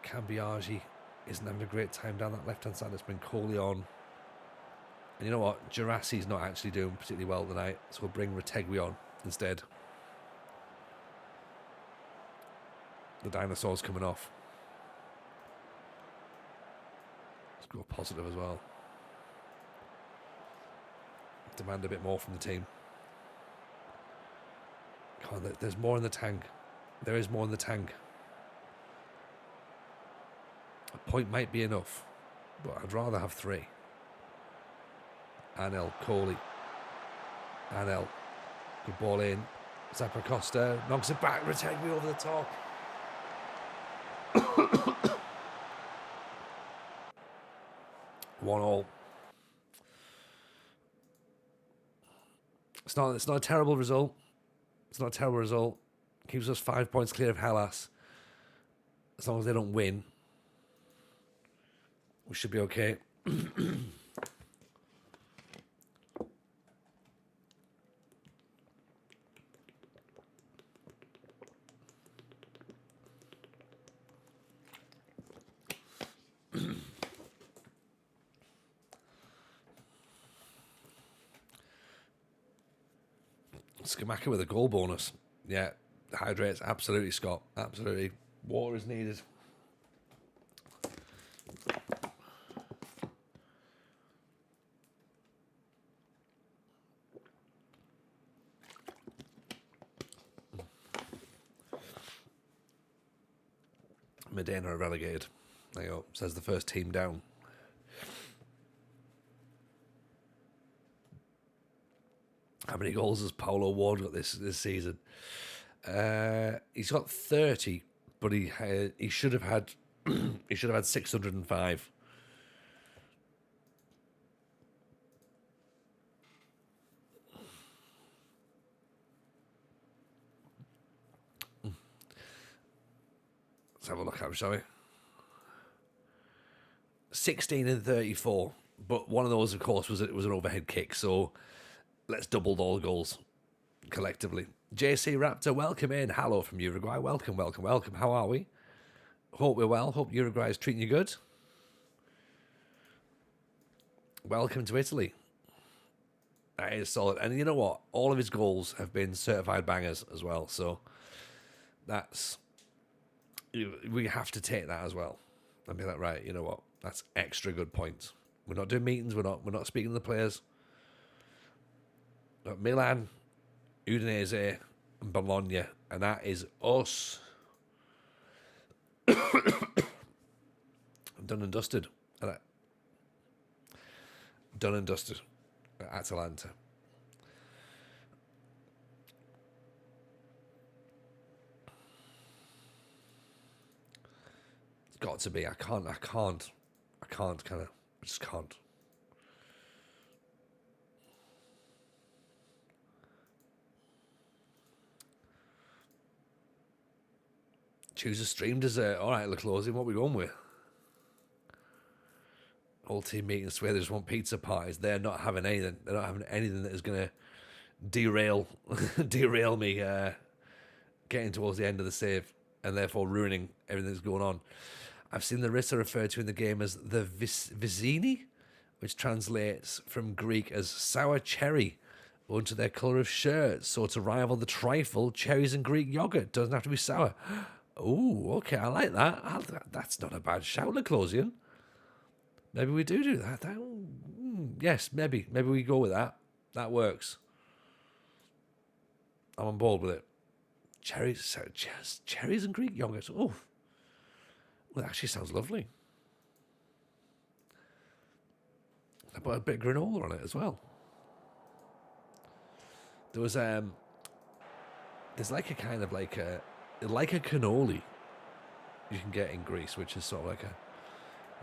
[SPEAKER 1] Cambiaghi isn't having a great time down that left hand side. It's been Coley on. And you know what? Jurassi's not actually doing particularly well tonight, so we'll bring Retegui on instead. The dinosaur's coming off. Let's go positive as well. demand a bit more from the team. Come on, there's more in the tank. There is more in the tank. A point might be enough, but I'd rather have 3. Anel, Coley. Anel. Good ball in. Zappa Costa knocks it back. Retegui over the top. One all. It's not a terrible result. It's not a terrible result. Keeps us 5 points clear of Hellas. As long as they don't win, we should be okay. Skamaka with a goal bonus. Yeah, hydrates. Absolutely, Scott. Absolutely. Water is needed. Medina are relegated. There you go. Says the first team down. How many goals has Paulo Ward got this season? He's got 30, but he should have had 605. Let's have a look at him, shall we? 16 and 34, but one of those, of course, was an overhead kick. So let's double all goals collectively. JC Raptor, welcome in. Hello from Uruguay. Welcome. How are we? Hope we're well. Hope Uruguay is treating you good. Welcome to Italy. That is solid. And you know what? All of his goals have been certified bangers as well. So we have to take that as well. And be like, right, you know what? That's extra good points. We're not doing meetings. We're not speaking to the players. But Milan, Udinese, and Bologna, and that is us. Done and dusted. Done and dusted at Atalanta. It's got to be. I just can't. Choose a stream dessert. All right, Leclosian, what are we going with? Whole team meeting swear they just want pizza parties. They're not having anything. They're not having anything that is going to derail me getting towards the end of the save and therefore ruining everything that's going on. I've seen Larissa referred to in the game as the Vizini, which translates from Greek as sour cherry, owing to their colour of shirts. So to rival the trifle, cherries and Greek yogurt doesn't have to be sour. Oh, okay, I like that. That's not a bad shout, Leclosian. Maybe we do that. Yes, maybe we go with that. That works. I'm on board with it. Cherries and Greek yogurt. Oh, well, that actually sounds lovely. I put a bit of granola on it as well. There was there's like a kind of like a cannoli you can get in Greece, which is sort of like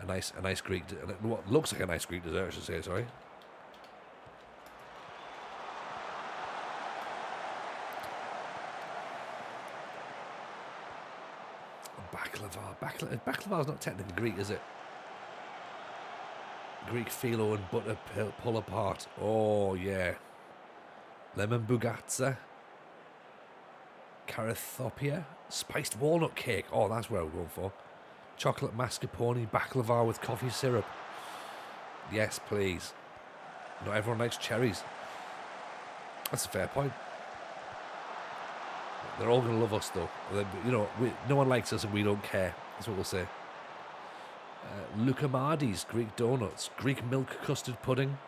[SPEAKER 1] a nice Greek, what looks like a nice Greek dessert, I should say. Sorry. Baklava is not technically Greek, is it? Greek phyllo and butter pull apart. Oh yeah. Lemon bugatza. Carathopia. Spiced walnut cake. Oh, that's where we're going for. Chocolate mascarpone baklava with coffee syrup. Yes, please. Not everyone likes cherries. That's a fair point. They're all going to love us, though. You know, no one likes us and we don't care. That's what we'll say. Lucamardi's Greek donuts. Greek milk custard pudding.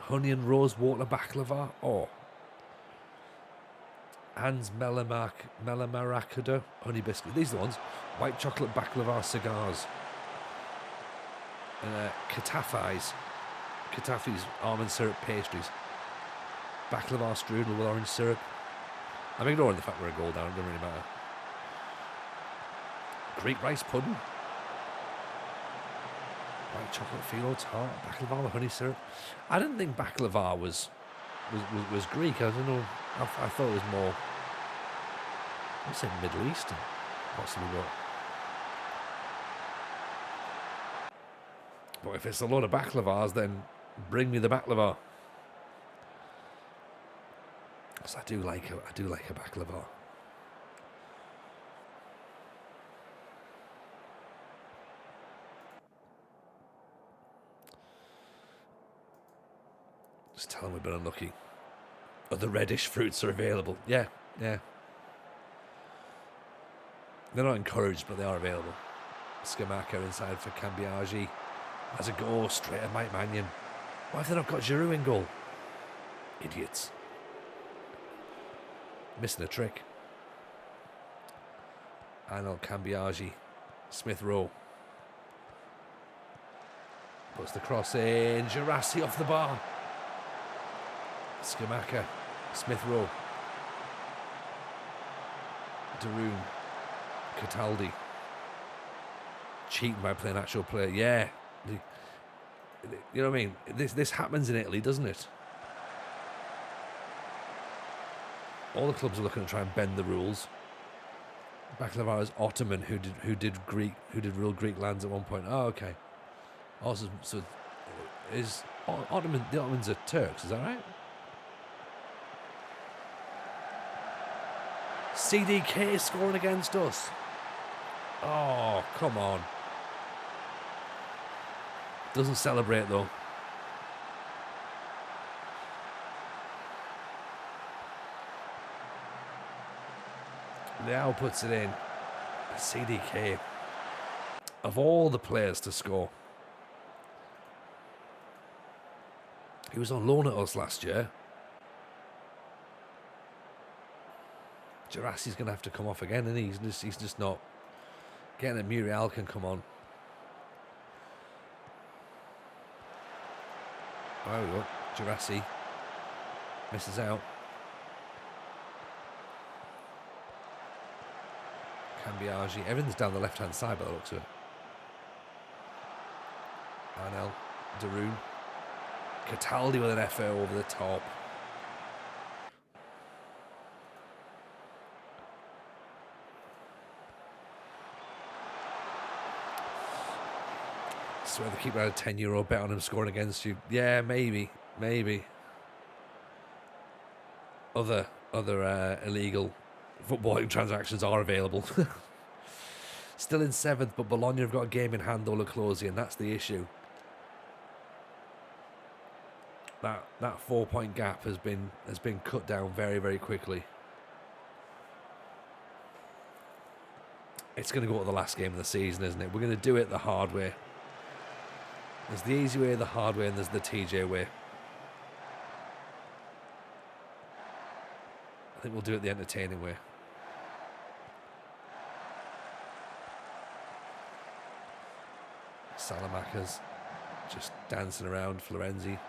[SPEAKER 1] Honey and rose water baklava. Oh. Hans Melamaracada honey biscuit. These are the ones. White chocolate baklava cigars. And Katafis almond syrup pastries. Baklava strudel with orange syrup. I'm ignoring the fact we're a goal down. It doesn't really matter. Greek rice pudding. White chocolate phyllo tart. Baklava with honey syrup. I didn't think baklava was Greek. I don't know. I thought it was more, I say Middle Eastern, possibly. But if it's a lot of baklavas, then bring me the baklava. Because I do like a baklava. Just tell them we've been unlucky. Other reddish fruits are available. Yeah. They're not encouraged, but they are available. Skamaka inside for Cambiaggi. Has a goal straight at Mike Mannion. Why have they not got Giroud in goal? Idiots. Missing a trick. Arnold Cambiaggi. Smith Rowe. Puts the cross in. Girassi off the bar. Skamaka. Smith Rowe. Daroon. Cataldi. Cheating by playing actual player. Yeah. You know what I mean? This happens in Italy, doesn't it? All the clubs are looking to try and bend the rules. Baklava's Ottoman, who did real Greek lands at one point. Oh, okay. Also, so is Ottoman? The Ottomans are Turks. Is that right? CDK scoring against us. Oh, come on. Doesn't celebrate though. Now puts it in. CDK. Of all the players to score, he was on loan at us last year. Gerassi's going to have to come off again, and he's just not getting it. Muriel can come on. There we go. Girassi misses out. Cambiaggi. Everything's down the left-hand side by the looks of it. Arnel. Daroon. Cataldi with an FO over the top. I swear the keeper had a €10 bet on him scoring against you. Yeah, maybe. Other illegal footballing transactions are available. Still in 7th, but Bologna have got a game in hand, Ola Closi, and that's the issue. That 4-point gap has been cut down very, very quickly. It's going to go to the last game of the season, isn't it? We're going to do it the hard way. There's the easy way, the hard way, and there's the TJ way. I think we'll do it the entertaining way. Salamaca's just dancing around. Florenzi.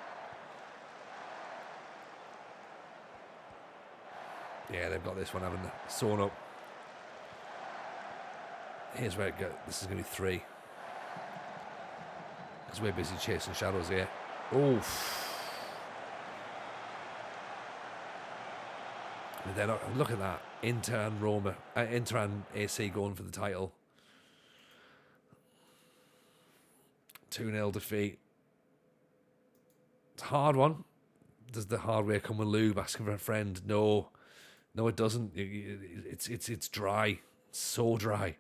[SPEAKER 1] Yeah, they've got this one, haven't they? Sewn up. Here's where it goes. This is going to be 3. Because we're busy chasing shadows here. Oof. Look at that. Inter and AC going for the title. 2-0 defeat. It's a hard one. Does the hard way come with lube asking for a friend? No, it doesn't. It's dry. It's so dry.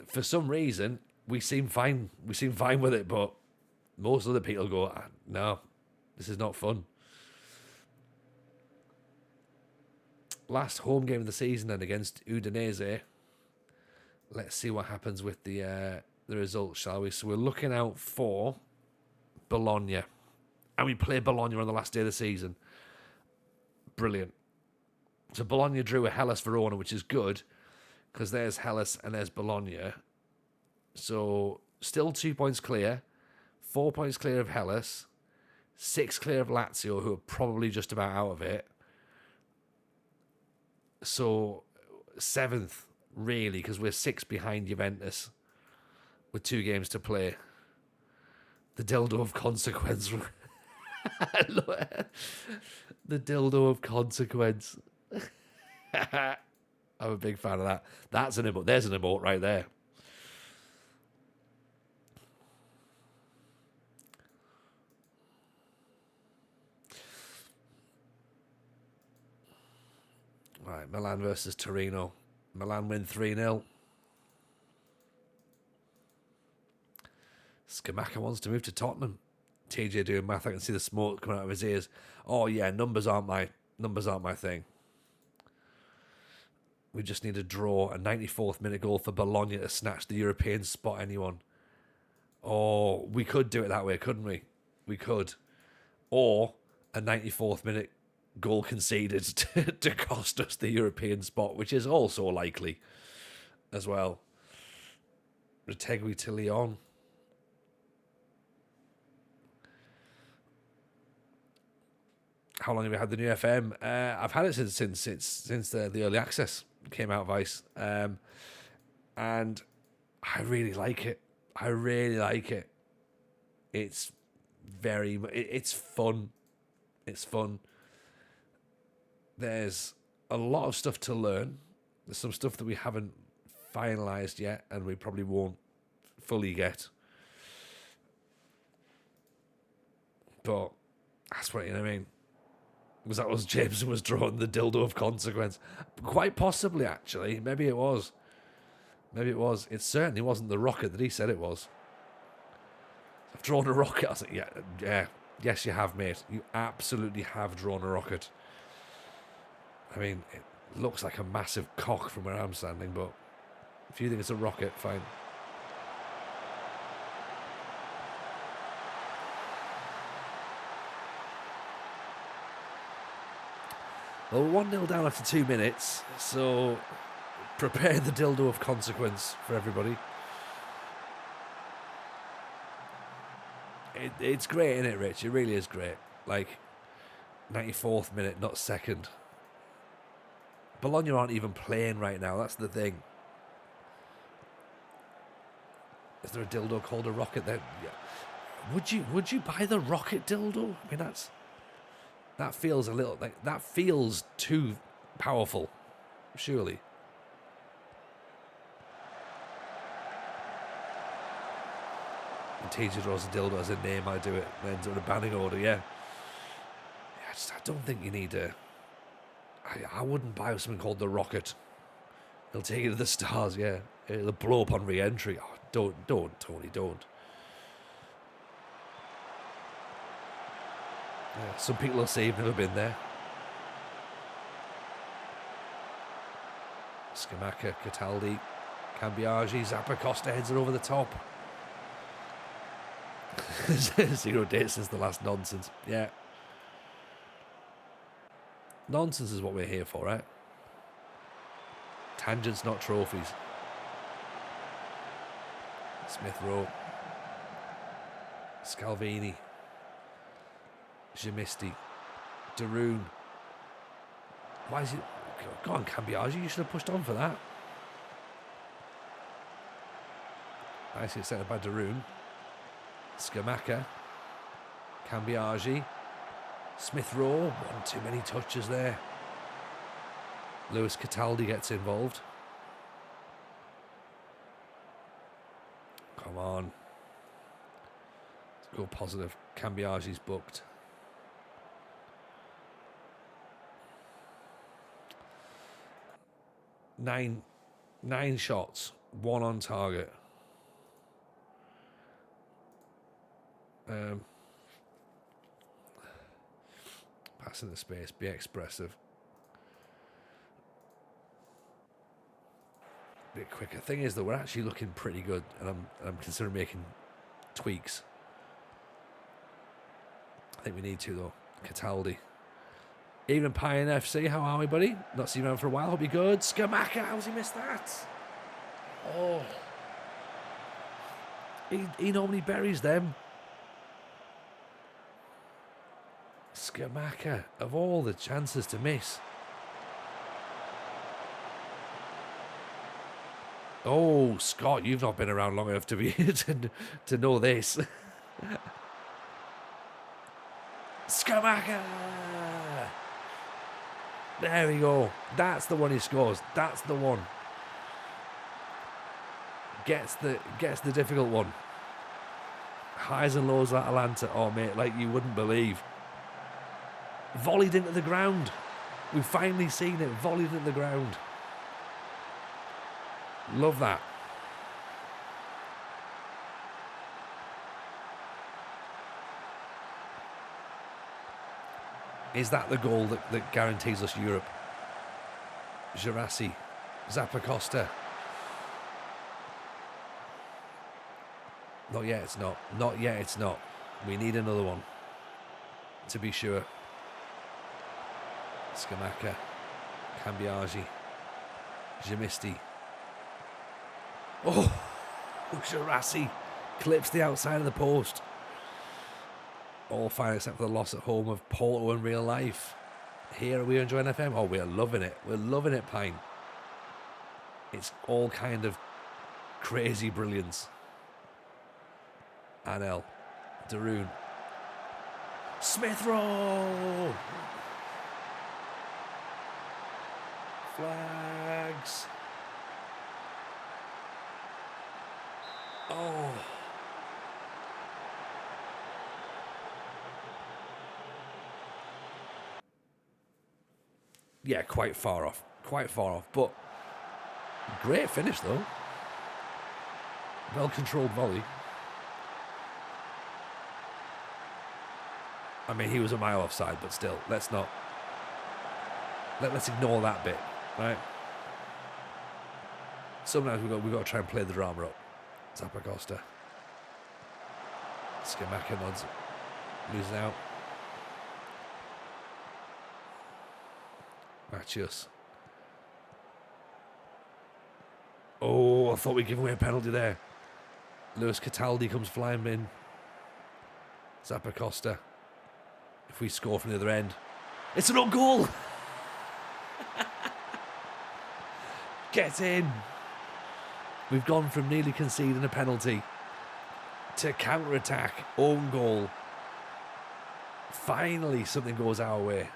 [SPEAKER 1] For some reason, we seem fine. We seem fine with it, but most other people go, no, this is not fun. Last home game of the season then against Udinese. Let's see what happens with the the results, shall we? So we're looking out for Bologna. And we play Bologna on the last day of the season. Brilliant. So Bologna drew a Hellas Verona, which is good, because there's Hellas and there's Bologna. So still 2 points clear, 4 points clear of Hellas, 6 clear of Lazio, who are probably just about out of it. So 7th, really, because we're 6 behind Juventus with 2 games to play. The dildo of consequence. The dildo of consequence. I'm a big fan of that. That's an emote. There's an emote right there. Right, Milan versus Torino. Milan win 3-0. Scamacca wants to move to Tottenham. TJ doing math. I can see the smoke coming out of his ears. Oh yeah, numbers aren't my thing. We just need to draw a 94th minute goal for Bologna to snatch the European spot. Anyone? Oh, we could do it that way, couldn't we? We could. Or a 94th minute goal conceded to cost us the European spot, which is also likely as well. Retegui to Lyon. How long have you had the new FM? I've had it since the early access came out, Vice, and I really like it. I really like it. It's it's fun. It's fun. There's a lot of stuff to learn. There's some stuff that we haven't finalised yet, and we probably won't fully get. But that's what, you know what I mean. Was that was Jameson was drawing the dildo of consequence? Quite possibly, actually. Maybe it was. Maybe it was. It certainly wasn't the rocket that he said it was. I've drawn a rocket. I was like, yeah. Yes, you have, mate. You absolutely have drawn a rocket. I mean, it looks like a massive cock from where I'm standing, but if you think it's a rocket, fine. Well, 1-0 down after 2 minutes, so prepare the dildo of consequence for everybody. It's great, isn't it, Rich? It really is great. Like, 94th minute, not second. Bologna aren't even playing right now, that's the thing. Is there a dildo called a rocket there? Yeah. Would you buy the rocket dildo? I mean, that feels a little like that feels too powerful, surely. And TJ draws a dildo as a name. I do it. Ends up in a banning order. Yeah. I don't think you need a. I wouldn't buy something called the rocket. They'll take you to the stars. Yeah. It'll blow up on re-entry. Oh, don't, Tony, don't. Yeah, some people will say you've never been there. Scamacca, Cataldi, Cambiaggi, Zappa, Costa heads are over the top. 0 days since the last nonsense. Yeah. Nonsense is what we're here for, right? Tangents, not trophies. Smith Rowe. Scalvini. Jamisti. Daroon. Why is it... Go on, Cambiaggi, you should have pushed on for that. Nicely set up by Daroon. Scamacca. Cambiaggi. Smith Rowe. One too many touches there. Lewis Cataldi gets involved. Come on. Let's go positive. Cambiaggi's booked. Nine shots, 1 on target. Pass in the space, be expressive. Be bit quicker. Thing is, though, we're actually looking pretty good, and I'm considering making tweaks. I think we need to, though. Cataldi. Even Pine FC, how are we, buddy? Not seen you around for a while. Hope you're good. Skamaka, how's he missed that? Oh. He normally buries them. Skamaka, of all the chances to miss. Oh, Scott, you've not been around long enough to be to know this. Skamaka! There we go. That's the one he scores. That's the one. Gets the difficult one. Highs and lows at Atalanta. Oh, mate, like you wouldn't believe. Volleyed into the ground. We've finally seen it. Volleyed into the ground. Love that. Is that the goal that guarantees us Europe? Girassi. Zappacosta. Not yet, it's not. Not yet, it's not. We need another one. To be sure. Skamaka. Cambiaggi. Jamisti. Oh! Girassi. Clips the outside of the post. All fine except for the loss at home of Porto in real life. Here are we enjoying FM. Oh, we're loving it. We're loving it, Pine. It's all kind of crazy brilliance. Anel. Darun. Smith Rowe. Flags. Oh. Yeah, quite far off. Quite far off. But great finish, though. Well-controlled volley. I mean, he was a mile offside, but still, let's ignore that bit, right? Sometimes we've got to try and play the drama up. Zappacosta. Skamaka nods. Losing out. Machius. Oh, I thought we'd give away a penalty there. Lewis Cataldi comes flying in. Zappacosta. If we score from the other end, it's an own goal. Get in. We've gone from nearly conceding a penalty to counter-attack, own goal. Finally, something goes our way.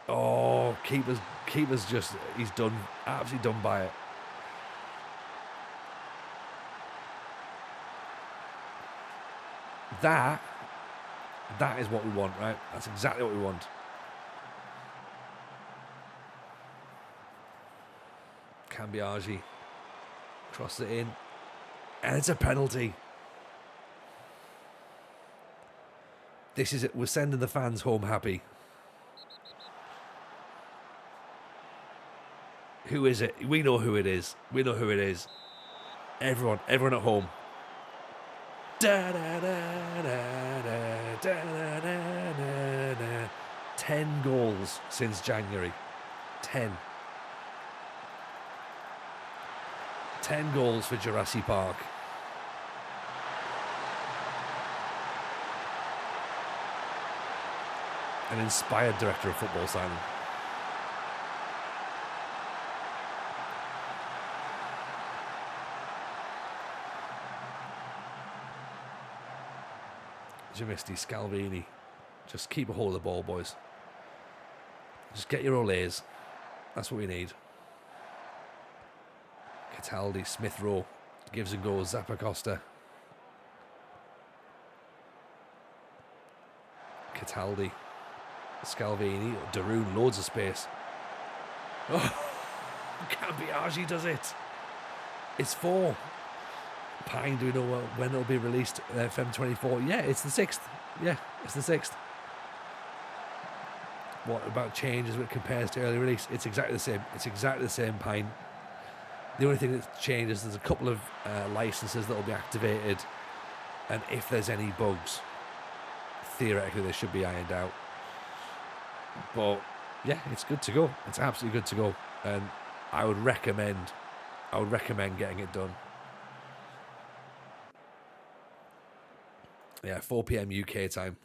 [SPEAKER 1] Oh, keeper's just, he's done, absolutely done by it. That is what we want, right? That's exactly what we want. Cambiaggi crosses it in, and it's a penalty. This is it. We're sending the fans home happy. Who is it? We know who it is. We know who it is. Everyone at home. Da, da, da, da, da, da, da, da, da. 10 goals since January. 10 goals for Jurassic Park. An inspired director of football signing. Jamisti, Scalvini. Just keep a hold of the ball, boys. Just get your Olays. That's what we need. Cataldi, Smith Rowe. Gives and goes. Zappacosta. Cataldi. Scalvini. Darun. Loads of space. Oh, Cambiaggi does it. It's 4. Pine, do we know when it'll be released? FM24. Yeah, it's the 6th. Yeah, it's the 6th. what about changes when it compares to early release? It's exactly the same. It's exactly the same pine. The only thing that changes, there's a couple of licenses that will be activated, and if there's any bugs, theoretically they should be ironed out. But yeah, it's good to go. It's absolutely good to go, and I would recommend getting it done. Yeah, 4 p.m. UK time.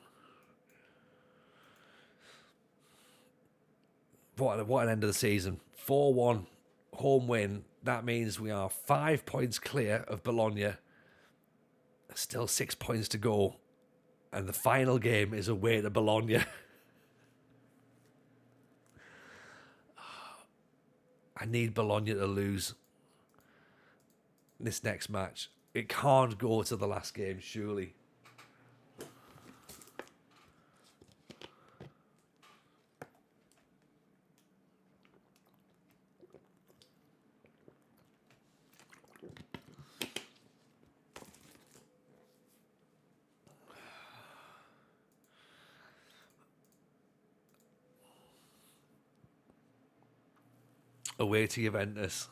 [SPEAKER 1] What an end of the season. 4-1 home win. That means we are 5 points clear of Bologna. Still 6 points to go. And the final game is away to Bologna. I need Bologna to lose this next match. It can't go to the last game, surely. Away to Juventus.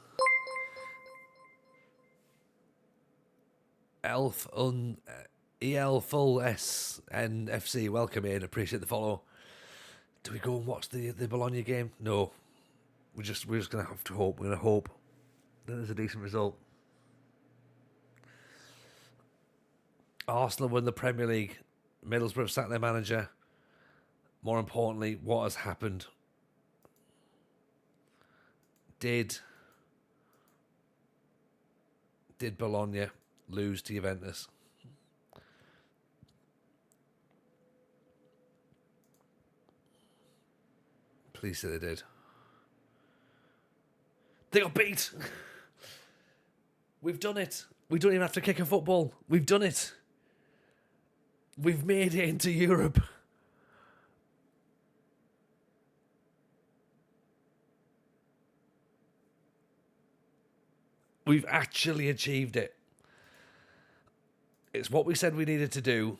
[SPEAKER 1] EL Full SNFC, welcome in, appreciate the follow. Do we go and watch the Bologna game? No. We're just gonna have to hope. We're gonna hope that there's a decent result. Arsenal win the Premier League. Middlesbrough sacked their manager. More importantly, what has happened? Did Bologna lose to Juventus? Please say they did. They got beat. We've done it. We don't even have to kick a football. We've done it. We've made it into Europe. We've actually achieved it. It's what we said we needed to do.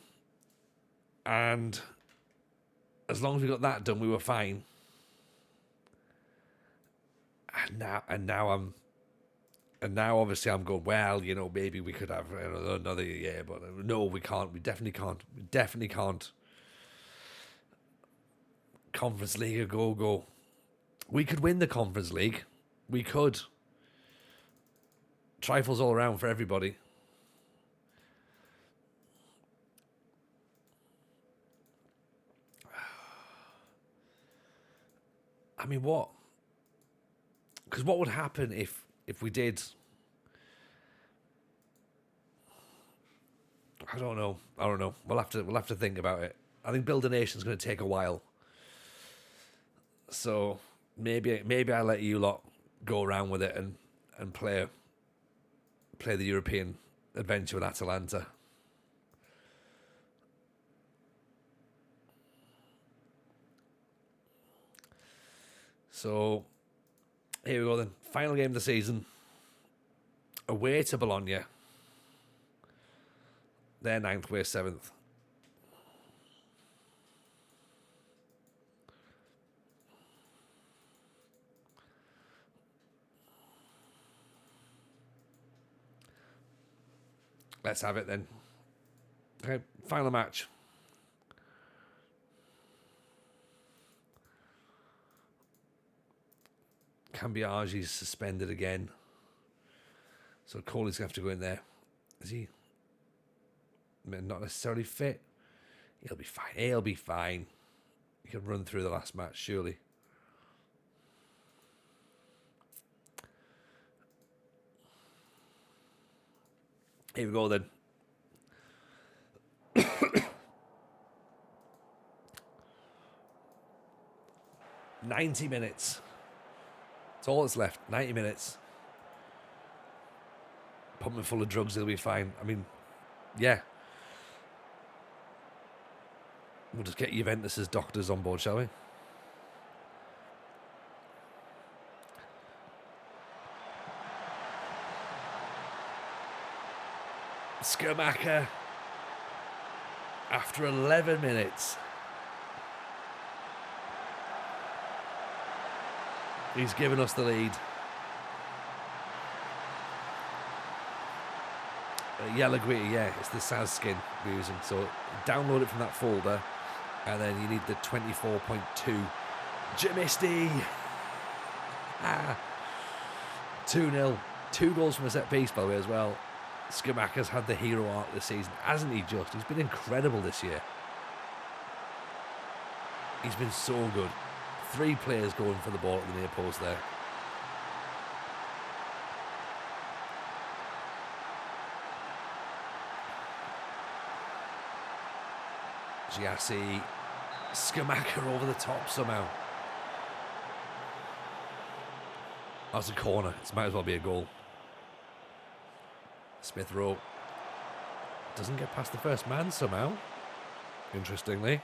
[SPEAKER 1] And as long as we got that done, we were fine. And now obviously I'm going, well, maybe we could have another year, but no, we can't. We definitely can't. We definitely can't. Conference League, a go. We could win the Conference League. We could. Trifles all around for everybody. I mean, what? Because what would happen if we did? I don't know. We'll have to think about it. I think Build a Nation's going to take a while. So maybe I let you lot go around with it and play the European adventure with Atalanta. So here we go then. Final game of the season. Away to Bologna. They're 9th, we're 7th. Let's have it then. Okay, final match. Cambiagi's suspended again. So Coley's going to have to go in there. Is he not necessarily fit? He'll be fine. He can run through the last match, surely. Here we go then. 90 minutes. That's all that's left. 90 minutes. Pump him full of drugs, he'll be fine. I mean, yeah. We'll just get Juventus' doctors on board, shall we? Skamaka, after 11 minutes. He's given us the lead. Yellow Gritty, yeah, it's the Saz skin we're using. So download it from that folder, and then you need the 24.2 Jamisty. 2-0. 2 goals from a set piece, by the way, as well. Skamaka's had the hero arc this season, hasn't he? Just he's been incredible this year. He's been so good. 3 players going for the ball at the near post there. Giassi, Skamaka over the top somehow. That's a corner. It might as well be a goal. Smith Rowe doesn't get past the first man somehow. Interestingly.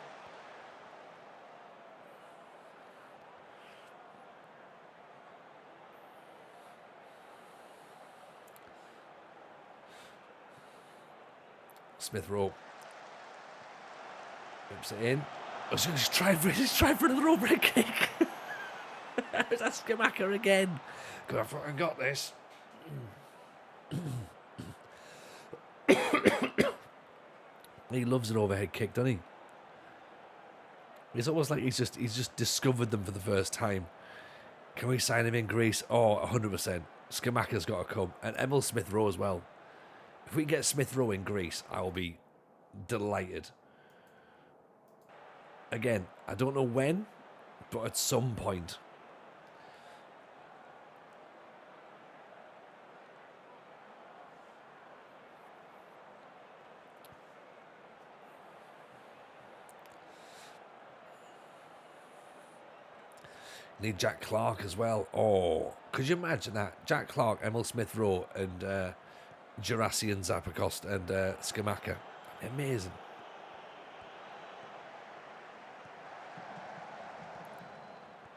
[SPEAKER 1] Smith Rowe whips it in. Oh, he's trying for another overhead kick. That's Skamaka again. I fucking got this. He loves an overhead kick, doesn't he? It's almost like he's just discovered them for the first time. Can we sign him in Greece? Oh, 100%. Skamaka's got to come. And Emil Smith Rowe as well. If we get Smith Rowe in Greece, I will be delighted. Again, I don't know when, but at some point. Need Jack Clark as well. Oh, could you imagine that? Jack Clark, Emil Smith Rowe, and Gerassi and Zappacosta and Skamaka. Amazing.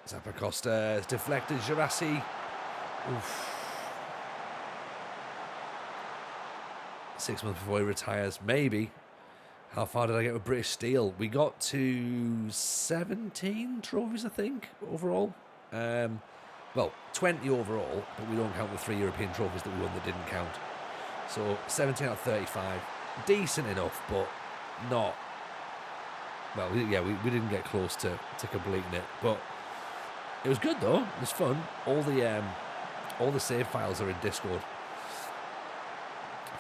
[SPEAKER 1] Zappacosta is deflected. Gerassi. Oof. 6 months before he retires. Maybe. How far did I get with British Steel? We got to 17 trophies, I think, overall. Well, 20 overall, but we don't count the 3 European trophies that we won that didn't count. So 17 out of 35. Decent enough, but not... Well, yeah, we didn't get close to completing it. But it was good, though. It was fun. All the save files are in Discord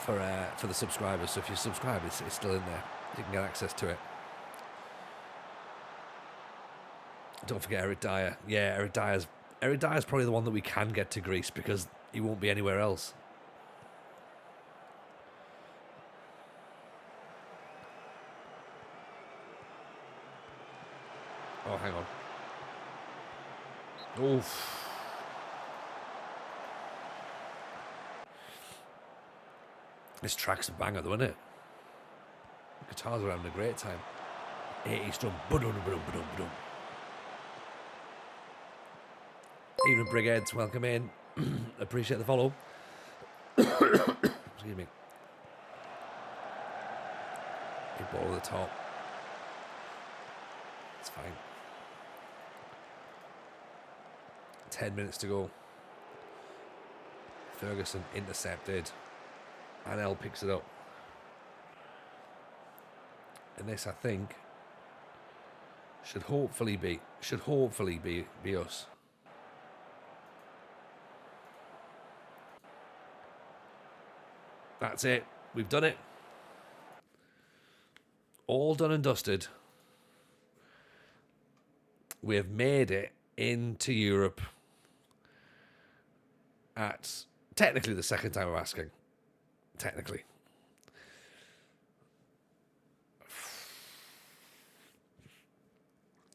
[SPEAKER 1] for the subscribers. So if you subscribe, it's still in there. You can get access to it. Don't forget Eric Dyer. Yeah, Eric Dyer's probably the one that we can get to Greece because he won't be anywhere else. Oh, hang on. Oof. This track's a banger, though, isn't it? The guitars are having a great time. 80s drum. Even Brigades, welcome in. Appreciate the follow. Excuse me. Big ball at the top. It's fine. 10 minutes to go. Ferguson intercepted. Anel picks it up. And this, I think, should hopefully be us. That's it. We've done it. All done and dusted. We have made it into Europe at technically the second time I'm asking. Technically.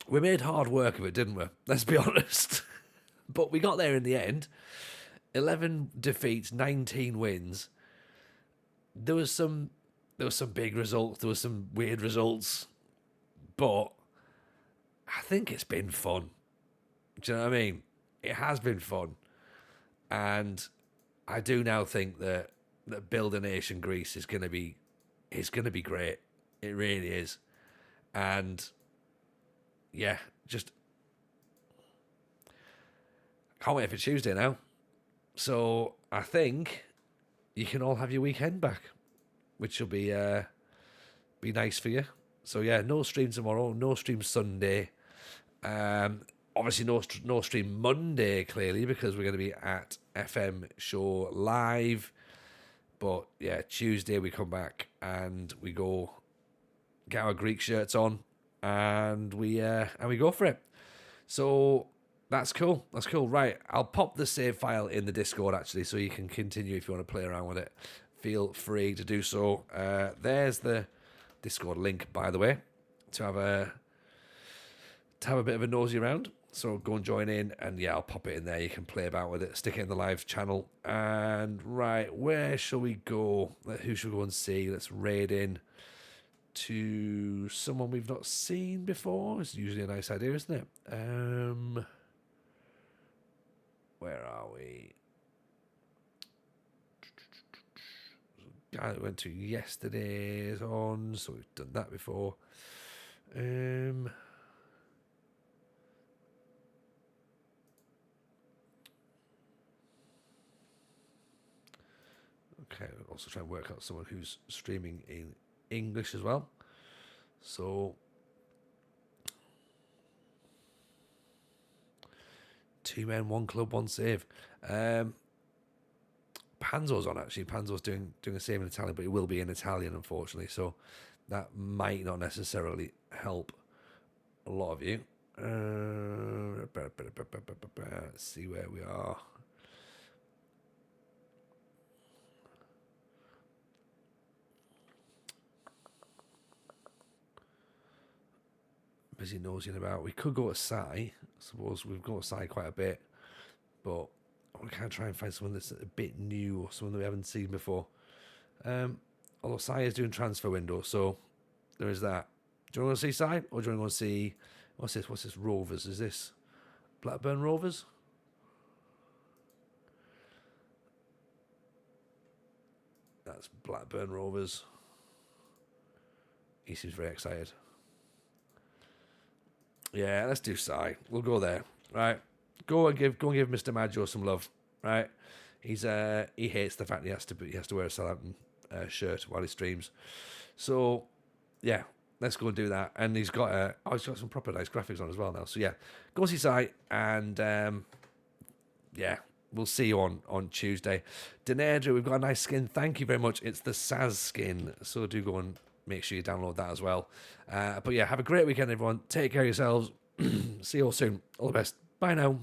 [SPEAKER 1] We made hard work of it, didn't we? Let's be honest. But we got there in the end. 11 defeats, 19 wins. There was some big results. There was some weird results. But I think it's been fun. Do you know what I mean? It has been fun. And I do now think that Build a Nation Greece is going to be great. It really is. And yeah, just Can't wait for Tuesday now. So I think you can all have your weekend back, which will be nice for you. So yeah, no stream tomorrow, no stream Sunday. Obviously no stream Monday, clearly, because we're going to be at FM Show Live. But yeah, Tuesday we come back and we go get our Greek shirts on and we go for it. So that's cool. That's cool. Right, I'll pop the save file in the Discord actually, so you can continue if you want to play around with it. Feel free to do so. There's the Discord link, by the way, to have a bit of a nosy around. So go and join in, and yeah, I'll pop it in there. You can play about with it, stick it in the live channel. And right, where shall we go? Who should we go and see? Let's raid in to someone we've not seen before. It's usually a nice idea, isn't it? Where are we? Guy that went to yesterday's on, so we've done that before. Okay, I'll also try and work out someone who's streaming in English as well. So 2 men, 1 club, 1 save. Panzo's on actually. Panzo's doing a save in Italian, but it will be in Italian, unfortunately. So that might not necessarily help a lot of you. Let's see where we are. Busy nosing about. We could go to Sai. I suppose we've got to Sai quite a bit, but I kind of try and find someone that's a bit new or someone that we haven't seen before. Although Sai is doing transfer window, so there is that. Do you want to see Sai, or do you want to see what's this? What's this? Rovers? Is this Blackburn Rovers? That's Blackburn Rovers. He seems very excited. Yeah, let's do Sai. We'll go there. Right. Go and give Mr. Maggio some love. Right. He hates the fact he has to wear a Southampton shirt while he streams. So yeah, let's go and do that. And he's got some proper nice graphics on as well now. So yeah, go see Sai, and yeah, we'll see you on Tuesday. Denedra, we've got a nice skin. Thank you very much. It's the Saz skin. So do go and make sure you download that as well. But yeah, have a great weekend, everyone. Take care of yourselves. See you all soon. All the best. Bye now.